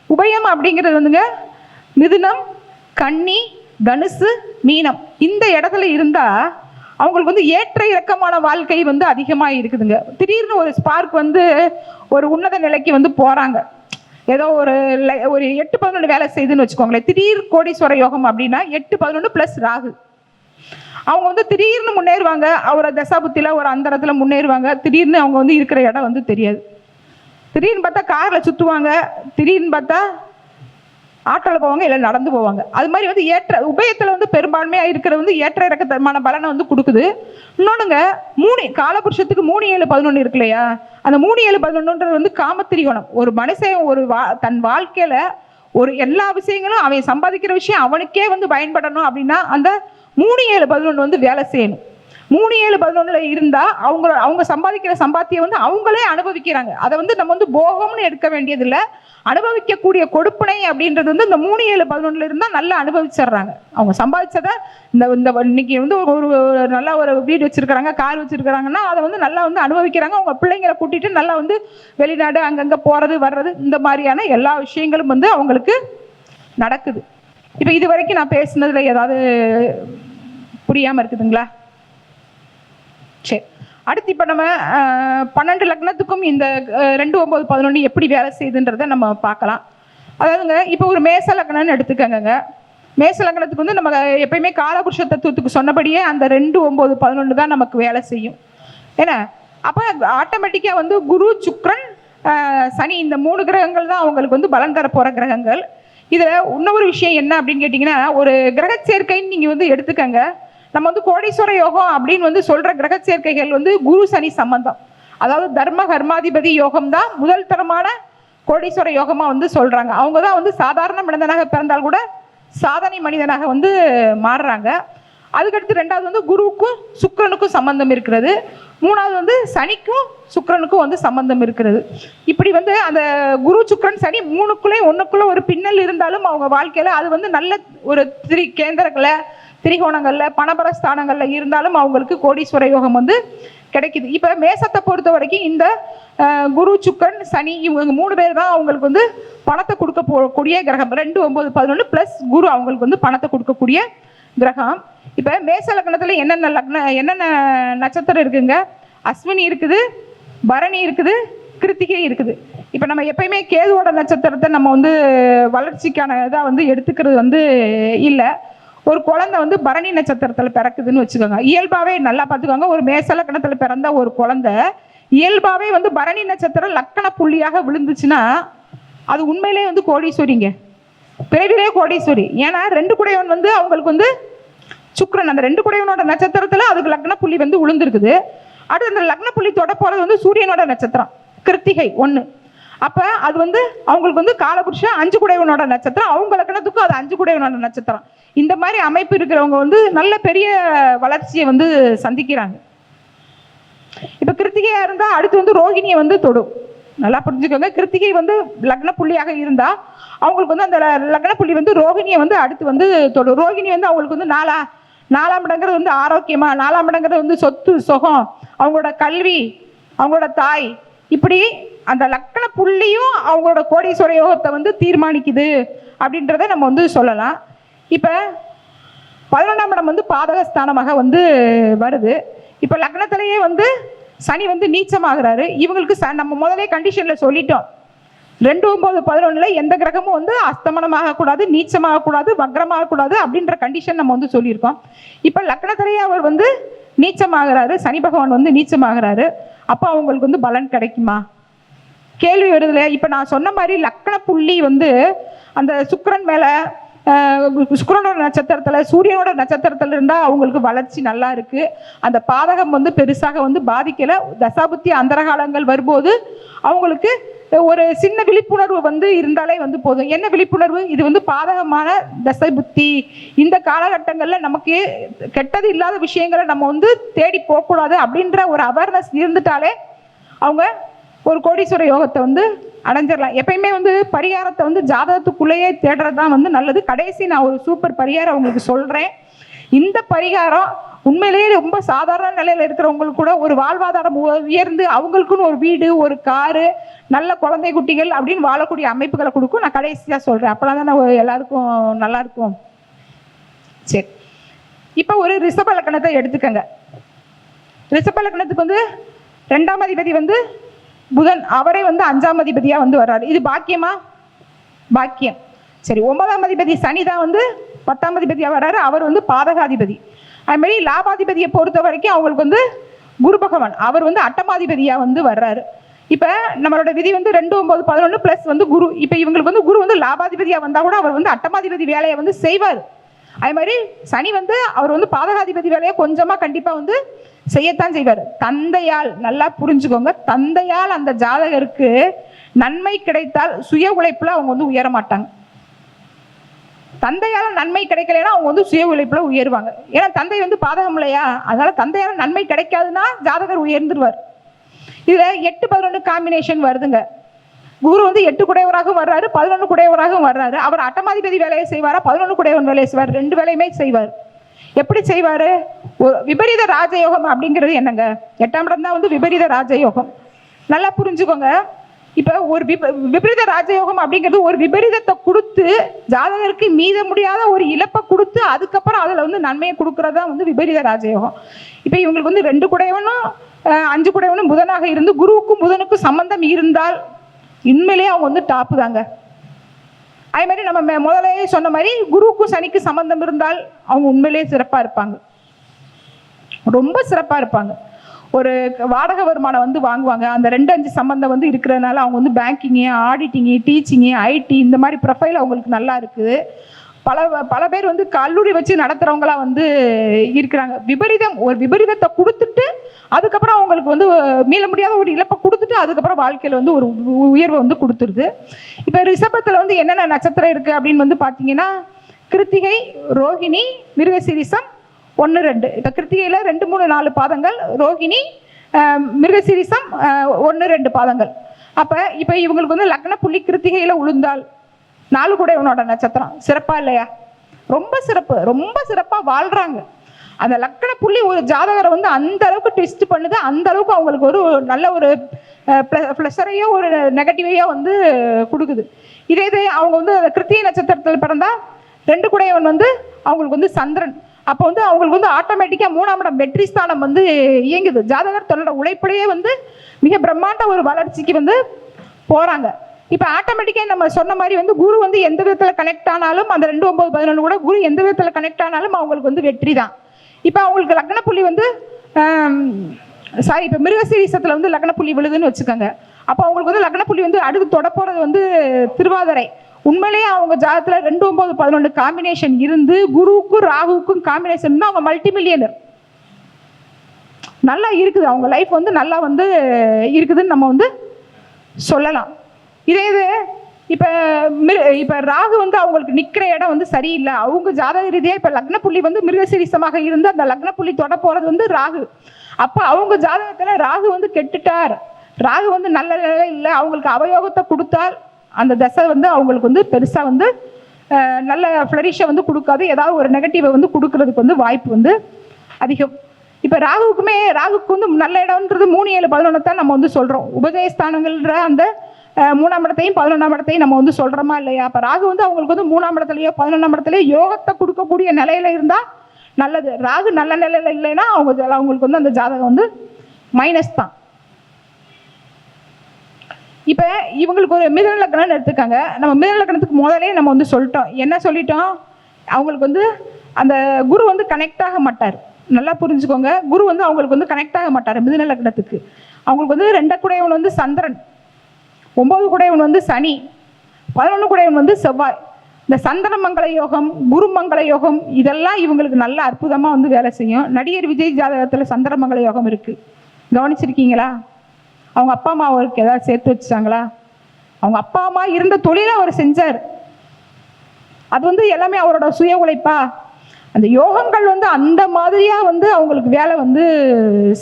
உபயம் அப்படிங்கிறது வந்துங்க மிதுனம், கன்னி, தனுசு, மீனம் இந்த இடத்துல இருந்தா அவங்களுக்கு வந்து ஏற்ற இறக்கமான வாழ்க்கை வந்து அதிகமாக இருக்குதுங்க. திடீர்னு ஒரு ஸ்பார்க் வந்து ஒரு உன்னத நிலைக்கு வந்து போறாங்க, ஏதோ ஒரு 8, 11 வேலை செய்யுதுன்னு வச்சுக்கோங்களேன். திடீர் கோடீஸ்வர யோகம் அப்படின்னா 8, 11 பிளஸ் ராகு. அவங்க வந்து திடீர்னு முன்னேறுவாங்க, அவரை தசாபுத்தில ஒரு அந்தரத்துல முன்னேறுவாங்க. திடீர்னு அவங்க வந்து இருக்கிற இடம் வந்து தெரியாது. திடீர்னு பார்த்தா கார்ல சுத்துவாங்க, திடீர்னு பார்த்தா ஆட்டோவில் போவாங்க, இல்லை நடந்து போவாங்க. அது மாதிரி வந்து ஏற்ற உபயத்தில் வந்து பெரும்பான்மையாக இருக்கிற வந்து ஏற்ற இறக்கமான பலனை வந்து கொடுக்குது. இன்னொன்றுங்க 3 காலபுருஷத்துக்கு 3, 7, 11 இருக்கு இல்லையா, அந்த 3, 7, 11ன்றது வந்து காமத்திரிகோணம். ஒரு மனுஷன் ஒரு தன் வாழ்க்கையில ஒரு எல்லா விஷயங்களும் அவன் சம்பாதிக்கிற விஷயம் அவனுக்கே வந்து பயன்படணும் அப்படின்னா அந்த 3, 7, 11 வந்து வேலை செய்யணும். 3, 7, 11 இருந்தா அவங்க சம்பாதிக்கிற சம்பாத்தியம் வந்து அவங்களே அனுபவிக்கிறாங்க. அதை வந்து நம்ம வந்து போகம்னு எடுக்க வேண்டியதில்லை, அனுபவிக்கக்கூடிய கொடுப்பனை அப்படின்றது வந்து இந்த 3, 7, 11 இருந்தா நல்லா அனுபவிச்சிடுறாங்க. அவங்க சம்பாதிச்சதை இந்த இன்னைக்கு வந்து ஒரு நல்ல ஒரு வீடு வச்சிருக்கிறாங்க, கார் வச்சிருக்கிறாங்கன்னா அதை வந்து நல்லா வந்து அனுபவிக்கிறாங்க. அவங்க பிள்ளைங்களை கூட்டிட்டு நல்லா வந்து வெளிநாடு அங்கங்க போறது வர்றது இந்த மாதிரியான எல்லா விஷயங்களும் வந்து அவங்களுக்கு நடக்குது. இப்போ இது வரைக்கும் நான் பேசுனதுல ஏதாவது புரியாம இருக்குதுங்களா? சரி, அடுத்து இப்போ நம்ம 12 லக்னத்துக்கும் இந்த 2, 9, 11 எப்படி வேலை செய்யுதுன்றதை நம்ம பார்க்கலாம். அதாவதுங்க இப்போ ஒரு மேச லக்னம்னு எடுத்துக்கங்க. மேச லக்னத்துக்கு வந்து நம்ம எப்பயுமே காலபுருஷ தத்துவத்துக்கு சொன்னபடியே அந்த 2, 9, 11 தான் நமக்கு வேலை செய்யும். ஏன்னா அப்போ ஆட்டோமேட்டிக்காக வந்து குரு, சுக்கிரன், சனி இந்த 3 கிரகங்கள் தான் அவங்களுக்கு வந்து பலன் தர போகிற கிரகங்கள். இதுல இன்னொரு விஷயம் என்ன அப்படின்னு கேட்டீங்கன்னா, ஒரு கிரக சேர்க்கைன்னு நீங்க வந்து எடுத்துக்கங்க. நம்ம வந்து கோடீஸ்வர யோகம் அப்படின்னு வந்து சொல்ற கிரக சேர்க்கைகள் வந்து குரு சனி சம்பந்தம். அதாவது தர்ம கர்மாதிபதி யோகம் தான் முதல் தரமான கோடீஸ்வர யோகமா வந்து சொல்றாங்க. அவங்க தான் வந்து சாதாரண மனிதனாக பிறந்தால் கூட சாதனை மனிதனாக வந்து மாறுறாங்க. அதுக்கடுத்து ரெண்டாவது வந்து குருவுக்கும் சுக்கிரனுக்கும் சம்பந்தம் இருக்கிறது. மூணாவது வந்து சனிக்கும் சுக்கிரனுக்கும் வந்து சம்பந்தம் இருக்கிறது. இப்படி வந்து அந்த குரு சுக்கிரன் சனி மூணுக்குள்ளே ஒண்ணுக்குள்ள ஒரு பின்னல் இருந்தாலும் அவங்க வாழ்க்கையில அது வந்து நல்ல ஒரு கேந்திரங்களை திரிகோணங்கள்ல பணபர ஸ்தானங்கள்ல இருந்தாலும் அவங்களுக்கு கோடீஸ்வர யோகம் வந்து கிடைக்குது. இப்ப மேசத்தை பொறுத்த வரைக்கும் இந்த குரு சுக்கரன் சனி இவங்க 3 பேர் தான் அவங்களுக்கு வந்து பணத்தை கொடுக்க போகக்கூடிய கிரகம். 2 9 11 பிளஸ் குரு அவங்களுக்கு வந்து பணத்தை கொடுக்கக்கூடிய கிரகம். இப்ப மேச லக்னத்துல என்னென்ன நட்சத்திரம் இருக்குங்க? அஸ்வினி இருக்குது, பரணி இருக்குது, கிருத்திகை இருக்குது. இப்ப நம்ம எப்பயுமே கேதுவோட நட்சத்திரத்தை நம்ம வந்து வளர்ச்சிக்கான இதாக வந்து எடுத்துக்கிறது வந்து இல்லை. ஒரு குழந்தை வந்து பரணி நட்சத்திரத்துல பிறக்குதுன்னு வச்சுக்கோங்க, இயல்பாவே நல்லா பார்த்துக்கோங்க. ஒரு மேச லக்னத்துல பிறந்த ஒரு குழந்தை இயல்பாவே வந்து பரணி நட்சத்திரம் லக்கண புள்ளியாக விழுந்துச்சுன்னா அது உண்மையிலேயே வந்து கோடீஸ்வரிங்க, பிறவிலே கோடீஸ்வரி. ஏன்னா 2 குடையவன் வந்து அவங்களுக்கு வந்து சுக்கிரன், அந்த 2 குடையவனோட நட்சத்திரத்துல அதுக்கு லக்ன புள்ளி வந்து விழுந்திருக்குது. அடுத்து அந்த லக்ன புள்ளி தொட போறது வந்து சூரியனோட நட்சத்திரம் கிருத்திகை 1. அப்ப அது வந்து அவங்களுக்கு வந்து காலபுருஷன் 5 குடையவனோட நட்சத்திரம், அவங்க லக்னத்துக்கும் அது 5 குடையவனோட நட்சத்திரம். இந்த மாதிரி அமைப்பு இருக்கிறவங்க வந்து நல்ல பெரிய வளர்ச்சியை வந்து சந்திக்கிறாங்க. இப்ப கிருத்திகையா இருந்தா அடுத்து வந்து ரோகிணியை வந்து தொடும். நல்லா புரிஞ்சுக்கோங்க, கிருத்திகை வந்து லக்ன புள்ளியாக இருந்தா அவங்களுக்கு வந்து அந்த லக்ன புள்ளி வந்து ரோகிணியை வந்து அடுத்து வந்து தொடும். ரோகிணி வந்து அவங்களுக்கு வந்து நாலாம் இடங்கிறது வந்து ஆரோக்கியமா, 4ஆம் இடங்கிறது வந்து சொத்து சுகம், அவங்களோட கல்வி, அவங்களோட தாய், இப்படி அந்த லக்கண புள்ளியும் அவங்களோட கோடீஸ்வர யோகத்தை வந்து தீர்மானிக்குது அப்படின்றத நம்ம வந்து சொல்லலாம். இப்ப 11ஆம் இடம் வந்து பாதகஸ்தானமாக வந்து வருது. இப்ப லக்னத்திலேயே வந்து சனி வந்து நீச்சமாகிறாரு. இவங்களுக்கு நம்ம முதலே கண்டிஷன்ல சொல்லிட்டோம், 2 9 11 எந்த கிரகமும் வந்து அஸ்தமனமாக கூடாது, நீச்சமாக கூடாது, வக்ரமாக கூடாது அப்படின்ற கண்டிஷன் நம்ம வந்து சொல்லியிருக்கோம். இப்ப லக்னத்திலேயே அவர் வந்து நீச்சமாகிறாரு, சனி பகவான் வந்து நீச்சமாகிறாரு. அப்ப அவங்களுக்கு வந்து பலன் கிடைக்குமா கேள்வி வருது இல்லையா? இப்ப நான் சொன்ன மாதிரி லக்கண புள்ளி வந்து அந்த சுக்கிரன் மேல, சுக்கிரனோட நட்சத்திரத்துல சூரியனோட நட்சத்திரத்துல இருந்தா அவங்களுக்கு வளர்ச்சி நல்லா இருக்கு. அந்த பாதகம் வந்து பெருசாக வந்து பாதிக்கல. தசாபுத்தி அந்தரகாலங்கள் வரும்போது அவங்களுக்கு ஒரு சின்ன விழிப்புணர்வு வந்து இருந்தாலே வந்து போதும். என்ன விழிப்புணர்வு? இது வந்து பாதகமான தசை புத்தி, இந்த காலகட்டங்கள்ல நமக்கு கெட்டது இல்லாத விஷயங்களை நம்ம வந்து தேடி போகக்கூடாது அப்படின்ற ஒரு அவேர்னஸ் இருந்துட்டாலே அவங்க ஒரு கோடீஸ்வர யோகத்தை வந்து அடைஞ்சிடலாம். எப்பயுமே வந்து பரிகாரத்தை வந்து ஜாதகத்துக்குள்ளேயே தேடுறது தான் வந்து நல்லது. கடைசி நான் ஒரு சூப்பர் பரிகாரம் உங்களுக்கு சொல்றேன். இந்த பரிகாரம் உண்மையிலேயே ரொம்ப சாதாரண நிலையில இருக்கிறவங்களுக்கு கூட ஒரு வாழ்வாதாரம் உயர்ந்து அவங்களுக்குன்னு ஒரு வீடு, ஒரு காரு, நல்ல குழந்தை குட்டிகள் அப்படின்னு வாழக்கூடிய அமைப்புகளை கொடுக்கும். நான் கடைசியா சொல்றேன், அப்பெல்லாம் தான் எல்லாருக்கும் நல்லா இருக்கும். சரி, இப்ப ஒரு ரிஷப லக்னத்தை எடுத்துக்கங்க. ரிஷப லக்னத்துக்கு வந்து 2ஆம் அதிபதி வந்து புதன், அவரே வந்து 5ஆம் அதிபதியா வந்து வர்றாரு. இது பாக்கியமா? பாக்கியம். சரி, 9ஆம் அதிபதி சனி தான் வந்து 10ஆம் அதிபதியா வர்றாரு. அவர் வந்து பாதகாதிபதி. அது மாதிரி லாபாதிபதியை பொறுத்த வரைக்கும் அவங்களுக்கு வந்து குரு பகவான், அவர் வந்து 8ஆம் வந்து வர்றாரு. இப்ப நம்மளோட விதி வந்து 2 9 11 பிளஸ் வந்து குரு. இப்ப இவங்களுக்கு வந்து குரு வந்து லாபாதிபதியா வந்தா கூட அவர் வந்து 8ஆம் வேலையை வந்து செய்வார். அதே மாதிரி சனி வந்து அவர் வந்து பாதகாதிபதி வேலையை கொஞ்சமா கண்டிப்பா வந்து செய்யத்தான் செய்வார். தந்தையால், நல்லா புரிஞ்சுக்கோங்க, தந்தையால் அந்த ஜாதகருக்கு நன்மை கிடைத்தால் சுய உழைப்புல அவங்க வந்து உயர மாட்டாங்க. தந்தையால நன்மை கிடைக்கலன்னா அவங்க வந்து சுய உழைப்புல உயருவாங்க. ஏன்னா தந்தை வந்து பாதகம் இல்லையா, அதனால தந்தையால நன்மை கிடைக்காதுன்னா ஜாதகர் உயர்ந்துருவார். இதுல 8 11 காம்பினேஷன் வருதுங்க. குரு வந்து 8 குடையவராகவும் வர்றாரு, 11 குடையவராகவும் வர்றாரு. அவர் 8ஆம் வேலையை செய்வாரா, 11 குடையவன் வேலையை செய்வார், 2 வேலையுமே செய்வார். எப்படி செய்வாரு? விபரீத ராஜயோகம் அப்படிங்கிறது என்னங்க? 8ஆம் இடம் தான் வந்து விபரீத ராஜயோகம். நல்லா புரிஞ்சுக்கோங்க. இப்ப ஒரு விபரீத ராஜயோகம் அப்படிங்கிறது ஒரு விபரீதத்தை கொடுத்து ஜாதகருக்கு மீத முடியாத ஒரு இழப்பை கொடுத்து அதுக்கப்புறம் அதுல வந்து நன்மையை கொடுக்கறதா வந்து விபரீத ராஜயோகம். இப்ப இவங்களுக்கு வந்து 2 குடையவனும் 5 குடையவனும் புதனாக இருந்து குருவுக்கும் புதனுக்கும் சம்பந்தம் இருந்தால் உண்மையிலேயே அவங்க வந்து டாப்பு தாங்க. அதே மாதிரி நம்ம முதலே சொன்ன மாதிரி குருவுக்கும் சனிக்கு சம்பந்தம் இருந்தால் அவங்க உண்மையிலேயே சிறப்பா இருப்பாங்க, ரொம்ப சிறப்பா இருப்பாங்க. ஒரு வாடகை வருமானம் வந்து வாங்குவாங்க. அந்த 2-5 சம்பந்தம் வந்து இருக்கிறதுனால அவங்க வந்து பேங்கிங்கு, ஆடிட்டிங்கு, டீச்சிங்கு, ஐடி இந்த மாதிரி ப்ரொஃபைல் அவங்களுக்கு நல்லா இருக்குது. பல பேர் வந்து கல்லூரி வச்சு நடத்துறவங்களா வந்து இருக்கிறாங்க. ஒரு விபரீதத்தை கொடுத்துட்டு அதுக்கப்புறம் அவங்களுக்கு வந்து மீள முடியாத ஒரு இழப்பை கொடுத்துட்டு அதுக்கப்புறம் வாழ்க்கையில வந்து ஒரு உயர்வை வந்து கொடுத்துருது. இப்ப ரிஷபத்துல வந்து என்னென்ன நட்சத்திரம் இருக்கு அப்படின்னு வந்து பாத்தீங்கன்னா, கிருத்திகை, ரோகிணி, மிருகசீரிஷம் 1, 2. இப்ப கிருத்திகையில 2, 3, 4 பாதங்கள், ரோகிணி, மிருகசீரிஷம் 1, 2 பாதங்கள். அப்ப இப்ப இவங்களுக்கு வந்து லக்ன புள்ளி கிருத்திகையில உளுந்தால் 4 கூடையவனோட நட்சத்திரம் சிறப்பா இல்லையா? ரொம்ப சிறப்பு, ரொம்ப சிறப்பா வாழ்றாங்க. அந்த லக்ன புள்ளி ஒரு ஜாதகரை வந்து அந்த அளவுக்கு ட்விஸ்ட் பண்ணுது, அந்த அளவுக்கு அவங்களுக்கு ஒரு நல்ல ஒரு ப்ளஷரையோ ஒரு நெகட்டிவையோ வந்து கொடுக்குது. இதே அவங்க வந்து கிருத்திகை நட்சத்திரத்தில் பிறந்தா 2 கூடையவன் வந்து அவங்களுக்கு வந்து சந்திரன். அப்போ வந்து அவங்களுக்கு வந்து ஆட்டோமேட்டிக்கா 3ஆம் இடம் வெற்றி ஸ்தானம் வந்து இயங்குது. ஜாதகர் தன்னோட உழைப்பிலேயே வந்து மிக பிரம்மாண்ட ஒரு வளர்ச்சிக்கு வந்து போறாங்க. இப்ப ஆட்டோமேட்டிக்கா நம்ம சொன்ன மாதிரி வந்து குரு வந்து எந்த விதத்துல கனெக்ட் ஆனாலும் அந்த 2, 9, 11 கூட குரு எந்த விதத்துல கனெக்ட் ஆனாலும் அவங்களுக்கு வந்து வெற்றி தான். இப்ப அவங்களுக்கு லக்ன புள்ளி வந்து இப்ப மிருகசீரிஷத்துல வந்து லக்ன புள்ளி விழுதுன்னு வச்சுக்கோங்க. அப்ப அவங்களுக்கு வந்து லக்ன புள்ளி வந்து அடுத்து தொட போறது வந்து திருவாதிரை. உண்மையிலேயே அவங்க ஜாதகத்துல 2, 9, 11 காம்பினேஷன் இருந்து குருவுக்கும் ராகுவுக்கும் காம்பினேஷன் தான் அவங்க மல்டி மில்லியனர் நல்லா இருக்குது. அவங்க லைஃப் வந்து நல்லா வந்து இருக்குதுன்னு நம்ம வந்து சொல்லலாம். இதே இது இப்ப ராகு வந்து அவங்களுக்கு நிக்கிற இடம் வந்து சரியில்லை. அவங்க ஜாதக ரீதியா இப்ப லக்ன புள்ளி வந்து மிருகசீரிஷமாக இருந்து அந்த லக்ன புள்ளி தொட போறது வந்து ராகு. அப்ப அவங்க ஜாதகத்துல ராகு வந்து கெட்டுட்டார், ராகு வந்து நல்ல நிலை இல்லை, அவங்களுக்கு அவயோகத்தை கொடுத்தால் அந்த தசை வந்து அவங்களுக்கு வந்து பெருசா வந்து நல்ல ஃப்ளரிஷை வந்து கொடுக்காது, ஏதாவது ஒரு நெகட்டிவை வந்து கொடுக்கறதுக்கு வந்து வாய்ப்பு வந்து அதிகம். இப்ப ராகுக்கு வந்து நல்ல இடம்ன்றது 3, 7, 11 தான் நம்ம வந்து சொல்றோம். உபஜயஸ்தானங்கள்ன்ற அந்த 3ஆம் இடத்தையும் 11ஆம் இடத்தையும் நம்ம வந்து சொல்றோமா இல்லையா? அப்ப ராகு வந்து அவங்களுக்கு வந்து 3ஆம் இடத்துலயோ 11ஆம் இடத்துலயோ யோகத்தை கொடுக்கக்கூடிய நிலையில இருந்தா நல்லது. ராகு நல்ல நிலையில இல்லைன்னா அவங்களுக்கு வந்து அந்த ஜாதகம் வந்து மைனஸ் தான். இப்ப இவங்களுக்கு ஒரு மிதுன லக்னம் எடுத்துக்காங்க. நம்ம மிதுன லக்னத்துக்கு முதலே நம்ம வந்து என்ன சொல்லிட்டோம், அவங்களுக்கு வந்து அந்த குரு வந்து கனெக்ட் ஆக மாட்டார். நல்லா புரிஞ்சுக்கோங்க, குரு வந்து அவங்களுக்கு வந்து கனெக்ட் ஆக மாட்டார் மிதுன லக்னத்துக்கு. அவங்களுக்கு வந்து 2 கூடையவன் வந்து சந்திரன், 9 கூடையவன் வந்து சனி, 11 கூடையவன் வந்து செவ்வாய். இந்த சந்திர மங்கள யோகம், குரு மங்கள யோகம் இதெல்லாம் இவங்களுக்கு நல்ல அற்புதமா வந்து வேலை செய்யும். நடிகர் விஜய் ஜாதகத்துல சந்திர மங்கள யோகம் இருக்கு, கவனிச்சிருக்கீங்களா? அவங்க அப்பா அம்மா அவருக்கு ஏதாவது சேர்த்து வச்சாங்களா? அவங்க அப்பா அம்மா இருந்த தொழிலை அவர் செஞ்சார். அது வந்து எல்லாமே அவரோட சுய உழைப்பா? அந்த யோகங்கள் வந்து அந்த மாதிரியா வந்து அவங்களுக்கு வேலை வந்து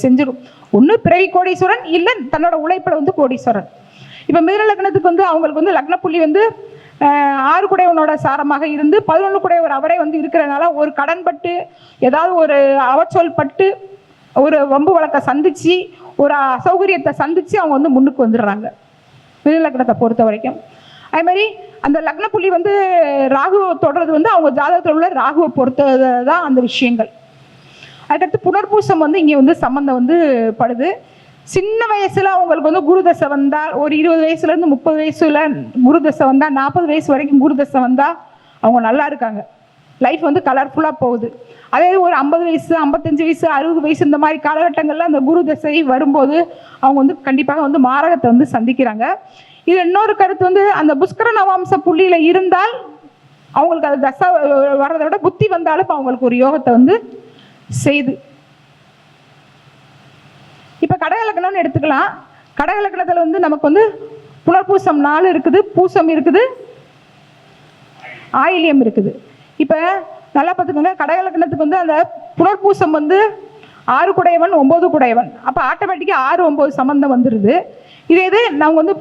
செஞ்சிடும். ஒண்ணு பிறவி கோடீஸ்வரன், இல்லை தன்னோட உழைப்புல வந்து கோடீஸ்வரன். இப்ப மிதுன லக்னத்துக்கு வந்து அவங்களுக்கு வந்து லக்ன புள்ளி வந்து 6 கூடையவனோட சாரமாக இருந்து 11 கூடையவர் அவரே வந்து இருக்கிறதுனால ஒரு கடன் பட்டு ஏதாவது ஒரு அவச்சொல் பட்டு ஒரு வம்பு வழக்கை சந்திச்சு ஒரு அசௌகரியத்தை சந்திச்சு அவங்க வந்து முன்னுக்கு வந்துடுறாங்க மிதுன லக்னத்தை பொறுத்த வரைக்கும். அதே மாதிரி அந்த லக்ன புள்ளி வந்து ராகுவை தொடர்றது வந்து அவங்க ஜாதகத்தில் உள்ள ராகுவை பொறுத்ததான் அந்த விஷயங்கள். அதுக்கடுத்து புனர்பூசம் வந்து இங்கே வந்து சம்பந்தம் வந்து படுது. சின்ன வயசுல அவங்களுக்கு வந்து குரு தசை வந்தா, ஒரு 20 வயசுல இருந்து 30 வயசுல குரு தசை வந்தா, 40 வயசு வரைக்கும் குரு தசை வந்தா அவங்க நல்லா இருக்காங்க, லைஃப் வந்து கலர்ஃபுல்லா போகுது. அதே ஒரு 50 வயசு 55 வயசு 60 வயசு இந்த மாதிரி காலகட்டங்கள்ல அந்த குரு தசை வரும்போது அவங்க வந்து கண்டிப்பாக வந்து மாரகத்தை வந்து சந்திக்கிறாங்க. இது இன்னொரு கருத்து வந்து அந்த புஷ்கர நவாம்ச புள்ளியில இருந்தால் அவங்களுக்கு அது தசை வர்றதை விட புத்தி வந்தாலும் அவங்களுக்கு ஒரு யோகத்தை வந்து செய்து. இப்ப கடக லக்னம்னு எடுத்துக்கலாம். கடக லக்னத்துல வந்து நமக்கு வந்து புனர்பூசம் 4 இருக்குது, பூசம் இருக்குது, ஆயில்யம் இருக்குது. இப்ப நல்லா பார்த்துக்கோங்க, கடக லக்னத்துக்கு வந்து அந்த புனர்பூசம் வந்து 6 கூடையவன் 9 கூடையவன். அப்ப ஆட்டோமேட்டிக்கா 6, 9 சம்பந்தம் வந்துருது. இது நாங்க வந்து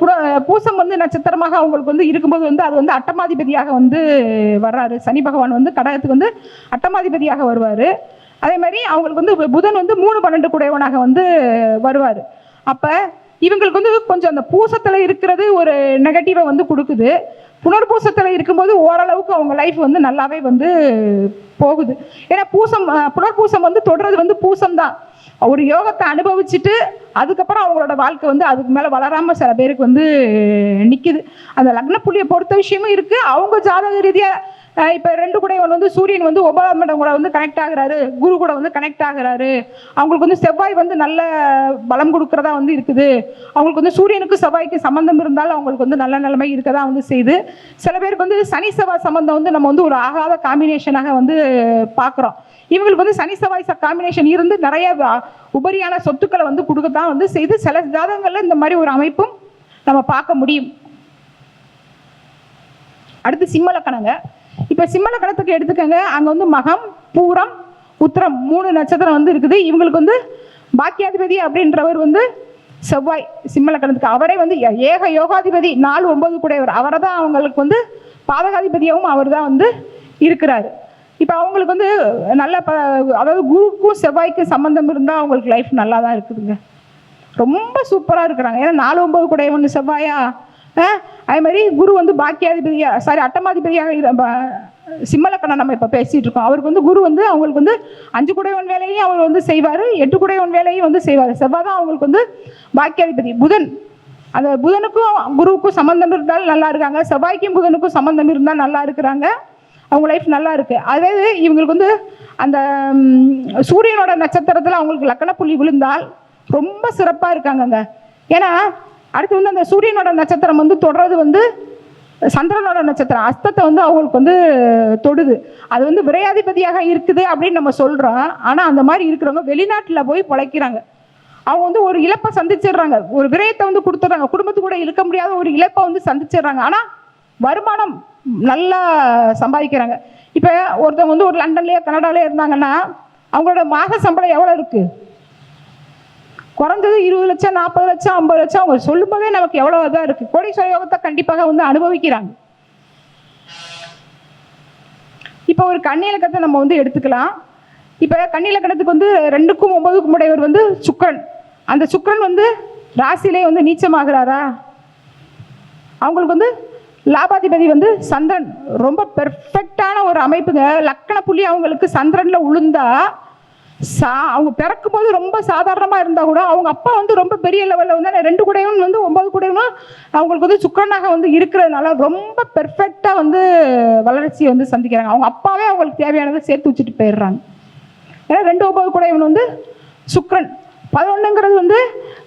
பூசம் வந்து நட்சத்திரமாக அவங்களுக்கு வந்து இருக்கும்போது வந்து அது வந்து அட்டமாதிபதியாக வந்து வர்றாரு. சனி பகவான் வந்து கடகத்துக்கு வந்து அட்டமாதிபதியாக வருவாரு. அதே மாதிரி அவங்களுக்கு வந்து புதன் வந்து 3, 12 கூடையவனாக வந்து வருவாரு. அப்ப இவங்களுக்கு வந்து கொஞ்சம் அந்த பூசத்துல இருக்கிறது ஒரு நெகட்டிவை வந்து கொடுக்குது. புனர்பூசத்துல இருக்கும்போது ஓரளவுக்கு அவங்க லைஃப் வந்து நல்லாவே வந்து போகுது. ஏன்னா புனர்பூசம் வந்து தொடர்றது வந்து பூசம் தான். ஒரு யோகத்தை அனுபவிச்சுட்டு அதுக்கப்புறம் அவங்களோட வாழ்க்கை வந்து அதுக்கு மேல வளராம சில பேருக்கு வந்து நிக்குது. அந்த லக்ன புள்ளியை பொறுத்த விஷயமும் இருக்கு. அவங்க ஜாதக ரீதியா இப்போ 2 குடையவன் வந்து சூரியன் வந்து 9ஆம் இடம் கூட வந்து கனெக்ட் ஆகுறாரு, குரு கூட வந்து கனெக்ட் ஆகுறாரு, அவங்களுக்கு வந்து செவ்வாய் வந்து நல்ல பலம் கொடுக்கறதா வந்து இருக்குது, அவங்களுக்கு வந்து சூரியனுக்கு செவ்வாய்க்கு சம்பந்தம் இருந்தாலும் அவங்களுக்கு வந்து நல்ல நிலைமை இருக்கதா வந்து செய்யுது. சில பேருக்கு வந்து சனி செவ்வாய் சம்பந்தம் வந்து நம்ம வந்து ஒரு ஆகாத காம்பினேஷனாக வந்து பார்க்குறோம். இவங்களுக்கு வந்து சனி செவ்வாய் காம்பினேஷன் இருந்து நிறைய உபரியான சொத்துக்களை வந்து கொடுக்கத்தான் வந்து செய்து சில ஜாதகங்கள்ல இந்த மாதிரி ஒரு அமைப்பும் நம்ம பார்க்க முடியும். அடுத்து சிம்ம லக்கணங்க. இப்ப சிம்ம லக்கணத்துக்கு எடுத்துக்கங்க, அங்க வந்து மகம், பூரம், உத்திரம் 3 நட்சத்திரம் வந்து இருக்குது. இவங்களுக்கு வந்து பாக்கியாதிபதி அப்படின்றவர் வந்து செவ்வாய் சிம்ம லக்கணத்துக்கு. அவரே வந்து ஏக யோகாதிபதி 4 9 கூடையவர். அவரை தான் அவங்களுக்கு வந்து பாதகாதிபதியாகவும் அவர் தான் வந்து இருக்கிறாரு. இப்போ அவங்களுக்கு வந்து நல்ல அதாவது குருக்கும் செவ்வாய்க்கும் சம்பந்தம் இருந்தால் அவங்களுக்கு லைஃப் நல்லா தான் இருக்குதுங்க, ரொம்ப சூப்பராக இருக்கிறாங்க. ஏன்னா 4 9 கூடையவன் செவ்வாயா, அதே மாதிரி குரு வந்து பாக்கியாதிபதியா அட்டமாதிபதியாக சிம்மலக்கணம் நம்ம இப்போ பேசிட்டு இருக்கோம். அவருக்கு வந்து குரு வந்து அவங்களுக்கு வந்து 5 குடையவன் வேலையும் அவர் வந்து செய்வார், 8 குடையவன் வேலையும் வந்து செய்வார். செவ்வாய் தான் அவங்களுக்கு வந்து பாக்கியாதிபதி. புதன், அந்த புதனுக்கும் குருவுக்கும் சம்பந்தம் இருந்தால் நல்லா இருக்காங்க, செவ்வாய்க்கும் புதனுக்கும் சம்பந்தம் இருந்தால் நல்லா இருக்கிறாங்க, அவங்க லைஃப் நல்லா இருக்கு. அதாவது இவங்களுக்கு வந்து அந்த சூரியனோட நட்சத்திரத்தில் அவங்களுக்கு லக்கண புள்ளி விழுந்தால் ரொம்ப சிறப்பாக இருக்காங்கங்க. ஏன்னா அடுத்து வந்து அந்த சூரியனோட நட்சத்திரம் வந்து தொடர்றது வந்து சந்திரனோட நட்சத்திரம் அஸ்தத்தை வந்து அவங்களுக்கு வந்து தொடுது. அது வந்து விரையாதிபதியாக இருக்குது அப்படின்னு நம்ம சொல்றோம். ஆனால் அந்த மாதிரி இருக்கிறவங்க வெளிநாட்டில் போய் பிழைக்கிறாங்க. அவங்க வந்து ஒரு இழப்பை சந்திச்சிடுறாங்க, ஒரு விரயத்தை வந்து கொடுத்துட்றாங்க, குடும்பத்து கூட இருக்க முடியாத ஒரு இழப்பை வந்து சந்திச்சிடுறாங்க. ஆனால் வருமானம் நல்லா சம்பாதிக்கிறாங்க. இப்போ ஒருத்தவங்க வந்து ஒரு லண்டன்லேயே கனடாலே இருந்தாங்கன்னா அவங்களோட மாத சம்பளம் எவ்வளோ இருக்கு? குறைஞ்சது 20 லட்சம் 40 லட்சம் 50 லட்சம். அவங்க சொல்லும்போதே நமக்கு எவ்வளோ இதாக இருக்கு. கோடீஸ்வர யோகத்தை கண்டிப்பாக வந்து அனுபவிக்கிறாங்க. இப்போ ஒரு கன்னிலக்கணத்தை நம்ம வந்து எடுத்துக்கலாம். இப்போ கன்னிலக்கணத்துக்கு வந்து 2க்கும் 9க்கும் உடையவர் வந்து சுக்கிரன். அந்த சுக்கிரன் வந்து ராசியிலே வந்து நீச்சமாகிறாரா, அவங்களுக்கு வந்து லாபாதிபதி வந்து சந்திரன். ரொம்ப பெர்ஃபெக்டான ஒரு அமைப்புங்க. லக்கண புள்ளி அவங்களுக்கு சந்திரன்ல உளுந்தா அவங்க பிறக்கும் போது ரொம்ப சாதாரணமாக இருந்தால் கூட அவங்க அப்பா வந்து ரொம்ப பெரிய லெவலில் வந்து 2 கூடையும் வந்து 9 கூடையும் அவங்களுக்கு வந்து சுக்கிரனாக வந்து இருக்கிறதுனால ரொம்ப பெர்ஃபெக்டாக வந்து வளர்ச்சியை வந்து சந்திக்கிறாங்க. அவங்க அப்பாவே அவங்களுக்கு தேவையானதை சேர்த்து வச்சுட்டு போயிடுறாங்க. ஏன்னா 2 9 கூடையவன் வந்து சுக்கிரன். 11ங்கிறது வந்து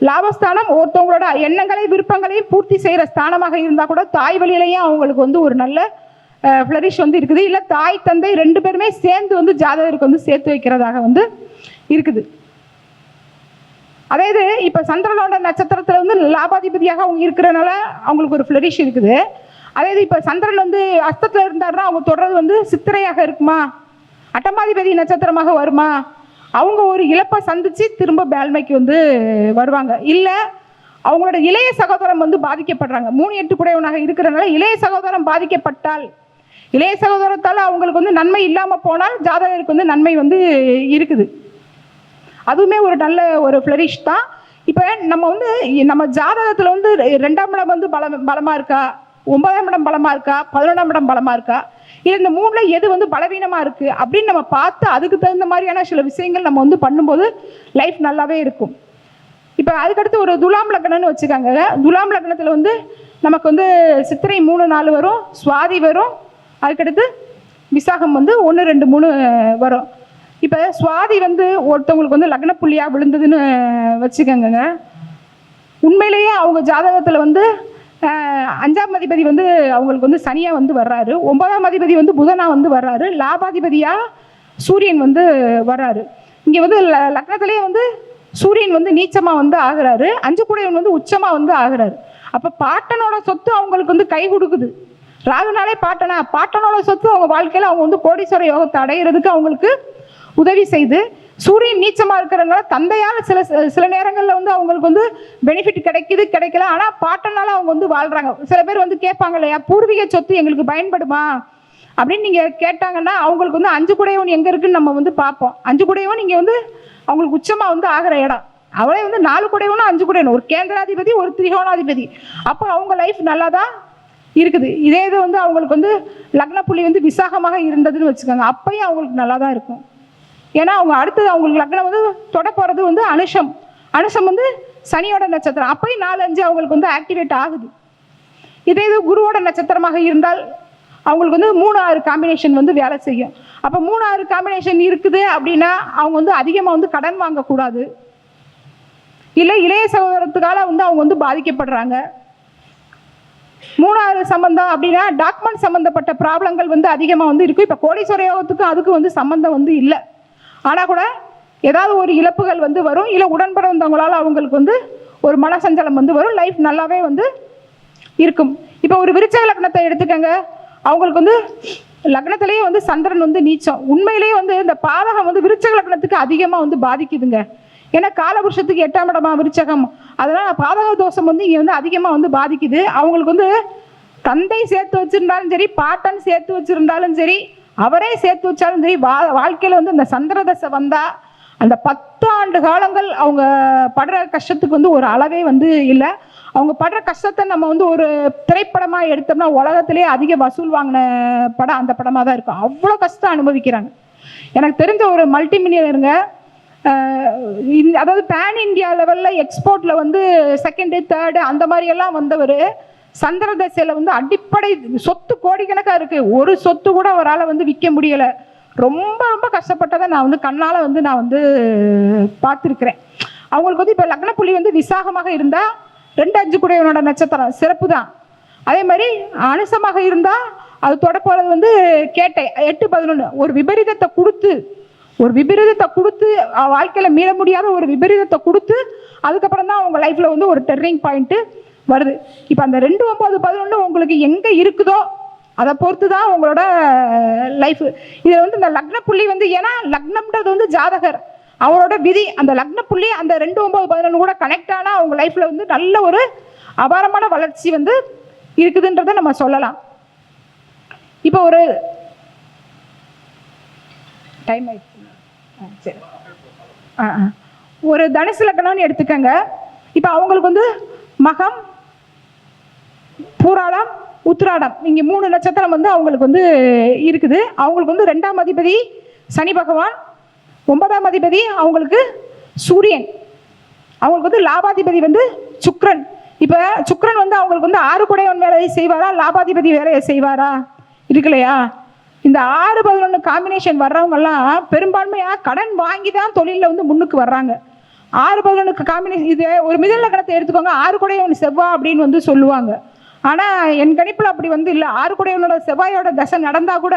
லாபஸ்தானம். ஒருத்தவங்களோட எண்ணங்களை விருப்பங்களையும் பூர்த்தி செய்கிற ஸ்தானமாக இருந்தால் கூட தாய் வழியிலையும் அவங்களுக்கு வந்து ஒரு நல்ல ஃப்ளரிஷ் வந்து இருக்குது. இல்லை தாய் தந்தை 2 பேருமே சேர்ந்து வந்து ஜாதகருக்கு வந்து சேர்த்து வைக்கிறதாக வந்து இருக்குது. அதாவது இப்போ சந்திரனோட நட்சத்திரத்தில் வந்து லாபாதிபதியாக அவங்க இருக்கிறனால அவங்களுக்கு ஒரு ஃப்ளரிஷ் இருக்குது. அதாவது இப்போ சந்திரன் வந்து அஸ்தத்தில் இருந்தாருன்னா அவங்க தொடர்றது வந்து சித்திரையாக இருக்குமா, அட்டமாதிபதி நட்சத்திரமாக வருமா, அவங்க ஒரு இழப்பை சந்திச்சு திரும்ப பேல்மைக்கு வந்து வருவாங்க. இல்லை அவங்களோட இளைய சகோதரம் வந்து பாதிக்கப்படுறாங்க. 3 8 கூடையவனாக இருக்கிறனால இளைய சகோதரம் பாதிக்கப்பட்டால், இளைய சகோதரத்தால் அவங்களுக்கு வந்து நன்மை இல்லாமல் போனால் ஜாதகருக்கு வந்து நன்மை வந்து இருக்குது. அதுவுமே ஒரு நல்ல ஒரு ஃப்ளரிஷ் தான். இப்போ நம்ம வந்து நம்ம ஜாதகத்தில் வந்து 2ஆம் இடம் வந்து பலமாக இருக்கா, 9ஆம் இடம் பலமாக இருக்கா, 11ஆம் இடம் பலமாக இருக்கா, இந்த 3ல எது வந்து பலவீனமாக இருக்குது அப்படின்னு நம்ம பார்த்து அதுக்கு தகுந்த மாதிரியான சில விஷயங்கள் நம்ம வந்து பண்ணும்போது லைஃப் நல்லாவே இருக்கும். இப்போ அதுக்கடுத்து ஒரு துலாம் லக்னம்னு வச்சுக்காங்க. துலாம் லக்னத்தில் வந்து நமக்கு வந்து சித்திரை 3 4 வரும், சுவாதி வரும், அதுக்கடுத்து விசாகம் வந்து 1 2 3 வரும். இப்போ சுவாதி வந்து ஒருத்தவங்களுக்கு வந்து லக்ன புள்ளியாக விழுந்ததுன்னு வச்சுக்கோங்க. உண்மையிலேயே அவங்க ஜாதகத்தில் வந்து 5ஆம் அதிபதி வந்து அவங்களுக்கு வந்து சனியாக வந்து வர்றாரு, 9ஆம் அதிபதி வந்து புதனாக வந்து வர்றாரு, லாபாதிபதியாக சூரியன் வந்து வர்றாரு. இங்கே வந்து லக்னத்திலேயே வந்து சூரியன் வந்து நீச்சமாக வந்து ஆகிறாரு, 5 கூடையவன் வந்து உச்சமாக வந்து ஆகிறாரு. அப்போ பாட்டனோட சொத்து அவங்களுக்கு வந்து கை கொடுக்குது. ராகுனாலே பாட்டனோட சொத்து அவங்க வாழ்க்கையில் அவங்க வந்து கோடீஸ்வர யோகத்தை அடைகிறதுக்கு அவங்களுக்கு உதவி செய்து, சூரியன் நீச்சமாக இருக்கிறதுனால தந்தையால் சில நேரங்களில் வந்து அவங்களுக்கு வந்து பெனிஃபிட் கிடைக்கல. ஆனால் பாட்டனால அவங்க வந்து வாழ்கிறாங்க. சில பேர் வந்து கேட்பாங்க இல்லையா, பூர்வீக சொத்து எங்களுக்கு பயன்படுமா அப்படின்னு நீங்கள் கேட்டாங்கன்னா அவங்களுக்கு வந்து 5 கூடையவன் எங்கே இருக்குன்னு நம்ம வந்து பார்ப்போம். 5 கூடையவன் இங்கே வந்து அவங்களுக்கு உச்சமாக வந்து ஆகிற இடம். அவளே வந்து 4 கூடையவனும் 5 கூடையவனும் ஒரு கேந்திராதிபதி ஒரு திரிகோணாதிபதி. அப்போ அவங்க லைஃப் நல்லா தான் இருக்குது. இதே இது வந்து அவங்களுக்கு வந்து லக்ன புள்ளி வந்து விசாகமாக இருந்ததுன்னு வச்சுக்கோங்க, அப்பயும் அவங்களுக்கு நல்லா தான் இருக்கும். ஏன்னா அவங்க அடுத்தது அவங்களுக்கு லக்னம் வந்து தொட போகிறது வந்து அனுஷம் வந்து சனியோட நட்சத்திரம். அப்பயும் 4 5 அவங்களுக்கு வந்து ஆக்டிவேட் ஆகுது. இதே இது குருவோட நட்சத்திரமாக இருந்தால் அவங்களுக்கு வந்து 3-6 காம்பினேஷன் வந்து வேலை செய்யும். அப்போ 3-6 காம்பினேஷன் இருக்குது அப்படின்னா அவங்க வந்து அதிகமாக வந்து கடன் வாங்கக்கூடாது. இல்லை இளைய சகோதரத்துக்கால வந்து அவங்க வந்து பாதிக்கப்படுறாங்க. 3-6 சம்பந்தம் அப்படின்னா டாக்குமெண்ட் சம்மந்தப்பட்ட ப்ராப்ளங்கள் வந்து அதிகமாக வந்து இருக்கும். இப்போ கோடீஸ்வர யோகத்துக்கும் அதுக்கும் வந்து சம்மந்தம் வந்து இல்லை. ஆனால் கூட ஏதாவது ஒரு இழப்புகள் வந்து வரும். இல்லை உடன்பிறந்தவங்களால் அவங்களுக்கு வந்து ஒரு மனசஞ்சலம் வந்து வரும். லைஃப் நல்லாவே வந்து இருக்கும். இப்போ ஒரு விருச்சக லக்னத்தை எடுத்துக்கங்க. அவங்களுக்கு வந்து லக்னத்திலேயே வந்து சந்திரன் வந்து நீச்சம். உண்மையிலேயே வந்து இந்த பாதகம் வந்து விருச்சக லக்னத்துக்கு அதிகமாக வந்து பாதிக்குதுங்க. ஏன்னா காலபுருஷத்துக்கு 8ஆம் இடமா விருச்சகம். அதனால பாதக தோஷம் வந்து இங்கே வந்து அதிகமாக வந்து பாதிக்குது. அவங்களுக்கு வந்து தந்தை சேர்த்து வச்சிருந்தாலும் சரி, பாட்டன் சேர்த்து வச்சிருந்தாலும் சரி, அவரே சேர்த்து வச்சாலும் சரி, வாழ்க்கையில் வந்து இந்த சந்திர தசை வந்தால் அந்த 10 ஆண்டு காலங்கள் அவங்க படுற கஷ்டத்துக்கு வந்து ஒரு அளவே வந்து இல்லை. அவங்க படுற கஷ்டத்தை நம்ம வந்து ஒரு திரைப்படமாக எடுத்தோம்னா உலகத்திலே அதிக வசூல் வாங்கின படம் அந்த படமாக தான் இருக்கும். அவ்வளோ கஷ்டம் அனுபவிக்கிறாங்க. எனக்கு தெரிஞ்ச ஒரு மல்டி மில்லியனருங்க, அதாவது பேன் இந்தியா லெவலில் எக்ஸ்போர்ட்டில் வந்து 2nd 3rd அந்த மாதிரியெல்லாம் வந்தவர் சந்திர தசையில் வந்து அடிப்படை சொத்து கோடிக்கணக்காக இருக்குது. ஒரு சொத்து கூட அவரால் வந்து விற்க முடியலை. ரொம்ப ரொம்ப கஷ்டப்பட்டதை நான் வந்து கண்ணால் வந்து நான் வந்து பார்த்துருக்குறேன். அவங்களுக்கு வந்து இப்போ லக்னப்புள்ளி வந்து விசாகமாக இருந்தால் 2-5 குடையவனோட நட்சத்திரம் சிறப்பு தான். அதே மாதிரி அனுசமாக இருந்தால் அது தொடப்போகிறது வந்து கேட்டை 8-11 ஒரு விபரீதத்தை கொடுத்து வாழ்க்கையில் மீள முடியாத ஒரு விபரீதத்தை கொடுத்து அதுக்கப்புறம் தான் அவங்க லைஃப்பில் வந்து ஒரு டர்னிங் பாயிண்ட்டு வருது. இப்போ அந்த 2-9-11 உங்களுக்கு எங்கே இருக்குதோ அதை பொறுத்து தான் உங்களோட லைஃப். இதில் வந்து இந்த லக்ன புள்ளி வந்து ஏன்னா லக்னம்ன்றது வந்து ஜாதகர் அவரோட விதி. அந்த லக்ன புள்ளி அந்த 2-9-11 கூட கனெக்ட் ஆனால் அவங்க லைஃப்பில் வந்து நல்ல ஒரு அபாரமான வளர்ச்சி வந்து இருக்குதுன்றதை நம்ம சொல்லலாம். இப்போ ஒரு டைம் ஆயிடுச்சு. சரி, ஒரு தனுசு லக்னம்னு எடுத்துக்கங்க. இப்போ அவங்களுக்கு வந்து மகம், பூராடம், உத்திராடம் இங்கே 3 நட்சத்திரம் வந்து அவங்களுக்கு வந்து இருக்குது. அவங்களுக்கு வந்து 2ஆம் அதிபதி சனி பகவான், 9ஆம் அதிபதி அவங்களுக்கு சூரியன், அவங்களுக்கு வந்து லாபாதிபதி வந்து சுக்கிரன். இப்போ சுக்கிரன் வந்து அவங்களுக்கு வந்து 6 குடையவன் வேலையை செய்வாரா, லாபாதிபதி வேலையை செய்வாரா இருக்கு இல்லையா? இந்த 6-11 காம்பினேஷன் வர்றவங்கெல்லாம் பெரும்பான்மையாக கடன் வாங்கி தான் தொழிலில் வந்து முன்னுக்கு வர்றாங்க. 6-11 காம்பினேஷன் இது ஒரு மிதல் லக்னத்தை எடுத்துக்கோங்க. 6 குடையவன் செவ்வாய் அப்படின்னு வந்து சொல்லுவாங்க. ஆனால் என் கணிப்பில் அப்படி வந்து இல்லை. 6 குடையவனோட செவ்வாயோட தசை நடந்தால் கூட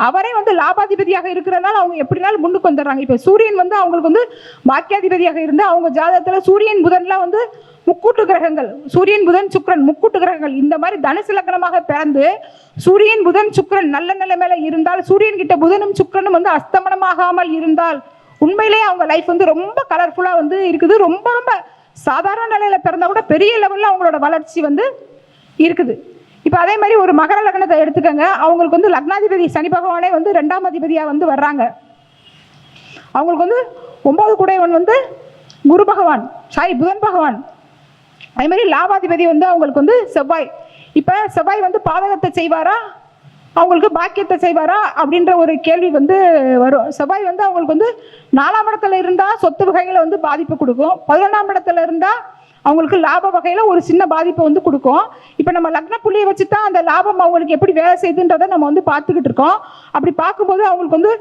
அவரே வந்து லாபாதிபதியாக இருக்கிறதுனால அவங்க எப்படினாலும் முன்னுக்கு வந்துடுறாங்க. இப்போ சூரியன் வந்து அவங்களுக்கு வந்து பாக்கியாதிபதியாக இருந்து அவங்க ஜாதகத்தில் சூரியன் புதன்லாம் வந்து முக்கூட்டு கிரகங்கள், சூரியன் புதன் சுக்கிரன் முக்கூட்டு கிரகங்கள். இந்த மாதிரி தனுசு லக்னமாக பிறந்து சூரியன் புதன் சுக்கிரன் நல்ல நிலைமையில இருந்தால், சூரியன் கிட்ட புதனும் சுக்கிரனும் வந்து அஸ்தமனமாகாமல் இருந்தால் உண்மையிலேயே அவங்க லைஃப் வந்து ரொம்ப கலர்ஃபுல்லாக வந்து இருக்குது. ரொம்ப ரொம்ப சாதாரண நிலையில பிறந்தா கூட பெரிய லெவலில் அவங்களோட வளர்ச்சி வந்து இருக்குது. இப்போ அதே மாதிரி ஒரு மகர லக்னத்தை எடுத்துக்கங்க. அவங்களுக்கு வந்து லக்னாதிபதி சனி பகவானே வந்து 2ஆம் அதிபதியாக வந்து வர்றாங்க. அவங்களுக்கு வந்து 9 குடையவன் வந்து குரு பகவான், புதன் பகவான். அதே மாதிரி லாபாதிபதி வந்து அவங்களுக்கு வந்து செவ்வாய். இப்போ செவ்வாய் வந்து பாதகத்தை செய்வாரா, அவங்களுக்கு பாக்கியத்தை செய்வாரா அப்படின்ற ஒரு கேள்வி வந்து வரும். செவ்வாய் வந்து அவங்களுக்கு வந்து 4ஆம் இடத்துல இருந்தால் சொத்து வகைகளை வந்து பாதிப்பு கொடுக்கும். 11ஆம் இடத்துல இருந்தால் அவங்களுக்கு லாப வகையில் ஒரு சின்ன பாதிப்பை வந்து கொடுக்கும். இப்போ நம்ம லக்ன புள்ளியை வச்சு தான் அந்த லாபம் அவங்களுக்கு எப்படி வேலை செய்யுதுன்றதை நம்ம வந்து பார்த்துக்கிட்டு இருக்கோம். அப்படி பார்க்கும்போது அவங்களுக்கு வந்து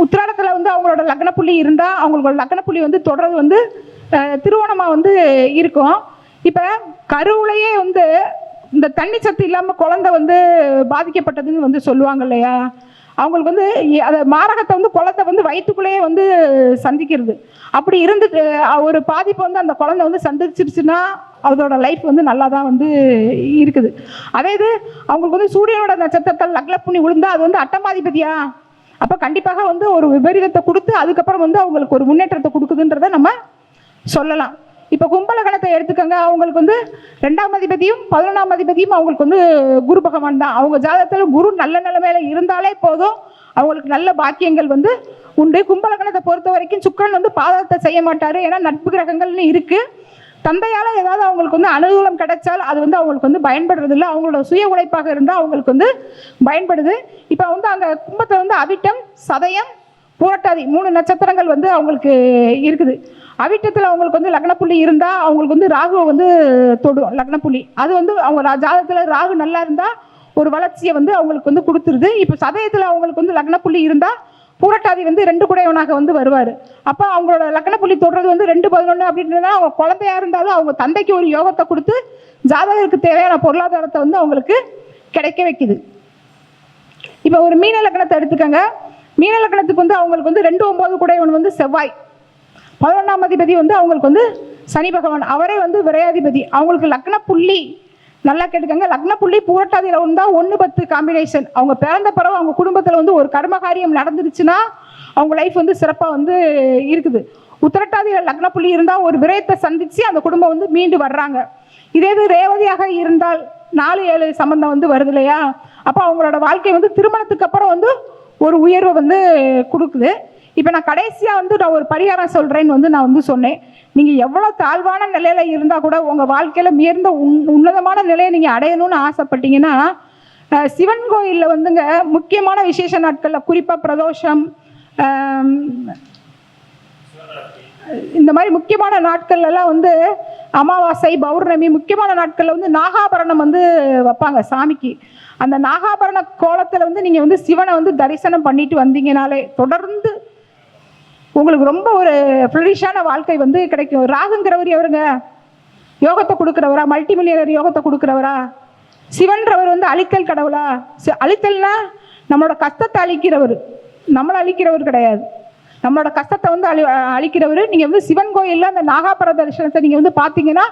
உத்திராடத்தில் வந்து அவங்களோட லக்ன புள்ளி இருந்தால் அவங்களோட லக்ன புள்ளி வந்து தொடர்றது வந்து திருவோணமாக வந்து இருக்கும். இப்போ கருவுலையே வந்து இந்த தண்ணி சத்து இல்லாமல் குழந்தை வந்து பாதிக்கப்பட்டதுன்னு வந்து சொல்லுவாங்க இல்லையா? அவங்களுக்கு வந்து அதை மாரகத்தை வந்து குழந்தை வந்து வயிற்றுக்குள்ளேயே வந்து சந்திக்கிறது. அப்படி இருந்து ஒரு பாதிப்பு வந்து அந்த குழந்தை வந்து சந்திச்சிருச்சுன்னா அதோட லைஃப் வந்து நல்லா தான் வந்து இருக்குது. அதே இது அவங்களுக்கு வந்து சூரியனோட நட்சத்திரத்தில் லக்ன புள்ளி விழுந்தா அது வந்து அட்டமாதிபதியா, அப்போ கண்டிப்பாக வந்து ஒரு விபரீதத்தை கொடுத்து அதுக்கப்புறம் வந்து அவங்களுக்கு ஒரு முன்னேற்றத்தை கொடுக்குதுன்றதை நம்ம சொல்லலாம். இப்போ கும்பலகணத்தை எடுத்துக்கோங்க. அவங்களுக்கு வந்து 2ஆம் அதிபதியும் 11ஆம் அதிபதியும் அவங்களுக்கு வந்து குரு பகவான் தான். அவங்க ஜாதகத்தில் குரு நல்ல நிலைமையில இருந்தாலே போதும், அவங்களுக்கு நல்ல பாக்கியங்கள் வந்து உண்டு. கும்பலகணத்தை பொறுத்த வரைக்கும் சுக்கிரன் வந்து பாதகத்தை செய்ய மாட்டார். ஏன்னா நட்பு கிரகங்கள்னு இருக்குது. தந்தையால் ஏதாவது அவங்களுக்கு வந்து அனுகூலம் கிடைச்சால் அது வந்து அவங்களுக்கு வந்து பயன்படுறது இல்லை. அவங்களோட சுய உழைப்பாக இருந்தால் அவங்களுக்கு வந்து பயன்படுது. இப்போ வந்து அங்கே கும்பத்தை வந்து அவிட்டம், சதயம், பூரட்டாதி 3 நட்சத்திரங்கள் வந்து அவங்களுக்கு இருக்குது. அவிட்டத்தில் அவங்களுக்கு வந்து லக்னப்புள்ளி இருந்தால் அவங்களுக்கு வந்து ராகுவை வந்து தொடும் லக்னப்புள்ளி. அது வந்து அவங்க ஜாதகத்தில் ராகு நல்லா இருந்தால் ஒரு வளர்ச்சியை வந்து அவங்களுக்கு வந்து கொடுத்துருது. இப்போ சதயத்தில் அவங்களுக்கு வந்து லக்னப்புள்ளி இருந்தால் பூரட்டாதி வந்து 2 குடையவனாக வந்து வருவார். அப்போ அவங்களோட லக்னப்புள்ளி தொடுறது வந்து 2-11 அப்படின்றதுனால அவங்க குழந்தையா இருந்தாலும் அவங்க தந்தைக்கு ஒரு யோகத்தை கொடுத்து ஜாதகருக்கு தேவையான பொருளாதாரத்தை வந்து அவங்களுக்கு கிடைக்க வைக்குது. இப்போ ஒரு மீன லக்னத்தை எடுத்துக்கங்க. மீன லக்னத்துக்கு வந்து அவங்களுக்கு வந்து 2-9 குடையவன் வந்து செவ்வாய், 11ஆம் அதிபதி வந்து அவங்களுக்கு வந்து சனி பகவான், அவரே வந்து விரையாதிபதி. அவங்களுக்கு லக்ன புள்ளி நல்லா கேட்டுக்கங்க, லக்ன புள்ளி பூரட்டாதியில் இருந்தால் 1-10 காம்பினேஷன். அவங்க பிறந்த பிறகு அவங்க குடும்பத்தில் வந்து ஒரு கர்மகாரியம் நடந்துருச்சுன்னா அவங்க லைஃப் வந்து சிறப்பாக வந்து இருக்குது. உத்திரட்டாதியில் லக்ன புள்ளி இருந்தால் ஒரு விரயத்தை சந்தித்து அந்த குடும்பம் வந்து மீண்டு வர்றாங்க. இதே இது ரேவதியாக இருந்தால் 4-7 சம்பந்தம் வந்து வருது இல்லையா, அப்போ அவங்களோட வாழ்க்கை வந்து திருமணத்துக்கு அப்புறம் வந்து ஒரு உயர்வை வந்து கொடுக்குது. இப்போ நான் கடைசியாக வந்து நான் ஒரு பரிகாரம் சொல்கிறேன்னு வந்து நான் வந்து சொன்னேன். நீங்கள் எவ்வளோ தாழ்வான நிலையில் இருந்தால் கூட உங்கள் வாழ்க்கையில் உயர்ந்த உன்னதமான நிலையை நீங்கள் அடையணும்னு ஆசைப்பட்டீங்கன்னா சிவன் கோயிலில் வந்துங்க முக்கியமான விசேஷ நாட்களில், குறிப்பாக பிரதோஷம், இந்த மாதிரி முக்கியமான நாட்கள்லாம் வந்து அமாவாசை, பௌர்ணமி, முக்கியமான நாட்களில் வந்து நாகாபரணம் வந்து வைப்பாங்க சாமிக்கு. அந்த நாகாபரண கோலத்தில் வந்து நீங்கள் வந்து சிவனை வந்து தரிசனம் பண்ணிட்டு வந்தீங்கனாலே தொடர்ந்து உங்களுக்கு ரொம்ப ஒரு ஃப்ளரிஷான வாழ்க்கை வந்து கிடைக்கும். ராகுங்கிறவர் எவருங்க? யோகத்தை கொடுக்குறவரா? மல்டி மில்லியனர் யோகத்தை கொடுக்குறவரா? சிவன்றவர் வந்து அழித்தல் கடவுளா? அழித்தல்னா நம்மளோட கஷ்டத்தை அழிக்கிறவர், நம்மளை அழிக்கிறவர் கிடையாது. நம்மளோட கஷ்டத்தை வந்து அழிக்கிறவர். நீங்கள் வந்து சிவன் கோயிலில் அந்த நாகாபர தரிசனத்தை நீங்கள் வந்து பார்த்தீங்கன்னா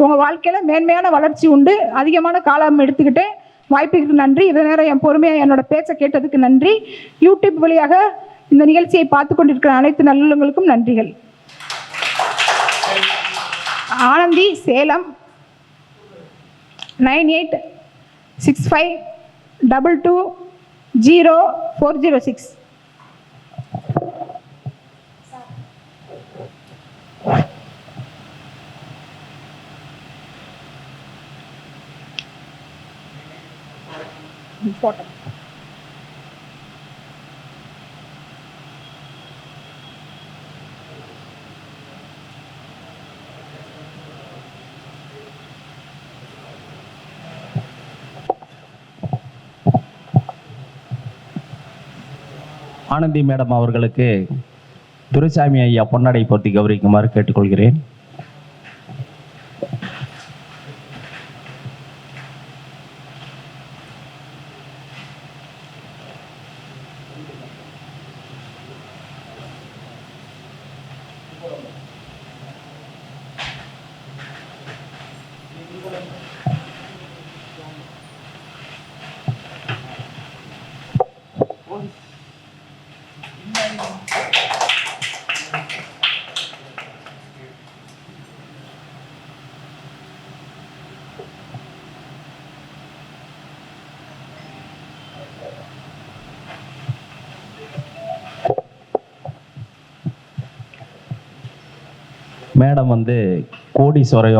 உங்கள் வாழ்க்கையில் மேன்மையான வளர்ச்சி உண்டு. அதிகமான காலம் எடுத்துக்கிட்டேன். வாய்ப்புக்கு நன்றி. இவ்வளோ நேரம் என் பொறுமையாக என்னோட பேச்சை கேட்டதுக்கு நன்றி. யூடியூப் வழியாக இந்த நிகழ்ச்சியை பார்த்து கொண்டிருக்கிற அனைத்து நல்லுள்ளங்களுக்கும் நன்றிகள். ஆனந்தி, சேலம், 9865220406. Important. ஆனந்தி மேடம் அவர்களுக்கு துரைசாமி ஐயா பொன்னாடை போர்த்தி கௌரவிக்குமாறு கேட்டுக்கொள்கிறேன். மேடம் வந்து கோடீஸ்வர யோகம்